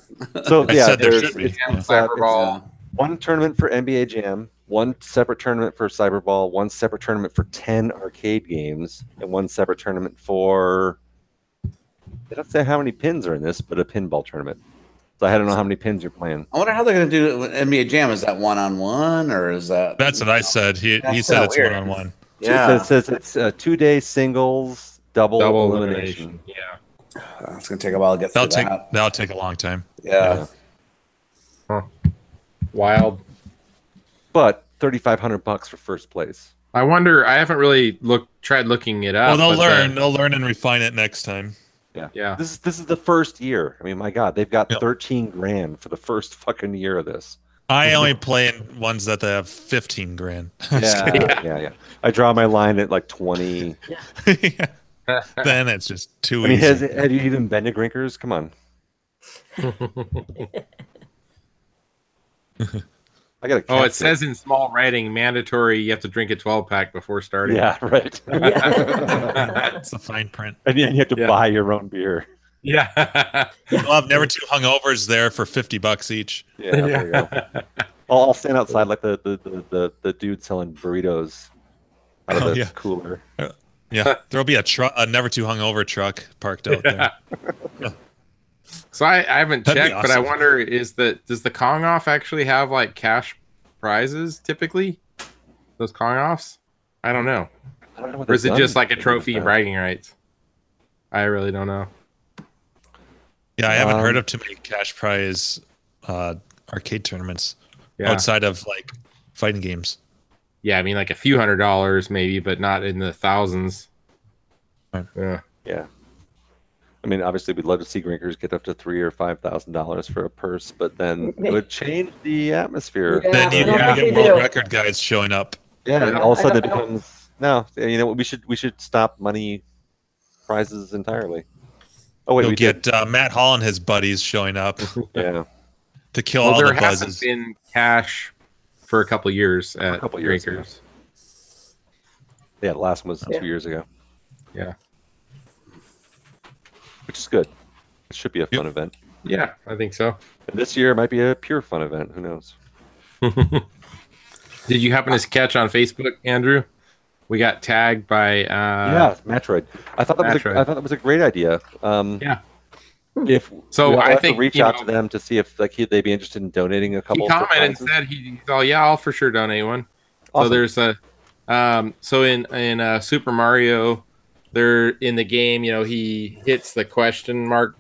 So yeah,
there
there's
should be.
Cyberball.
One tournament for NBA Jam, one separate tournament for Cyberball, one separate tournament for 10 arcade games, and one separate tournament for. They don't say how many pins are in this, but a pinball tournament. So I don't know how many pins you're playing.
I wonder how they're going to do it with NBA Jam. Is that 1-on-1 or is that?
That's what I said. He said it's 1-on-1.
Yeah, it says it's 2-day singles, double elimination.
Yeah,
it's going to take a while to get through that.
That'll take a long time.
Yeah.
Huh. Wild.
But $3,500 for first place.
I wonder. I haven't really tried looking it up.
Well, they'll learn. They'll learn and refine it next time.
Yeah. This is the first year. I mean, my God, they've got 13 grand for the first fucking year of this.
I only play in ones that they have 15 grand.
Yeah. I draw my line at like 20.
Then it's just too
easy.
easy.
Have you even been to Grinkers? Come on. I got.
Oh, it says in small writing, mandatory. You have to drink a 12-pack before starting.
Yeah, right.
That's a fine print.
And you have to buy your own beer.
Yeah.
We'll have Never Too Hungovers there for $50 each.
Yeah. There you go. I'll stand outside like the dude selling burritos out of the cooler.
Yeah, there'll be a Never Too Hungover truck parked out there.
So I haven't
That'd be
checked, but I
awesome.
wonder does the Kong off actually have like cash prizes typically? Those Kong offs? I don't know.
I don't know what
or is
they've
it just
done
like a trophy and bragging rights? I really don't know.
Yeah, I haven't heard of too many cash prize arcade tournaments
Yeah.
outside of like fighting games.
Yeah, I mean like a few $100s maybe, but not in the thousands.
Right.
Yeah.
I mean, obviously, we'd love to see Grinkers get up to $3,000 or $5,000 for a purse, but then it would change the atmosphere.
Then you get world record guys showing up.
Yeah, and all of a sudden it becomes no. You know, we should stop money prizes entirely. Oh wait,
You'll
we
get
did.
Matt Hall and his buddies showing up.
Yeah.
To kill all the
there
buzzes.
hasn't been cash for a couple years at Grinkers.
Yeah, the last one was 2 years ago.
Yeah.
Which is good. It should be a fun event.
Yeah, I think so.
And this year it might be a pure fun event. Who knows?
Did you happen to catch on Facebook, Andrew? We got tagged by
yeah, Metroid. I thought that was a great idea.
Yeah.
If
so, I think
reach out to them to see if like they'd be interested in donating a couple.
He commented and said I'll for sure donate one.
Awesome.
So there's a so in Super Mario, they're in the game. You know, he hits the question mark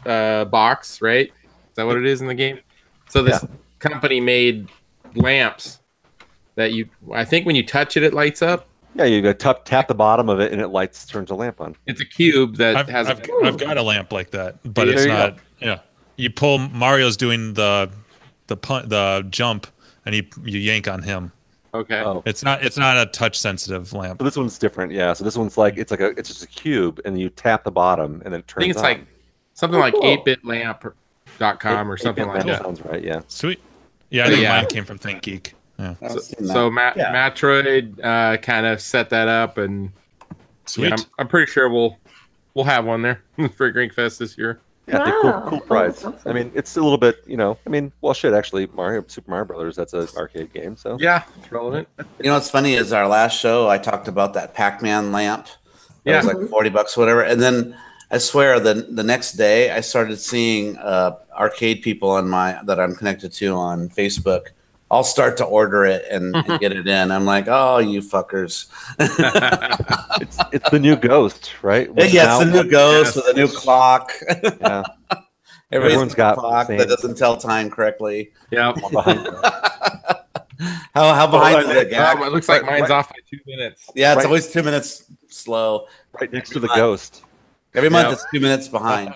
box, right? Is that what it is in the game? So this company made lamps that I think when you touch it, it lights up.
Yeah, you tap the bottom of it and it turns a lamp on.
It's a cube that
I've got a lamp like that, but it's not. Yeah, you pull Mario's doing the jump, and you yank on him.
Okay.
Oh.
It's not a touch sensitive lamp.
But this one's different. Yeah. So this one's like it's just a cube, and you tap the bottom, and then it turns.
I think it's
on.
like something like 8bitlamp.com or something like that.
Sounds right. Yeah.
Sweet. Yeah, I think mine came from ThinkGeek. Yeah.
So Matroid kind of set that up, and
sweet.
Yeah, I'm pretty sure we'll have one there for Grinkfest this year.
Yeah, cool prize. I mean, it's a little bit, actually, Super Mario Brothers, that's an arcade game, so.
Yeah, it's relevant.
You know what's funny is our last show, I talked about that Pac-Man lamp. It was like $40, whatever. And then I swear the next day I started seeing arcade people that I'm connected to on Facebook. I'll start to order it and get it in. I'm like, oh, you fuckers.
It's the new Ghost, right?
It's the new Ghost with a new clock.
Yeah.
Everyone's got a clock that doesn't tell time correctly.
Yeah.
How behind is it?
It looks like mine's off by 2 minutes.
Yeah, it's always 2 minutes slow.
Right next to the Ghost.
Every month it's 2 minutes behind.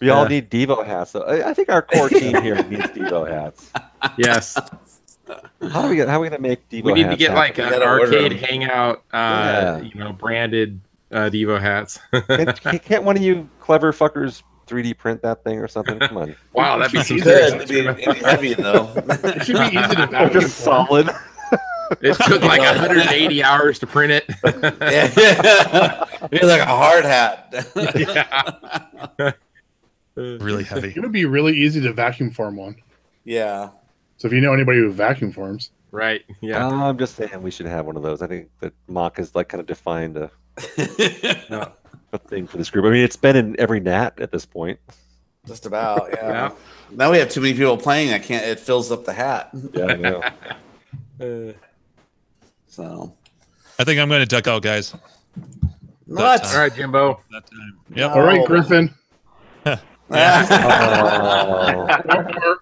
We all need Devo hats. So I think our core team here needs Devo hats.
Yes.
How are we gonna make Devo
We need to
hats
get
happen?
like
We
an
gotta order
arcade
'em.
hangout, branded Devo hats.
Can't one of you clever fuckers 3D print that thing or something? Come on.
Wow, that'd be some
Could.
serious.
It'd be heavy though.
It should be easy to vacuum.
Just solid.
It took like 180 hours to print it.
Yeah. It's like a hard hat.
Really heavy.
It would be really easy to vacuum form one.
Yeah.
So if you know anybody who vacuum forms,
Right. Yeah.
I'm just saying we should have one of those. I think that Mock has like kind of defined a thing for this group. I mean, it's been in every NAT at this point.
Just about, yeah.
Yeah.
Now we have too many people playing. It fills up the hat.
Yeah, I know.
So
I think I'm going to duck out, guys.
what?
All right, Jimbo.
That time. Yep.
all right, Griffin
Oh.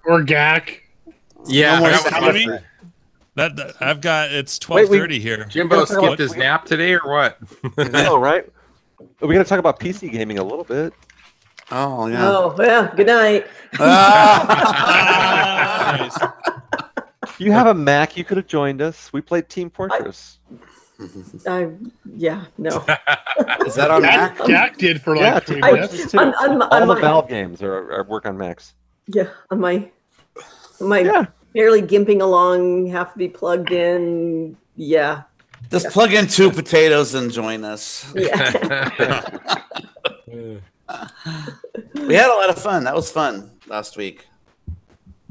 or Gak.
Yeah.
No more
that was
sound
my-
effect. That I've got. It's 12:30 here.
Jimbo skipped his nap today, or what?
No, right? We're going to talk about PC gaming a little bit.
Oh yeah.
Oh, well, good night.
Nice.
You have a Mac. You could have joined us. We played Team Fortress.
Yeah, no.
Is that on Mac?
Gak did for
Yeah,
like
Team
3
Fortress
minutes.
too.
on
All the
my-
Valve games are work on Macs.
Yeah, on my
Yeah.
barely gimping along, have to be plugged in. Yeah.
Just plug in 2 potatoes and join us.
Yeah.
We had a lot of fun. That was fun last week.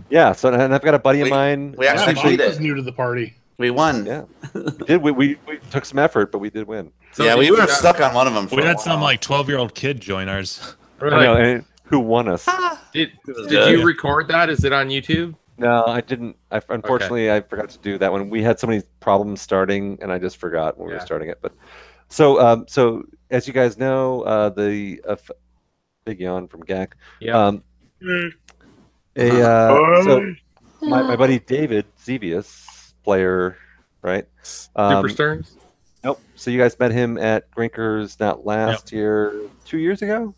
Yeah. So, and I've got a buddy of mine.
We
Yeah,
actually
Mike
beat
was
it.
new to the party.
We won.
Yeah. We did. We took some effort, but we did win.
So
Yeah,
did
we
you
were
guys-
stuck on one of them. For
We
a
had
while.
some like 12-year-old kid join ours.
I know, and who won us?
Did you record that? Is it on YouTube?
No, I didn't. Unfortunately, I forgot to do that one. We had so many problems starting, and I just forgot when we were starting it. But so, as you guys know, big yawn from Gak.
Yeah.
So my buddy David Zevius, player, right?
Super Stearns?
Nope. So you guys met him at Grinkers not last year, 2 years ago?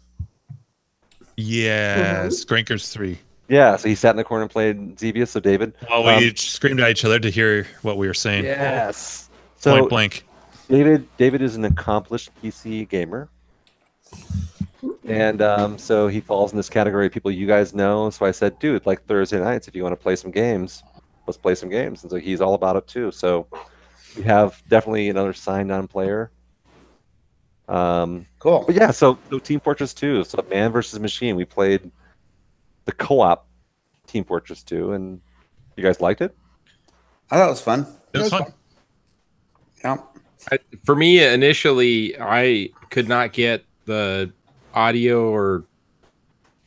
Yes, Grinkers 3.
Yeah, so he sat in the corner and played Zevius. So David.
Well, we screamed at each other to hear what we were saying.
Yes. So
Point blank.
David is an accomplished PC gamer. And so he falls in this category of people you guys know. So I said, dude, like Thursday nights, if you want to play some games, let's play some games. And so he's all about it too. So we have definitely another signed-on player.
Cool.
But yeah, so Team Fortress 2. So man versus machine. We played the co-op Team Fortress 2, and you guys liked it?
I thought it was fun.
It was fun.
Yeah.
For me, initially, I could not get the audio, or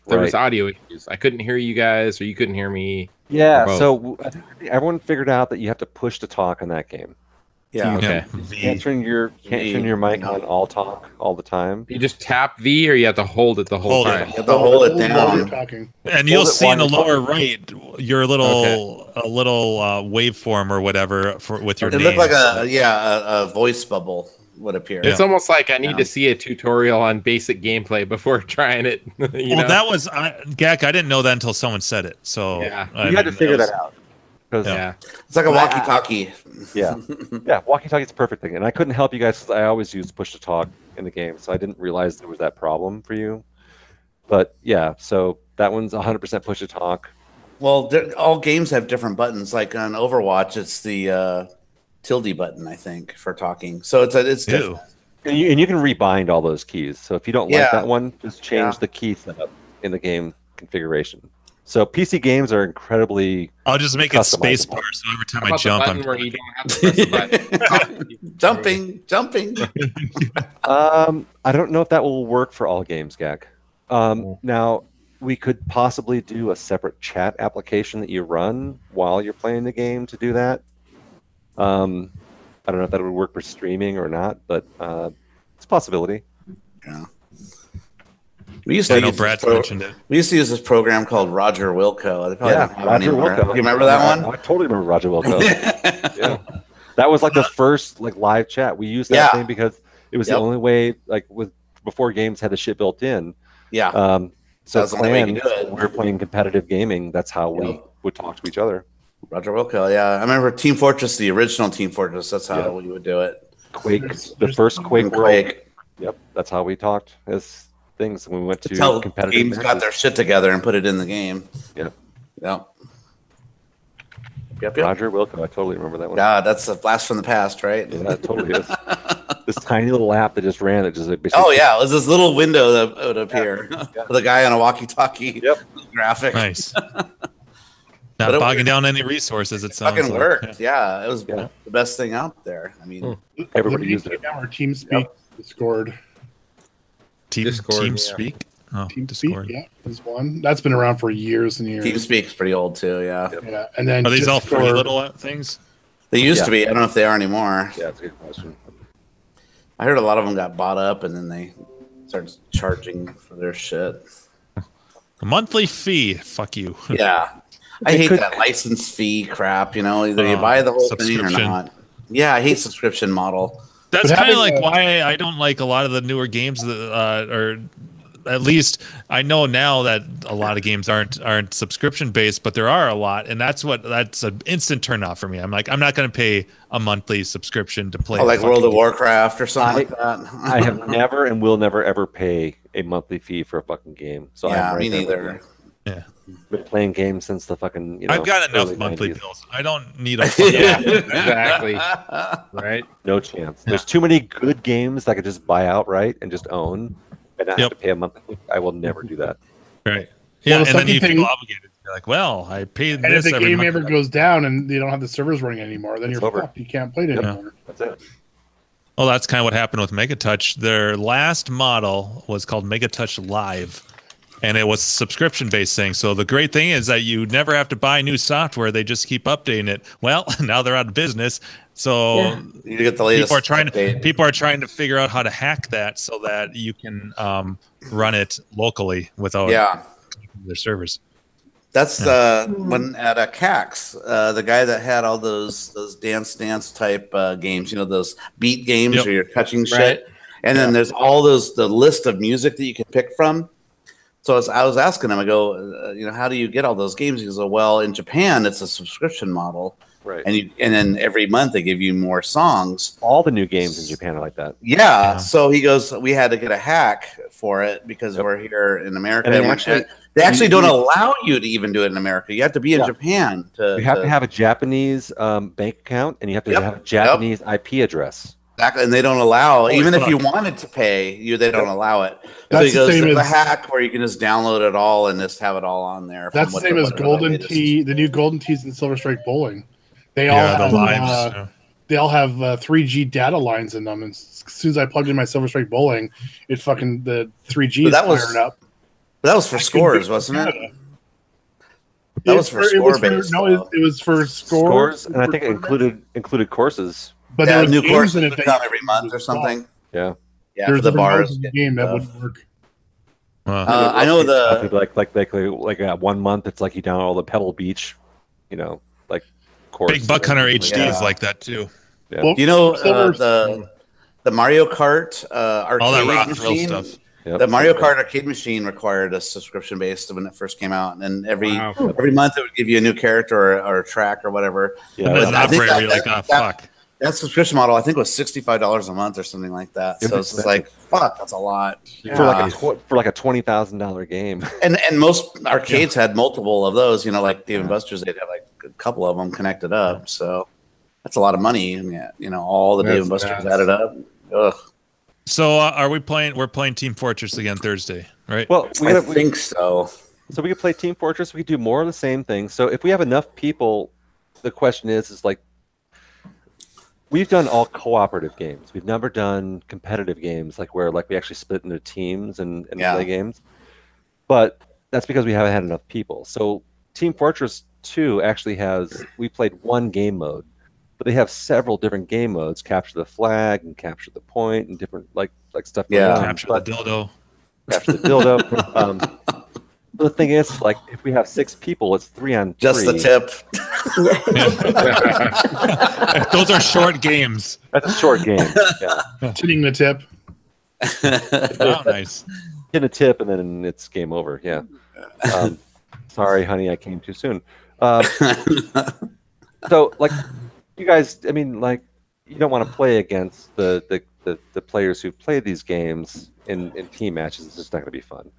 there was
Right.
audio issues. I couldn't hear you guys, or you couldn't hear me.
Yeah,
or both.
so I think everyone figured out that you have to push to talk in that game.
Yeah.
Okay.
Can't turn your mic on all talk all the time.
You just tap V, or you have to hold it the whole
Hold it.
time.
You have to hold it
While you're
down.
talking.
And you'll
Hold it
see in the
while you're
lower right your little waveform or whatever with your
It
name.
looked like a voice bubble would appear.
It's almost like I need to see a tutorial on basic gameplay before trying it. you
Well,
know?
that was Gak. I didn't know that until someone said it. So
Yeah.
I
You had to
mean,
figure
was-
that out. 'Cause-
Yeah.
It's like a walkie-talkie.
Yeah. Yeah, walkie-talkie is a perfect thing. And I couldn't help you guys because I always use push to talk in the game, so I didn't realize there was that problem for you. But yeah, so that one's 100% push to talk.
Well, all games have different buttons. Like on Overwatch, it's the tilde button, I think, for talking. So it's different.
And you can rebind all those keys. So if you don't like
Yeah.
that one, just change the key setup in the game configuration. So PC games are incredibly
I'll just make it space
customizable.
bar, so every time
How
I
about the
jump,
button
I'm
where you don't have to press the button?
Jumping.
I don't know if that will work for all games, Gak. Now, we could possibly do a separate chat application that you run while you're playing the game to do that. I don't know if that would work for streaming or not, but it's a possibility.
Yeah. We used
I
to
know
use
Brad's mentioned it.
We used to use this program called Roger Wilco. They probably don't have it
Roger
anymore.
Wilco.
You remember that one?
I totally remember Roger Wilco. Yeah. That was like the first live chat. We used that thing because it was the only way, before games had the shit built in.
Yeah.
So
That's the only way you
clans,
could do it.
when we were playing competitive gaming, that's how we would talk to each other.
Roger Wilco, yeah. I remember Team Fortress, the original Team Fortress. That's how we would do it.
Quake, the first Quake world. Yep, that's how we talked as things when we went to competitive
games got their shit together and put it in the game.
Yep.
Yep.
Roger Wilco, I totally remember that one.
Yeah, that's a blast from the past, right?
Yeah, it totally is. This tiny little app that just ran. It just
it was this little window that would appear with a guy on a walkie-talkie. Graphic.
Nice. Not bogging down any resources. It sounds
fucking
like.
worked. Yeah, it was the best thing out there. I mean,
everybody used it.
Our TeamSpeak Discord.
TeamSpeak. Oh,
TeamSpeak, is one that's been around for years and years.
TeamSpeak's pretty old too. Yeah.
And then
are these all free little things?
They used to be. I don't know if they are anymore.
Yeah, that's a good question.
I heard a lot of them got bought up and then they started charging for their shit.
A monthly fee. Fuck you.
Yeah. I hate that license fee crap. Either you buy the whole thing or not. Yeah, I hate subscription model.
That's kind of like why I don't like a lot of the newer games that or at least I know now that a lot of games aren't subscription based, but there are a lot, and that's an instant turn off for me. I'm like, I'm not going to pay a monthly subscription to play
like World of Warcraft or something like that.
I have never and will never ever pay a monthly fee for a fucking game. So I'm
me neither.
Yeah.
Been playing games since the fucking
I've got enough monthly bills. I don't need a
exactly. Right?
No chance. There's too many good games that I could just buy outright and just own and not have to pay a monthly. I will never do that.
Right. Yeah, and then you feel obligated. You're like, well, I paid
and
this.
And if the game
month.
ever goes down and they don't have the servers running anymore, then you're fucked. You can't play it anymore.
That's it.
Well, that's kind of what happened with Megatouch. Their last model was called Megatouch Live. And it was subscription-based thing. So the great thing is that you never have to buy new software. They just keep updating it. Well, now they're out of business. So
you get the latest
people are trying to figure out how to hack that so that you can run it locally without their servers.
That's when at a CAX, the guy that had all those dance type games, those beat games where you're touching shit. And then there's all the list of music that you can pick from. So I was asking him, I go, how do you get all those games? He goes, well, in Japan, it's a subscription model.
Right.
And then every month they give you more songs.
All the new games in Japan are like that.
Yeah. So he goes, we had to get a hack for it because we're here in America. And they actually don't allow you to even do it in America. You have to be in Japan. You
have to have a Japanese bank account, and you have to have a Japanese IP address.
Exactly, and they don't allow, even if you wanted to pay, they don't allow it. So he goes, there's a hack where you can just download it all and just have it all on there.
That's the same as Golden Tee, the new Golden Tees and Silver Strike Bowling. They all have, they all have 3G data lines in them, and as soon as I plugged in my Silver Strike Bowling, the 3G is firing up.
That was for scores, wasn't it? That was for score-based.
No, it was for
scores, and I think it included courses.
But there was
new courses
in
would come every month or something.
Yeah.
Yeah, for the bars.
In the game that wouldn't work.
I know
like 1 month it's like you download all the Pebble Beach, course.
Big Buck Hunter HD is like that too.
Yeah.
Well, the Mario Kart arcade machine.
Stuff.
Yep.
The Mario Kart arcade machine required a subscription based when it first came out, and every month it would give you a new character or a track or whatever.
Yeah, I think fuck.
That subscription model, I think, was $65 a month or something like that. So it's just like, fuck, that's a lot
for like a $20,000 game.
And most arcades had multiple of those. Like Dave & Buster's, they'd have like a couple of them connected up. So that's a lot of money. And all the Dave & Buster's added up. Ugh.
So are we playing? We're playing Team Fortress again Thursday, right?
Well,
I think so.
So we could play Team Fortress. We could do more of the same thing. So if we have enough people, the question is like, we've done all cooperative games. We've never done competitive games where we actually split into teams and play games. But that's because we haven't had enough people. So Team Fortress 2 actually we played one game mode, but they have several different game modes: capture the flag and capture the point and different like stuff.
Capture the dildo.
Capture the dildo. The thing is, if we have 6 people, it's 3 on 3.
Just the tip.
Those are short games.
That's a short game. Yeah.
Hitting the tip.
Oh, nice.
Hit a tip, and then it's game over. Yeah. Sorry, honey, I came too soon. So, like, you guys, I mean, like, you don't want to play against the players who play these games in team matches. It's just not going to be fun.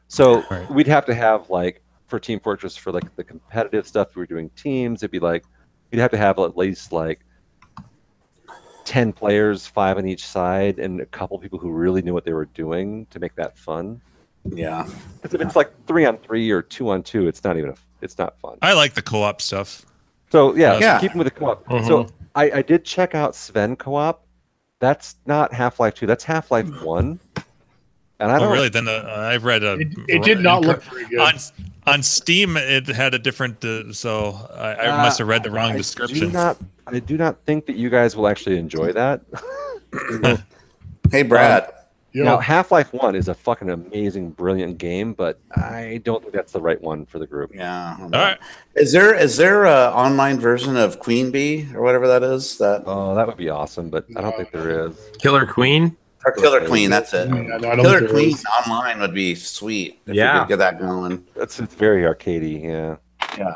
So we'd have to have, like, for Team Fortress, for like the competitive stuff, we were doing teams. It'd be like you'd have to have at least like 10 players, 5 on each side, and a couple people who really knew what they were doing to make that fun.
Yeah,
because if it's like 3-on-3 or 2-on-2, it's not even it's not fun.
I like the co-op stuff.
So so keep them with the co-op.
Mhm.
So I did check out Sven co-op. That's not Half-Life 2. That's Half-Life 1. And I don't
really. Then I've read
It did not look very good.
On Steam. It had a different. So I must have read the wrong description.
I do not think that you guys will actually enjoy that.
Hey, Brad.
Now, Half-Life 1 is a fucking amazing, brilliant game, but I don't think that's the right one for the group.
Yeah. All right. Is there a online version of Queen Bee or whatever that is? That
would be awesome, but I don't think there is.
Killer Queen?
Or Killer Queen, that's it.
Yeah, no, I don't
Killer
think there
Queen
is.
online would be sweet if
Yeah.
we could get that going.
It's very arcadey, yeah.
Yeah,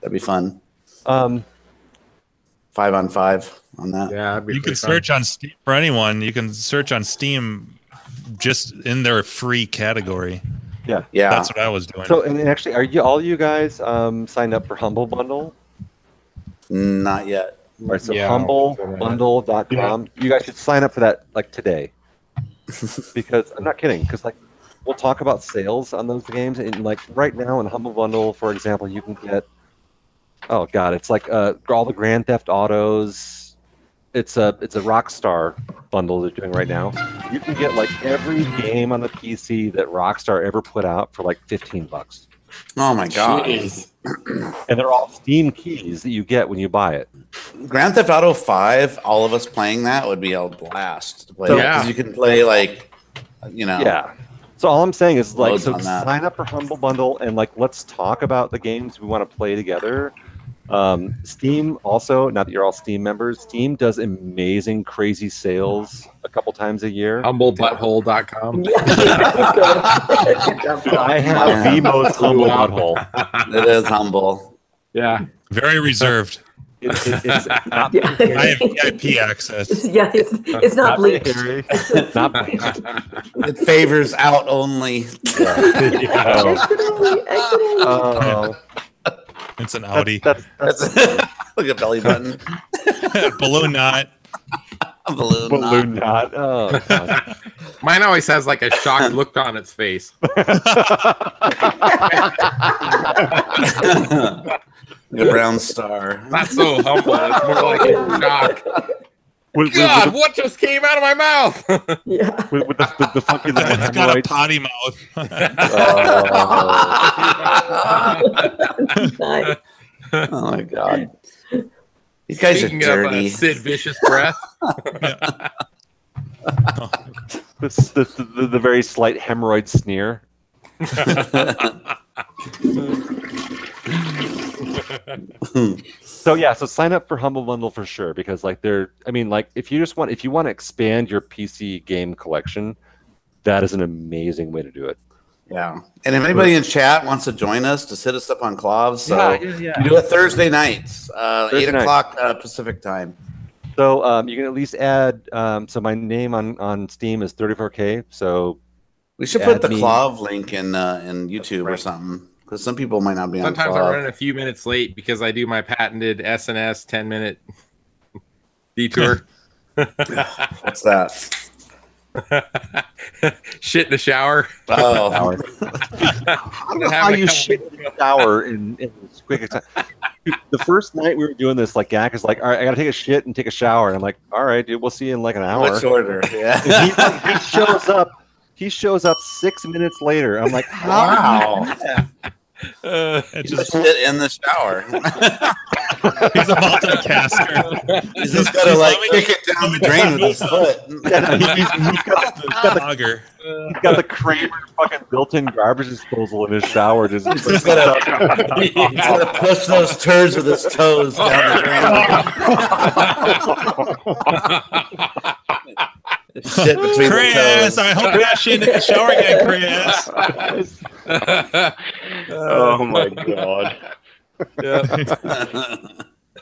that'd be fun. 5-on-5 on that.
Yeah,
You can search on Steam for anyone. You can search on Steam just in their free category.
Yeah,
That's what I was doing.
So, and actually, are you guys signed up for Humble Bundle?
Not yet.
All right, so
Yeah.
humblebundle.com. You guys should sign up for that like today. Because I'm not kidding. Because like we'll talk about sales on those games, and like right now in Humble Bundle, for example, you can get it's like all the Grand Theft Autos. It's a Rockstar bundle they're doing right now. You can get like every game on the PC that Rockstar ever put out for like $15.
Oh my god!
And they're all Steam keys that you get when you buy it.
Grand Theft Auto 5, all of us playing that would be a blast to play.
So-
Because you can play like,
Yeah. So all I'm saying is like,
Loads
so
on that.
sign up for Humble Bundle and like let's talk about the games we want to play together. Steam also, now that you're all Steam members, Steam does amazing, crazy sales a couple times a year.
Humblebutthole.com.
I have the most humble butthole.
It is humble.
Yeah.
Very reserved.
It's not
I have VIP access.
Yeah, it's not bleak.
It's not bleached.
It favors out only.
Oh.
It's an Audi.
That's look at belly button.
Balloon knot.
Balloon knot. Oh, God.
Mine always has like a shocked look on its face.
The brown star.
Not so humble. It's more like a shock. God, what just came out of my mouth?
Yeah.
With the funky little
It's got a
hemorrhoids.
potty mouth.
Oh my god. These guys
Speaking
are
of
dirty.
Sid Vicious breath.
The very slight hemorrhoid sneer. So yeah, so sign up for Humble Bundle for sure, because like if you want to expand your PC game collection, that is an amazing way to do it.
Yeah. And if anybody in chat wants to join us, just hit us up on Clavs. So
Yeah.
we do it Thursday nights, 8
night.
o'clock Pacific time.
So you can at least add. So my name on Steam is 34K. So
We should put
add
the
me.
Clav link in YouTube or something, because some people might not be on
Sometimes I run
Clav.
a few minutes late because I do my patented SNS 10-minute detour.
What's that?
Shit in the shower.
Oh,
I don't know how you shit in the shower in as quick a time. Dude, the first night we were doing this, like Gak is like, all right, I gotta take a shit and take a shower. And I'm like, all right, dude, we'll see you in like an hour.
Which order? Yeah.
And he shows up 6 minutes later. I'm like,
Wow.
It's
Just
just,
shit in the shower.
he's a multitasker.
He's just gotta like kick it down the drain with his foot.
He's got the Kramer fucking built-in garbage disposal in his shower. He's
He's gotta push those turds with his toes down the drain. Shit between
Chris,
the toes.
I hope you're not shitting in the shower again, Chris.
Oh my god.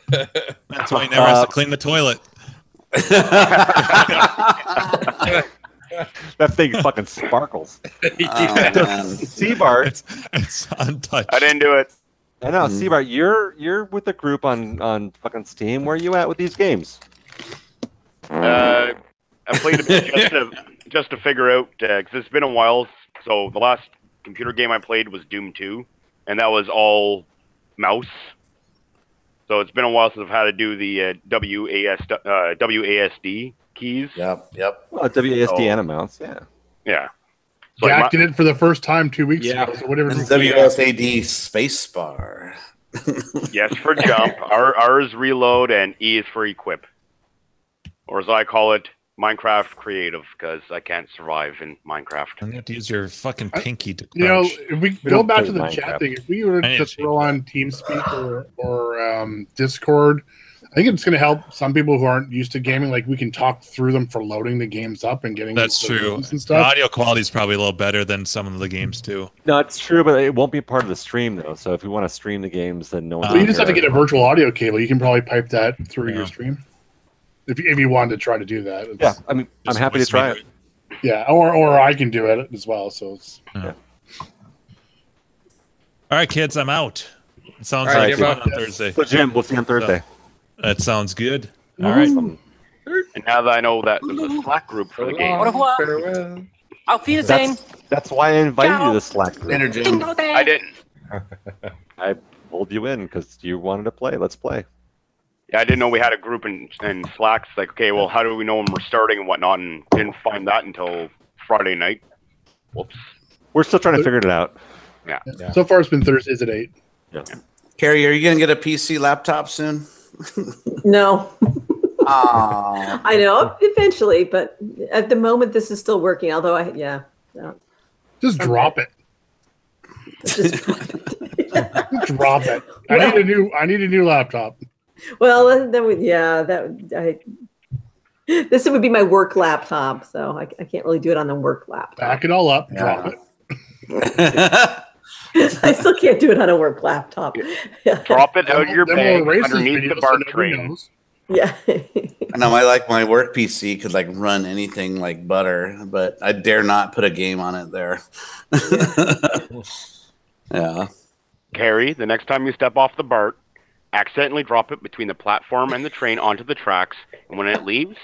That's why he never has to clean the toilet.
That thing fucking sparkles. Seabart.
It's untouched.
I didn't do it.
I know, Seabart, you're with the group on fucking Steam. Where are you at with these games?
I played a bit just to figure out, because it's been a while. So the last computer game I played was Doom 2, and that was all mouse. So it's been a while since I've had to do the WASD keys.
Yep.
Well, WASD and a mouse, yeah.
Yeah.
So Jack did it for the first time 2 weeks ago. So whatever.
WSAD spacebar.
Yes, for jump. R is reload, and E is for equip. Or as I call it, Minecraft creative, because I can't survive in Minecraft.
You have to use your fucking pinky to crouch.
You know, if we go back to the
Minecraft.
chat thing, if we were to throw on TeamSpeak or Discord, I think it's going to help some people who aren't used to gaming. Like, we can talk through them for loading the games up and getting
That's
the
true.
games and
The
stuff.
audio quality is probably a little better than some of the games too.
No, it's true, but it won't be part of the stream though. So if you want to stream the games, then no one.
So you just have to get a virtual audio cable. You can probably pipe that through your stream if you wanted to try to do that.
Yeah, I mean, I'm happy to try it.
Yeah, or I can do it as well. So it's
All right, kids, I'm out. It sounds
All right,
like fun on
Jim.
Thursday.
So, Jim, we'll see you on Thursday.
That sounds good. All right.
And now that I know that there's a Slack group for the game.
Farewell. Auf Wiedersehen.
That's why I invited you to the Slack group.
I didn't.
I pulled you in because you wanted to play. Let's play.
Yeah, I didn't know we had a group in Slack. It's like, okay, well, how do we know when we're starting and whatnot? And didn't find that until Friday night. Whoops.
We're still trying to figure it out.
Yeah.
So far, it's been Thursdays at 8.
Yeah.
Carrie, are you going to get a PC laptop soon?
No.
Aww.
I know eventually, but at the moment, this is still working. Although
Just drop it. Just drop it. I need a new laptop.
Well, that would this would be my work laptop, so I can't really do it on the work laptop.
Back it all up. Drop it.
I still can't do it on a work laptop.
Drop it out of your
Them
bag
little racist
underneath the
videos,
BART
so nobody
train.
knows.
Yeah.
I know my work PC could like run anything like butter, but I dare not put a game on it there. Yeah.
Carrie, the next time you step off the BART, accidentally drop it between the platform and the train onto the tracks, and when it leaves,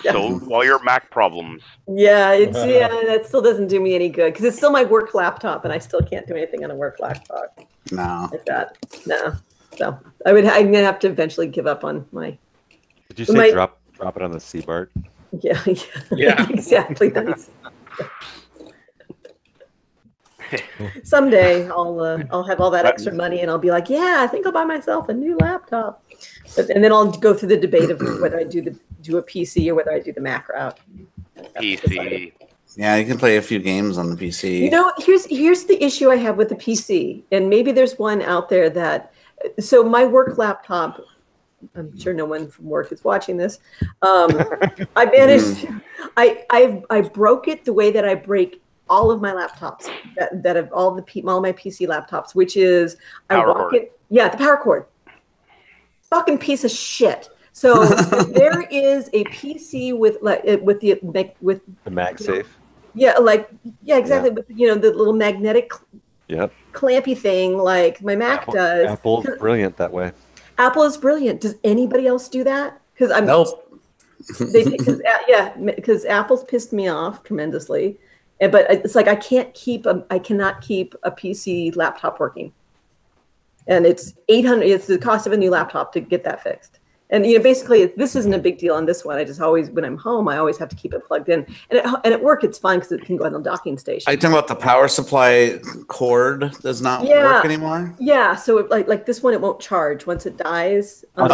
so all your Mac problems.
Yeah, that still doesn't do me any good because it's still my work laptop, and I still can't do anything on a work laptop.
No.
Like that. No. So I'm gonna have to eventually give up on my.
Did you say drop it on the Seabart?
Yeah.
Yeah.
Exactly. Nice. Someday I'll have all that extra money and I'll be like, yeah, I think I'll buy myself a new laptop. And then I'll go through the debate of whether I do a PC or whether I do the Mac route.
PC.
Yeah, you can play a few games on the PC.
You know, here's the issue I have with the PC, and maybe there's one out there that. So my work laptop, I'm sure no one from work is watching this. I managed. I broke it the way that I break all of my laptops that have all my PC laptops, which is the power cord. Fucking piece of shit. So there is a PC with the
MagSafe.
Yeah, exactly.
Yeah.
With the little magnetic
Yep.
clampy thing like my Mac does.
Apple's brilliant that way.
Apple is brilliant. Does anybody else do that? Because I'm
nope.
Because Apple's pissed me off tremendously. But it's like I cannot keep a PC laptop working, and it's $800. It's the cost of a new laptop to get that fixed. And basically, this isn't a big deal on this one. I just always, when I'm home, I always have to keep it plugged in. And at work, it's fine because it can go on the docking station.
Are you talking about the power supply cord does not work anymore?
Yeah. So like this one, it won't charge once it dies.
That's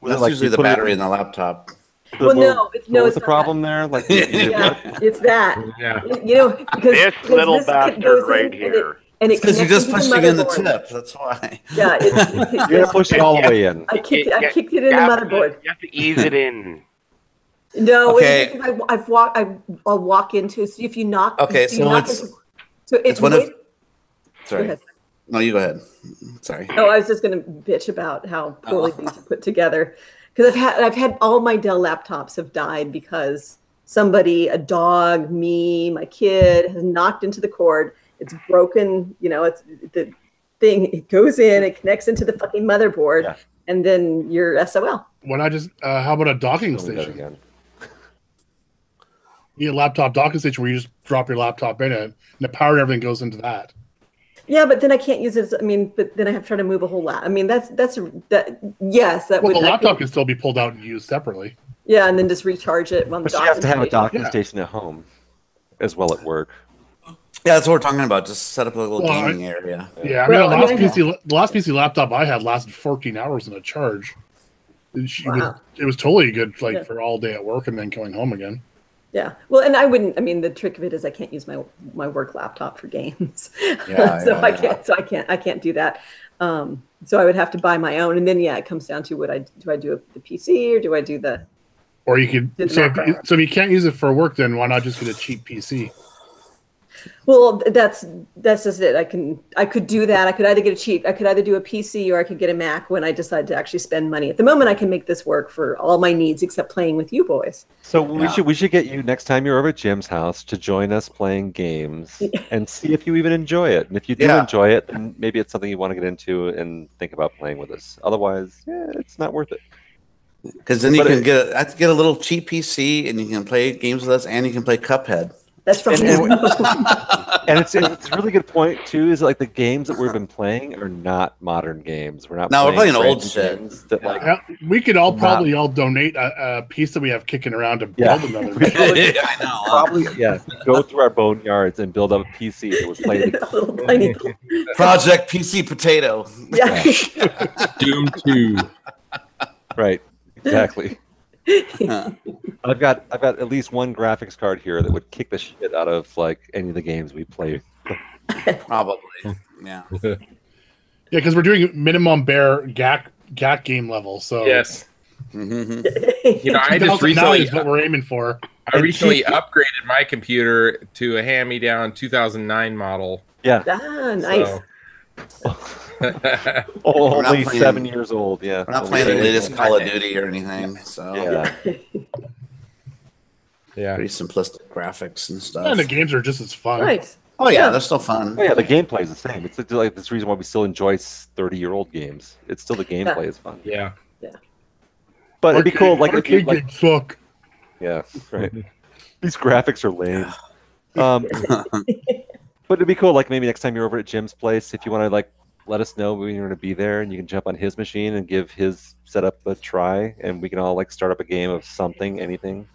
usually the battery in the laptop.
Well, no,
what's the problem there? Like,
it's that.
Yeah.
Because
this little bastard right here.
Because you're just pushing in the tip. That's why.
Yeah,
you're gonna push it all the way in.
I kicked it in the motherboard.
You have to ease it in.
No,
okay.
I'll walk into. So if you knock.
Okay,
so
it's one of. Sorry. No, you go ahead. Sorry.
Oh, I was just going to bitch about how poorly these are put together. Because I've had all my Dell laptops have died because somebody, a dog, me, my kid, has knocked into the cord. It's broken. You know, it's the thing. It goes in. It connects into the fucking motherboard, and then you're SOL.
Why not just? How about a docking station? You need a laptop docking station where you just drop your laptop in it, and the power and everything goes into that.
Yeah, but then I can't use it. I mean, but then I have to try to move a whole lot. I mean, that. Yes, that
well,
would.
The laptop can still be pulled out and used separately.
Yeah, and then just recharge it on the
But you have to have a docking station at home as well at work.
Yeah, that's what we're talking about. Just set up a little gaming area.
Yeah, I mean, the last PC laptop I had lasted 14 hours in a charge. It was totally good, like for all day at work and then going home again.
Yeah, well, and I wouldn't. I mean, the trick of it is I can't use my work laptop for games, I can't do that. So I would have to buy my own, and then it comes down to do I do the PC or do I do the?
Or you could so if you can't use it for work, then why not just get a cheap PC?
Well, that's just it. I could do that. I could either do a PC or I could get a Mac when I decide to actually spend money. At the moment, I can make this work for all my needs except playing with you boys.
So we should get you next time you're over at Jim's house to join us playing games and see if you even enjoy it. And if you do enjoy it, then maybe it's something you want to get into and think about playing with us. Otherwise, it's not worth it.
Because then you can get a little cheap PC and you can play games with us and you can play Cuphead.
That's from
and it's a really good point too. Is like the games that we've been playing are not modern games. We're not.
No, we're playing old shit.
We could probably all donate a piece that we have kicking around to build another.
I know.
Probably go through our boneyards and build up a PC that would play the
tiny
Project PC Potato.
Yeah.
Doom 2.
Right. Exactly. I've got at least one graphics card here that would kick the shit out of like any of the games we play.
Probably, yeah.
Yeah, because we're doing minimum bare GAC game level. So
yes,
Mm-hmm.
You know, I just recently
is what we're aiming for.
I recently upgraded my computer to a hand-me-down 2009 model.
Yeah.
Ah, nice.
Only 7 years old. Yeah.
We're not playing the latest Call of Duty or anything. So
yeah,
pretty simplistic graphics and stuff.
And the games are just as fun.
Nice.
Oh yeah, they're still fun.
Oh, yeah, the gameplay is the same. It's like this reason why we still enjoy 30-year-old games. It's still the gameplay is fun.
Yeah.
But it'd be cool, like if you
like suck.
Yeah, right. These graphics are lame. But it'd be cool, like maybe next time you're over at Jim's place, if you want to like let us know when you're going to be there, and you can jump on his machine and give his setup a try, and we can all like start up a game of something, anything.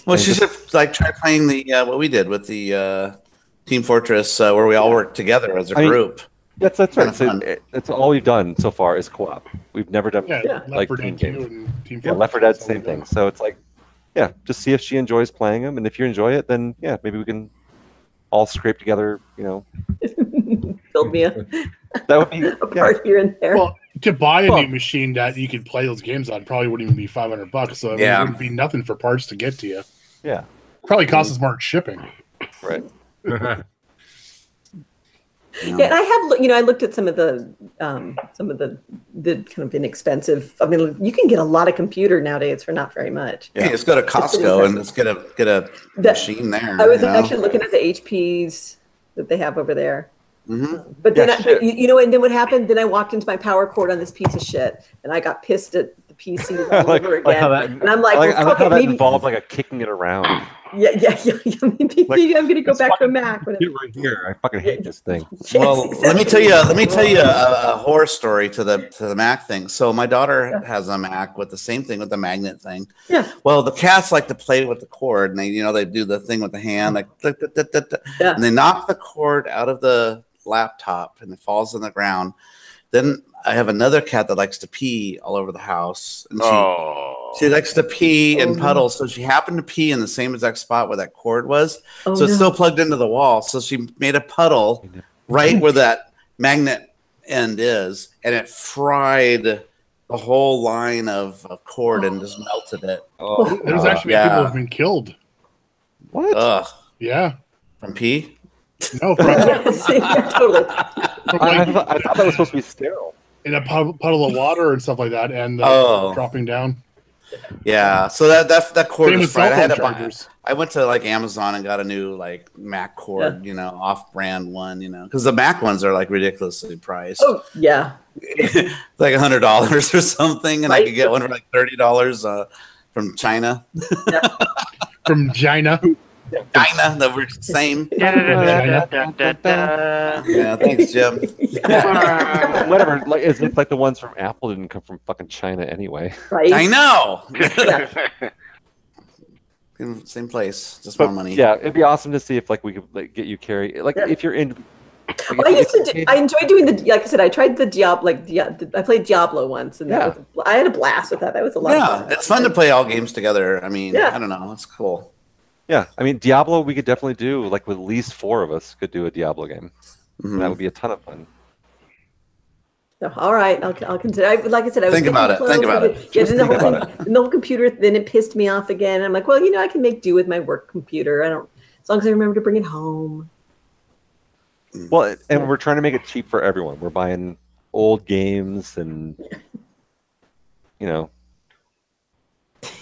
Well, she should like try playing the what we did with the Team Fortress, where we all work together as a group.
That's right. So that's all we've done so far is co-op. We've never done like
Left 4
team
Dead 2
games.
and Team
Yeah, Left 4 Dead, same thing. So it's like, just see if she enjoys playing them, and if you enjoy it, then maybe we can all scrape together.
Build me a
that would be
a part here and there.
Well, to buy a new machine that you could play those games on probably wouldn't even be $500. So it wouldn't be nothing for parts to get to you.
Yeah,
probably costs us more in shipping.
Right.
Yeah, and I have, I looked at some of the kind of inexpensive. I mean, you can get a lot of computer nowadays for not very much.
Yeah, just go to Costco and just get a machine there.
I was actually looking at the HPs that they have over there.
Mm-hmm.
But then, and then what happened? Then I walked into my power cord on this piece of shit, and I got pissed at the PC all over again. And I'm like,
I like how that involved like a kicking it around.
Yeah. Maybe I'm going to go back to a Mac.
Right here, I fucking hate this thing.
Well, let me tell you a horror story to the Mac thing. So my daughter has a Mac with the same thing with the magnet thing.
Yeah.
Well, the cats like to play with the cord, and they do the thing with the hand, like and they knock the cord out of the laptop, and it falls on the ground. Then I have another cat that likes to pee all over the house, and she likes to pee in puddles. So she happened to pee in the same exact spot where that cord was. So it's still plugged into the wall. So she made a puddle right where that magnet end is, and it fried the whole line of cord and just melted it.
There's actually people who have been killed.
What?
Yeah.
From pee?
No,
Yes, yeah, totally.
I thought that was supposed to be sterile.
In a puddle of water and stuff like that, and dropping down.
Yeah, so that cord
Same
was
with
fried. I
cell
had
phone
to buy.
chargers.
I went to like Amazon and got a new like Mac cord, off-brand one, because the Mac ones are like ridiculously priced.
Oh yeah,
like $100 or something, and I
Right.
could get one for like $30 from China.
From China.
China, that we're same.
China.
Yeah, thanks, Jim.
Whatever. Like, it's like the ones from Apple didn't come from fucking China anyway.
Right.
I know. Same place, just more money.
Yeah, it'd be awesome to see if like we could like get you carry like if you're in. Like,
I enjoyed doing the. Like I said, I tried the Diablo. I played Diablo once, and that was. I had a blast with that. That was a lot of fun.
It's fun to play all games together. I mean, I don't know, it's cool.
Yeah, I mean Diablo, we could definitely do like with at least 4 of us could do a Diablo game.
Mm-hmm.
That would be a ton of fun.
So, all right, I'll consider. Like I said, I was
Think about it. Think about it.
Yeah, then the whole computer. Then it pissed me off again. I'm like, well, I can make do with my work computer. I don't, as long as I remember to bring it home.
Well, and we're trying to make it cheap for everyone. We're buying old games and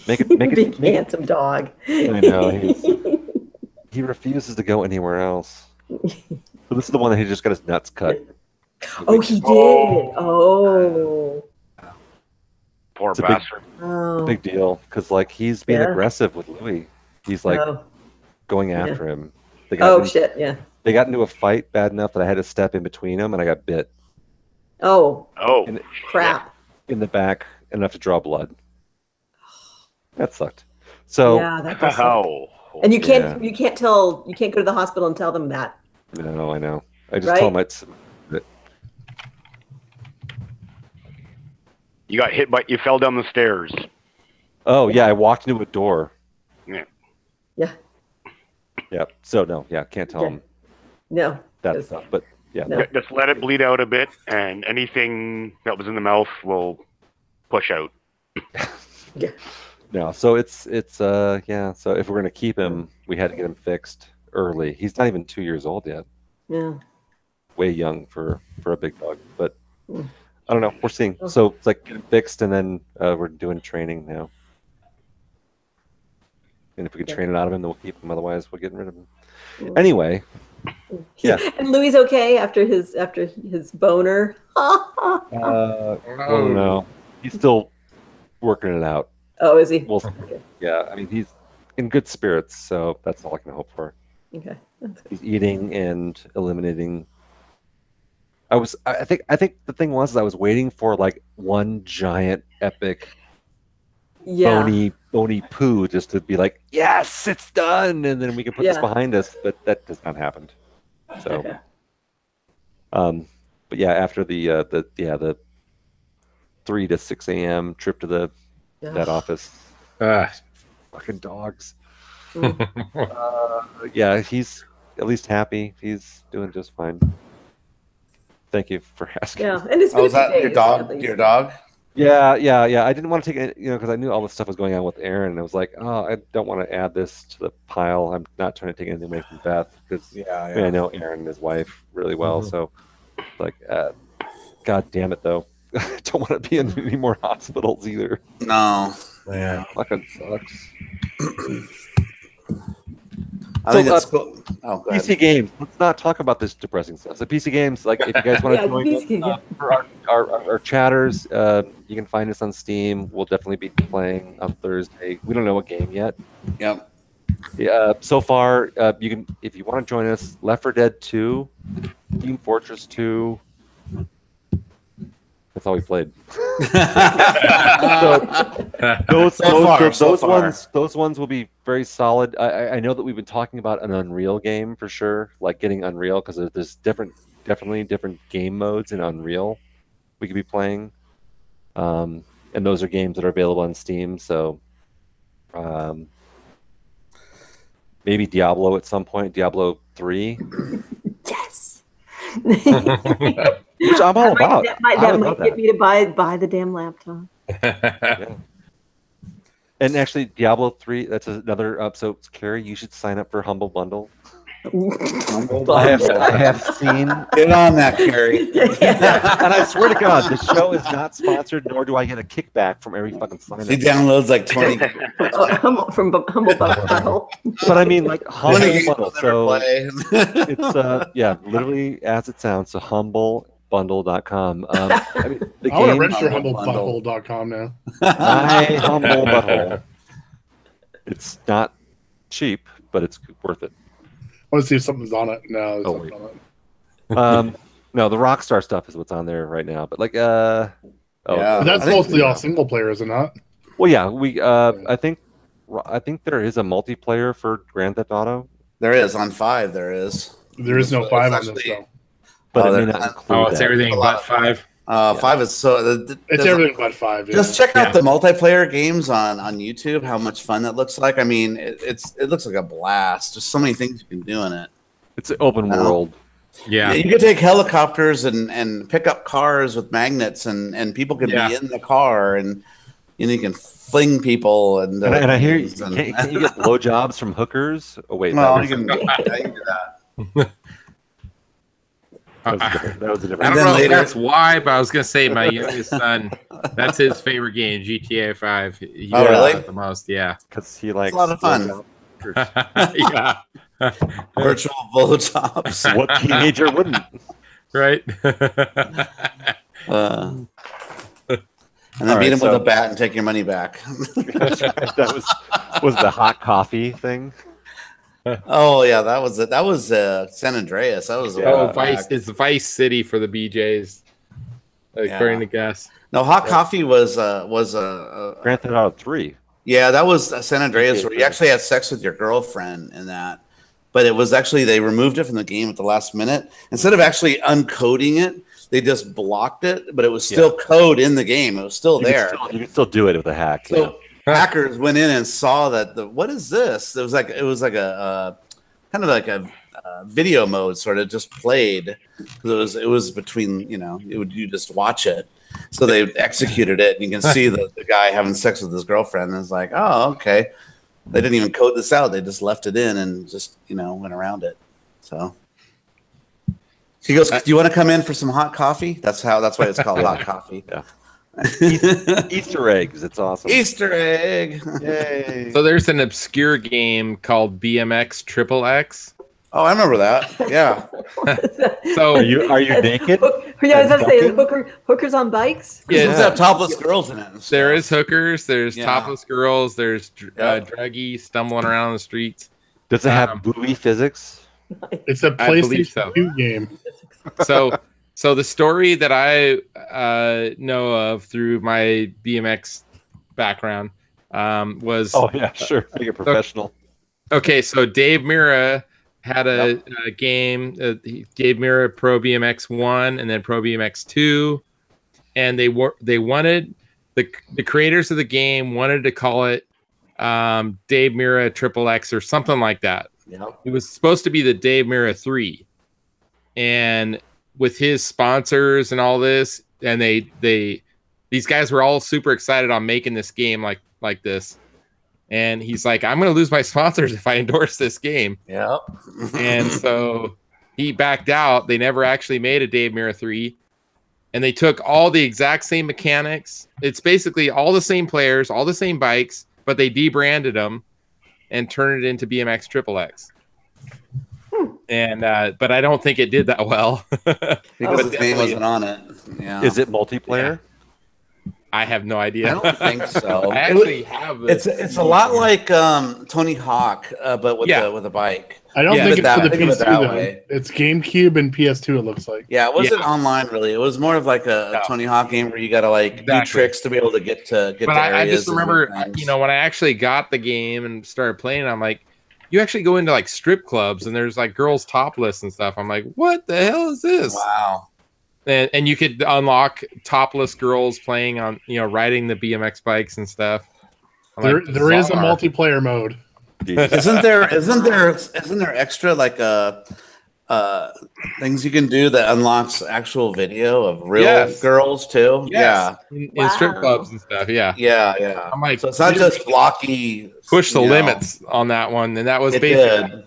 make it
Big handsome dog.
I know he refuses to go anywhere else. So this is the one that he just got his nuts cut.
Oh, he did. Oh,
Poor
It's a
bastard.
big deal because like he's being aggressive with Louis. He's like going after him. They got
shit! Yeah.
They got into a fight bad enough that I had to step in between them, and I got bit.
Oh.
Crap! In the back, enough to draw blood. That sucked. So
yeah, that does suck. And you can't go to the hospital and tell them that.
No, I know. I just told them that.
You got hit you fell down the stairs.
Oh yeah, I walked into a door.
Yeah.
Yeah.
Yeah. So no, can't tell them.
No.
That stuff, but yeah.
No.
Just let it bleed out a bit, and anything that was in the mouth will push out.
Yeah.
No, so it's So if we're gonna keep him, we had to get him fixed early. He's not even 2 years old yet.
Yeah.
Way young for a big dog, but I don't know. We're seeing. So it's like get him fixed, and then we're doing training now. And if we can train it out of him, then we'll keep him. Otherwise, we're getting rid of him. Anyway. Yeah.
And Louis okay after his boner.
Well, no, he's still working it out.
Oh, is he?
Well, yeah. I mean, he's in good spirits, so that's all I can hope for.
Okay.
He's eating and eliminating. I think the thing was I was waiting for like one giant epic bony poo just to be like, yes, it's done, and then we can put this behind us, but that does not happen. So but yeah, after the 3 to 6 a.m. trip to the vet office, fucking dogs. Yeah, he's at least happy. He's doing just fine. Thank you for asking.
Yeah, and it's been
was that your dog? Your dog?
Yeah. I didn't want to take it, because I knew all this stuff was going on with Aaron, and I was like, oh, I don't want to add this to the pile. I'm not trying to take anything away from Beth because I know Aaron and his wife really well. So, like, God damn it, though, I don't want to be in any more hospitals either.
No.
Yeah, fucking sucks.
I think that's cool. Oh, go ahead.
PC games. Let's not talk about this depressing stuff. So PC games, like if you guys want to join us, for our chatters, you can find us on Steam. We'll definitely be playing on Thursday. We don't know what game yet.
Yep.
Yeah. So far, you can, if you want to join us, Left 4 Dead 2, Team Fortress 2. That's all we played. Those ones will be very solid. I know that we've been talking about an Unreal game for sure, like getting Unreal, because there's definitely different game modes in Unreal we could be playing, and those are games that are available on Steam. So maybe Diablo at some point, Diablo 3.
Yes.
Which I'm all about.
That might get me to buy the damn laptop.
Yeah. And actually, Diablo 3, that's another. So, Carrie, you should sign up for Humble Bundle. I have seen.
Get on that, Carrie.
And I swear to God, the show is not sponsored, nor do I get a kickback from every fucking sign.
He downloads like 20
from Humble Bundle.
But I mean, like Humble
games
Bundle.
we'll never
So
play.
it's yeah, literally as it sounds. So humblebundle.com. I mean, the
I want to
game.
register humblebutthole.com now.
My humble butthole. It's not cheap, but it's worth it.
I want to see if something's on it. No, there's
Oh,
nothing
wait.
on it.
No, the Rockstar stuff is what's on there right now. But like,
Yeah.
But that's mostly all single player, is it not?
well, yeah, we. I think there is a multiplayer for Grand Theft Auto,
There is on 5. There is.
There is no
It's
5 on this
actually-
though.
but
Oh,
it may
they're-
not include
Oh, it's
that.
everything but 5.
5 is so.
It's
there's-
everything but 5. Yeah.
Just check out the multiplayer games on YouTube. How much fun that looks like. I mean, it looks like a blast. There's so many things you can do in it.
It's an open world.
Yeah.
You can take helicopters and pick up cars with magnets, and people can be in the car, and you can fling people. And
I hear you can you get blowjobs from hookers? Oh wait,
Well,
that
you
was,
can, yeah, you can do that.
that was a different.
I don't
then
know
later-
if that's why, but I was gonna say my youngest son, that's his favorite game, GTA 5. He
Oh, really?
loves it the most, yeah.
Because he likes
It's a lot of fun.
Yeah.
Virtual blowjobs.
What teenager wouldn't?
Right?
And then
All
beat
right,
him
so-
with a bat and take your money back.
That was the hot coffee thing.
Oh yeah, that was it. That was San Andreas. That was a
Oh,
while
Vice.
back.
It's Vice City for the BJs, according to Gus.
No, hot coffee was
Grand Theft Auto 3.
Yeah, that was San Andreas, where you actually had sex with your girlfriend in that. But it was actually, they removed it from the game at the last minute. Instead of actually uncoding it, they just blocked it, but it was still code in the game. It was still there.
You can still do it with a hack.
So hackers went in and saw that what is this? It was like a kind of like a video mode sort of just played, because it was between, you just watch it. So they executed it, and you can see the guy having sex with his girlfriend. And it's like, oh, okay. They didn't even code this out. They just left it in and just, went around it. So he goes, do you want to come in for some hot coffee? That's why it's called hot coffee.
Yeah. Easter eggs. It's awesome.
Easter egg.
Yay.
So there's an obscure game called BMX Triple X.
Oh, I remember that. Yeah.
So
are you naked?
Yeah, I was about to say, hookers on bikes?
Yeah, does have topless girls in it.
There is hookers. There's
Yeah.
topless girls. There's druggy stumbling around the streets.
Does it have buoy physics?
It's a
I believe
PlayStation
so.
2 game.
So the story that I know of through my BMX background was.
Oh yeah, sure. Make it professional.
Okay, so Dave Mira had a game, Dave Mira Pro BMX 1 and then Pro BMX 2, and they wanted the creators of the game wanted to call it Dave Mira Triple X or something like that.
Yep.
It was supposed to be the Dave Mira 3, and with his sponsors and all this, and these guys were all super excited on making this game like this. And he's like, I'm going to lose my sponsors if I endorse this game.
Yep.
And so he backed out. They never actually made a Dave Mira 3. And they took all the exact same mechanics. It's basically all the same players, all the same bikes, but they debranded them and turned it into BMX Triple X. And but I don't think it did that well.
Because his name wasn't on it. Yeah.
Is it multiplayer?
I have no idea.
I don't think so.
I actually have.
It's a lot like Tony Hawk, but with a bike.
I don't think it's for the
think of it
PC
that
though.
way.
It's GameCube and PS2. It looks like.
Yeah, it wasn't online really. It was more of like a Tony Hawk game where you got to do tricks to be able to get to
But
to
I
areas.
just remember, when I actually got the game and started playing, I'm like, you actually go into like strip clubs and there's like girls topless and stuff. I'm like, what the hell is this?
Wow.
And you could unlock topless girls playing on, riding the BMX bikes and stuff.
There is a multiplayer mode.
Isn't there extra like things you can do that unlocks actual video of real girls too?
Yes.
Yeah.
In strip clubs and stuff. Yeah.
Yeah.
I'm like,
so it's not just blocky.
Push the limits on that one, and that was
It
basically.
did.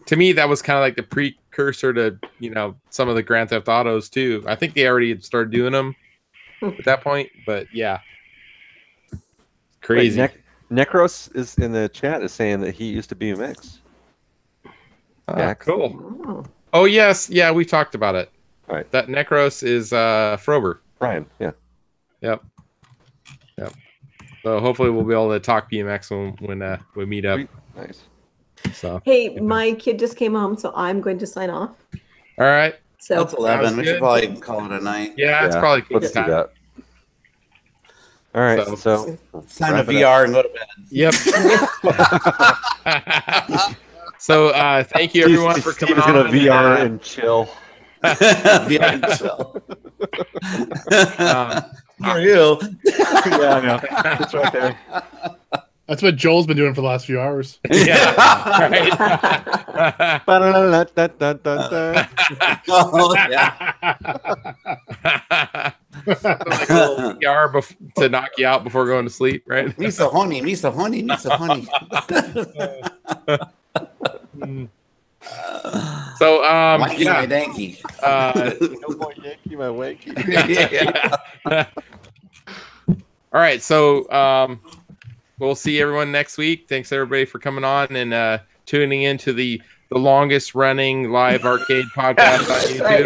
to me, that was kind of like the precursor to, you know, some of the Grand Theft Autos too. I think they already had started doing them at that point, but yeah. Crazy.
Wait, Necros is in the chat is saying that he used to be BMX.
Cool. Oh yes, yeah, we talked about it.
All right.
That Necros is Frober.
Brian, yeah.
Yep. So hopefully we'll be able to talk BMX when we meet up.
Nice.
So
Hey, my kid just came home, so I'm going to sign off.
all right.
So
That's 11. We should probably call it a night.
Yeah, it's probably
let's do that. All right, so
it's time to VR and go to bed.
Yep. So thank you everyone for coming on.
Steve's gonna VR and chill.
VR and chill. For you.
Yeah, I know. It's right there.
That's what Joel's been doing for the last few hours.
Yeah. Right.
Oh, yeah.
Like a little PR to knock you out before going to sleep, right?
Me so honey, me so honey, me so honey.
So
Wanky,
yeah.
my danky.
No more Yankee, my wanky.
Yeah.
All right, so we'll see everyone next week. Thanks everybody for coming on and tuning into the longest running live arcade podcast on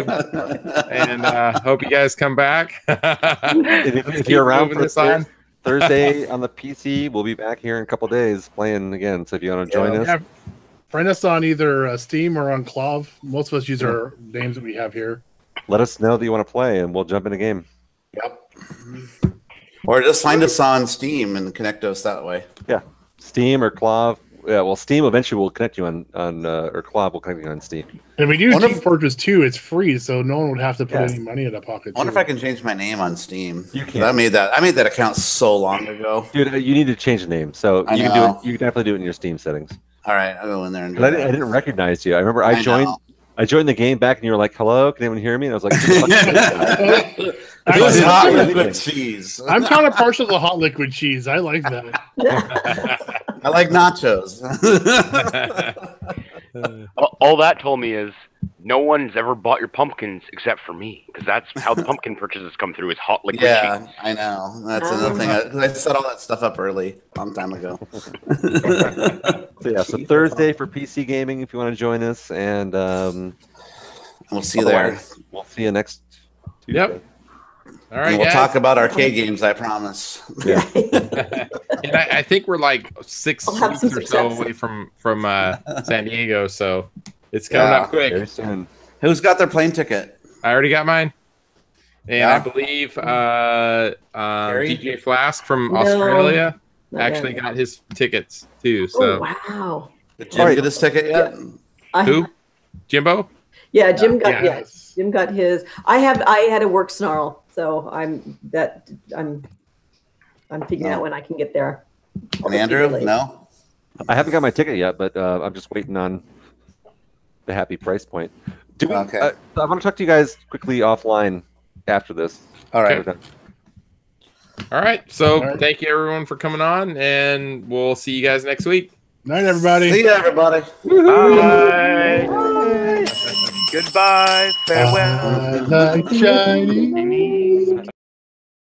YouTube. And hope you guys come back.
if you're around for Thursday on the PC, we'll be back here in a couple days playing again. So if you want to join us.
Yeah, friend us on either Steam or on Clav. Most of us use our names that we have here.
Let us know that you want to play, and we'll jump in a game.
Yep. Or just find us on Steam and connect us that way.
Yeah, Steam or Clav. Yeah, well, Steam eventually will connect you on or Clav will connect you on Steam.
And if we do Team Fortress 2, it's free, so no one would have to put any money in their pocket.
I wonder if I can change my name on Steam.
You can.
I made that account so long ago.
Dude, you need to change the name. So you can do it. You can definitely do it in your Steam settings.
All right, I'll go in there and do
I didn't recognize you. I remember I joined the game back, and you were like, "Hello, can anyone hear me?" And I was like,
"It was hot liquid cheese."
I'm kind of partial to hot liquid cheese. I like that.
I like nachos.
All that told me is no one's ever bought your pumpkins except for me, because that's how the pumpkin purchases come through is hot liquid cheese.
Yeah, I know. That's another thing. I set all that stuff up early, a long time ago.
So Thursday for PC gaming if you want to join us, and
we'll see you there.
We'll see you next Tuesday.
Yep. All right,
and we'll talk about arcade games, I promise.
Yeah.
And I think we're like 6 weeks or so away from San Diego, so it's coming up quick.
Very soon.
Who's got their plane ticket?
I already got mine. And I believe DJ Flask from Australia actually got his tickets too. So
wow.
Did Jim get his ticket yet?
Who? Jimbo?
Yeah, Jim got Jim got his. I had a work snarl, so I'm figuring out when I can get there.
And Andrew? No?
I haven't got my ticket yet, but I'm just waiting on the happy price point. I want to talk to you guys quickly offline after this.
All right.
All right. So thank you everyone for coming on, and we'll see you guys next week.
Night, everybody.
See you, everybody.
Bye. Goodbye. Farewell.
Like shiny.